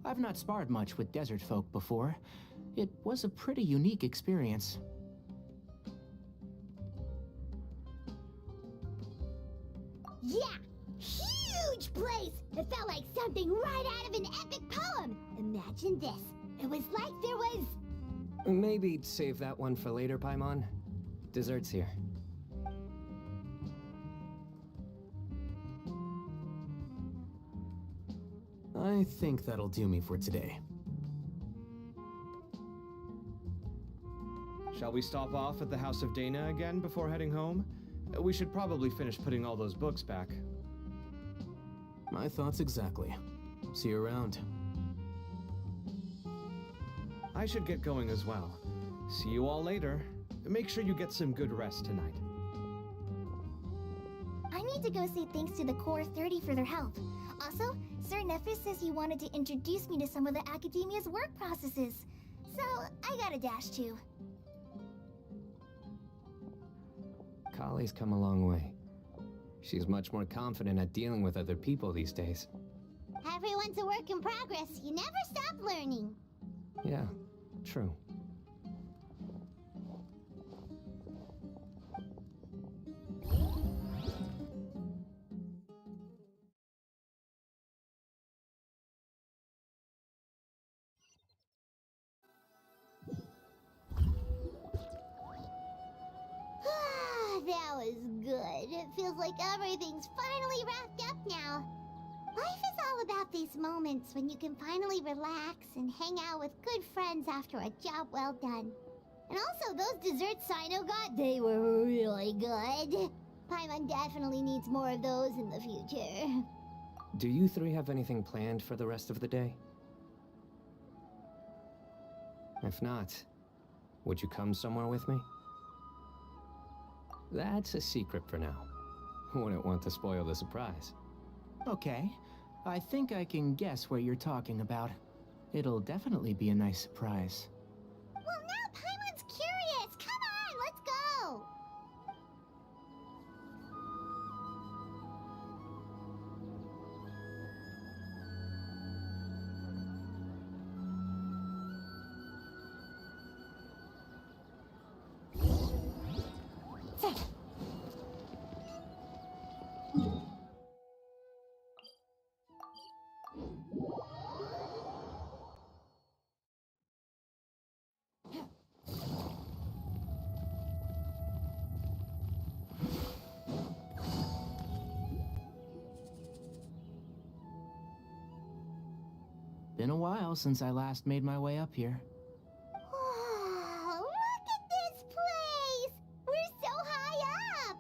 I've not sparred much with desert folk before. It was a pretty unique experience. Yeah! Huge place! It felt like something right out of an epic poem! Imagine this. It was like there was... Maybe save that one for later, Paimon. Dessert's here. I think that'll do me for today. Shall we stop off at the House of Dana again before heading home? We should probably finish putting all those books back. My thoughts exactly. See you around. I should get going as well. See you all later. Make sure you get some good rest tonight. I need to go say thanks to the Core 30 for their help. Also, Sir Nephis says he wanted to introduce me to some of the Academia's work processes. So, I gotta dash too. Kali's come a long way. She's much more confident at dealing with other people these days. Everyone's a work in progress. You never stop learning. Yeah, true. That was good. It feels like everything's finally wrapped up now. Life is all about these moments when you can finally relax and hang out with good friends after a job well done. And also, those desserts Cyno got, they were really good. Paimon definitely needs more of those in the future. Do you three have anything planned for the rest of the day? If not, would you come somewhere with me? That's a secret for now. Wouldn't want to spoil the surprise. Okay, I think I can guess what you're talking about. It'll definitely be a nice surprise. Well, now Paimon's curious. Come on, let's go. Been a while since I last made my way up here. Wow, look at this place! We're so high up!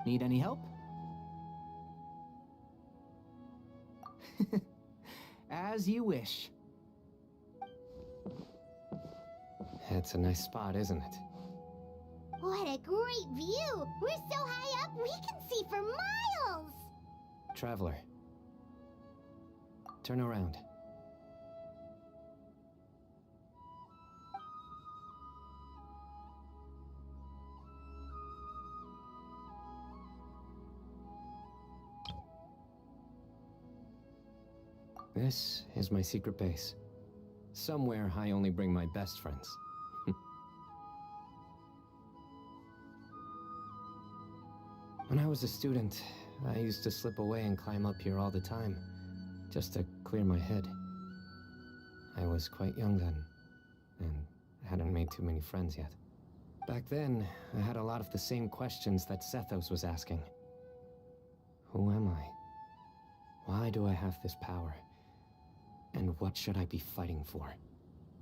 Need any help? As you wish. It's a nice spot, isn't it? What a great view! We're so high up, we can see for miles! Traveler. Turn around. This is my secret base. Somewhere I only bring my best friends. When I was a student, I used to slip away and climb up here all the time, just to clear my head. I was quite young then, and hadn't made too many friends yet. Back then, I had a lot of the same questions that Sethos was asking. Who am I? Why do I have this power? And what should I be fighting for?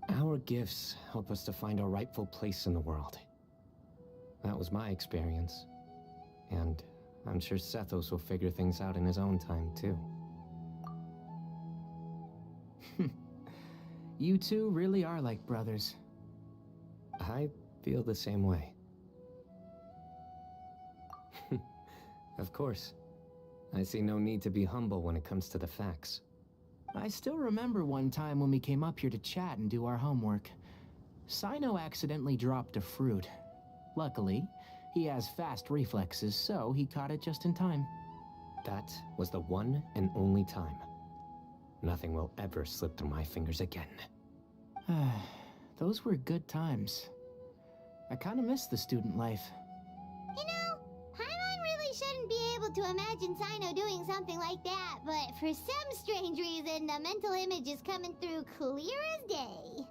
Our gifts help us to find our rightful place in the world. That was my experience. And I'm sure Sethos will figure things out in his own time, too. You two really are like brothers. I feel the same way. Of course. I see no need to be humble when it comes to the facts. I still remember one time when we came up here to chat and do our homework. Cyno accidentally dropped a fruit. Luckily, he has fast reflexes, so he caught it just in time. That was the one and only time. Nothing will ever slip through my fingers again. Those were good times. I kinda miss the student life. You know, Paimon really shouldn't be able to imagine Cyno doing something like that, but for some strange reason, the mental image is coming through clear as day.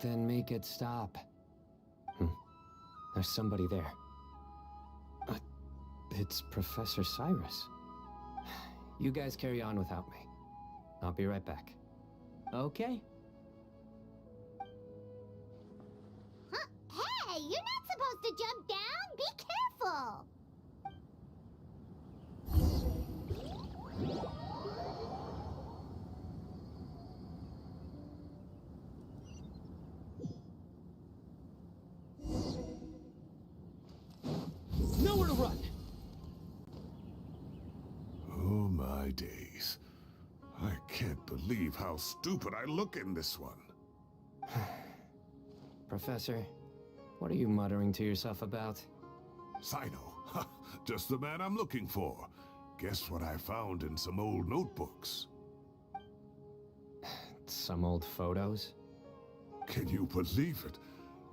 Then make it stop. There's somebody there. It's Professor Cyrus. You guys carry on without me. I'll be right back. Okay. Huh? Hey, you're not supposed to jump down! Be careful! Nowhere to run! Oh my days. I can't believe how stupid I look in this one. Professor, what are you muttering to yourself about? Cyno. Ha, just the man I'm looking for. Guess what I found in some old notebooks? Some old photos? Can you believe it?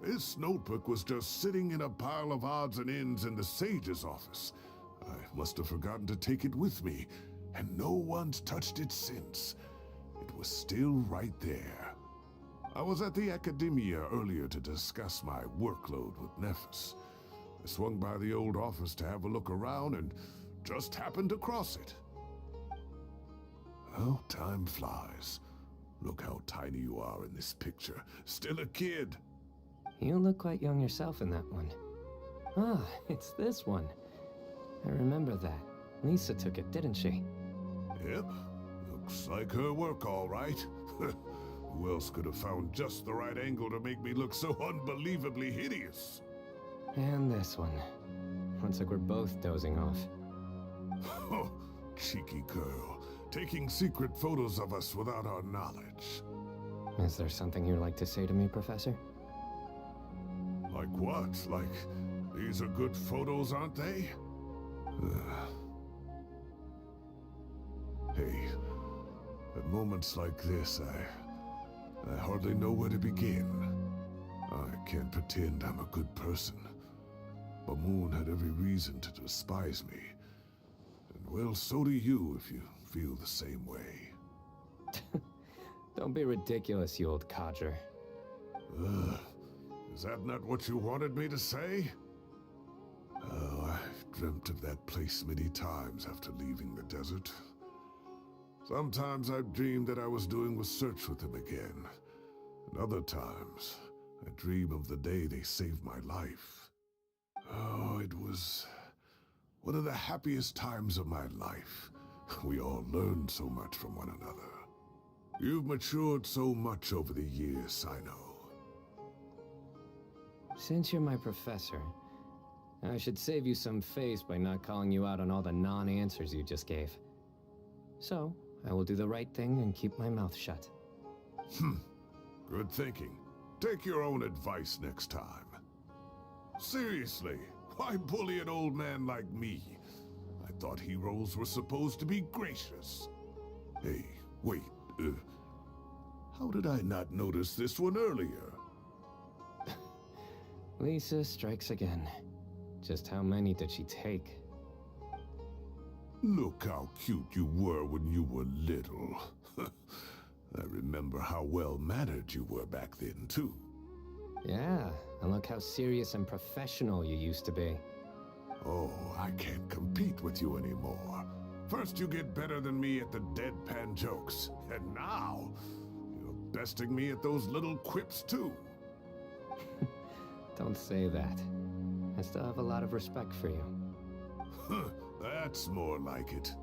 This notebook was just sitting in a pile of odds and ends in the Sage's office. I must have forgotten to take it with me, and no one's touched it since. It was still right there. I was at the Academia earlier to discuss my workload with Nephis. I swung by the old office to have a look around and just happened to cross it. Oh, time flies. Look how tiny you are in this picture. Still a kid. You look quite young yourself in that one. Ah, it's this one. I remember that. Lisa took it, didn't she? Yep. Looks like her work, all right. Who else could have found just the right angle to make me look so unbelievably hideous? And this one. Looks like we're both dozing off. Oh, cheeky girl. Taking secret photos of us without our knowledge. Is there something you'd like to say to me, Professor? Like what? Like, these are good photos, aren't they? Hey, at moments like this, I hardly know where to begin. I can't pretend I'm a good person. Bamoon had every reason to despise me. And well, so do you if you feel the same way. Don't be ridiculous, you old codger. Is that not what you wanted me to say? Oh, I've dreamt of that place many times after leaving the desert. Sometimes I've dreamed that I was doing research with them again. And other times, I dream of the day they saved my life. Oh, it was one of the happiest times of my life. We all learned so much from one another. You've matured so much over the years, Cyno. Since you're my professor, I should save you some face by not calling you out on all the non-answers you just gave. So, I will do the right thing and keep my mouth shut. Good thinking. Take your own advice next time. Seriously, why bully an old man like me? I thought heroes were supposed to be gracious. Hey, wait, how did I not notice this one earlier? Lisa strikes again. Just how many did she take? Look how cute you were when you were little. I remember how well-mannered you were back then, too. Yeah, and look how serious and professional you used to be. Oh, I can't compete with you anymore. First you get better than me at the deadpan jokes, and now you're besting me at those little quips, too. Don't say that. I still have a lot of respect for you. That's more like it.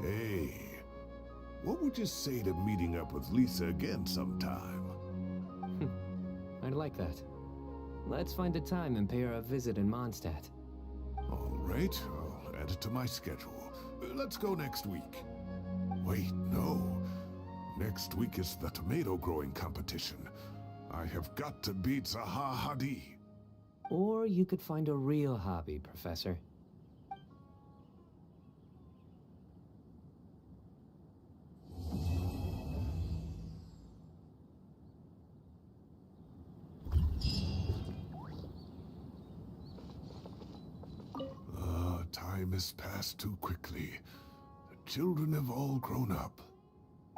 Hey, what would you say to meeting up with Lisa again sometime? I'd like that. Let's find a time and pay her a visit in Mondstadt. All right, I'll add it to my schedule. Let's go next week. Wait, no. Next week is the tomato growing competition. I have got to beat Zaha Hadi. Or you could find a real hobby, Professor. Time has passed too quickly. The children have all grown up.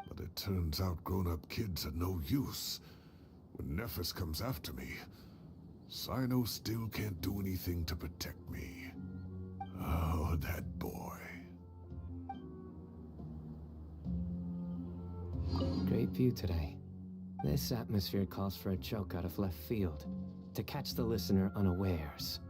But it turns out grown-up kids are no use. When Nephis comes after me, Cyno still can't do anything to protect me. Oh, that boy. Great view today. This atmosphere calls for a joke out of left field, to catch the listener unawares.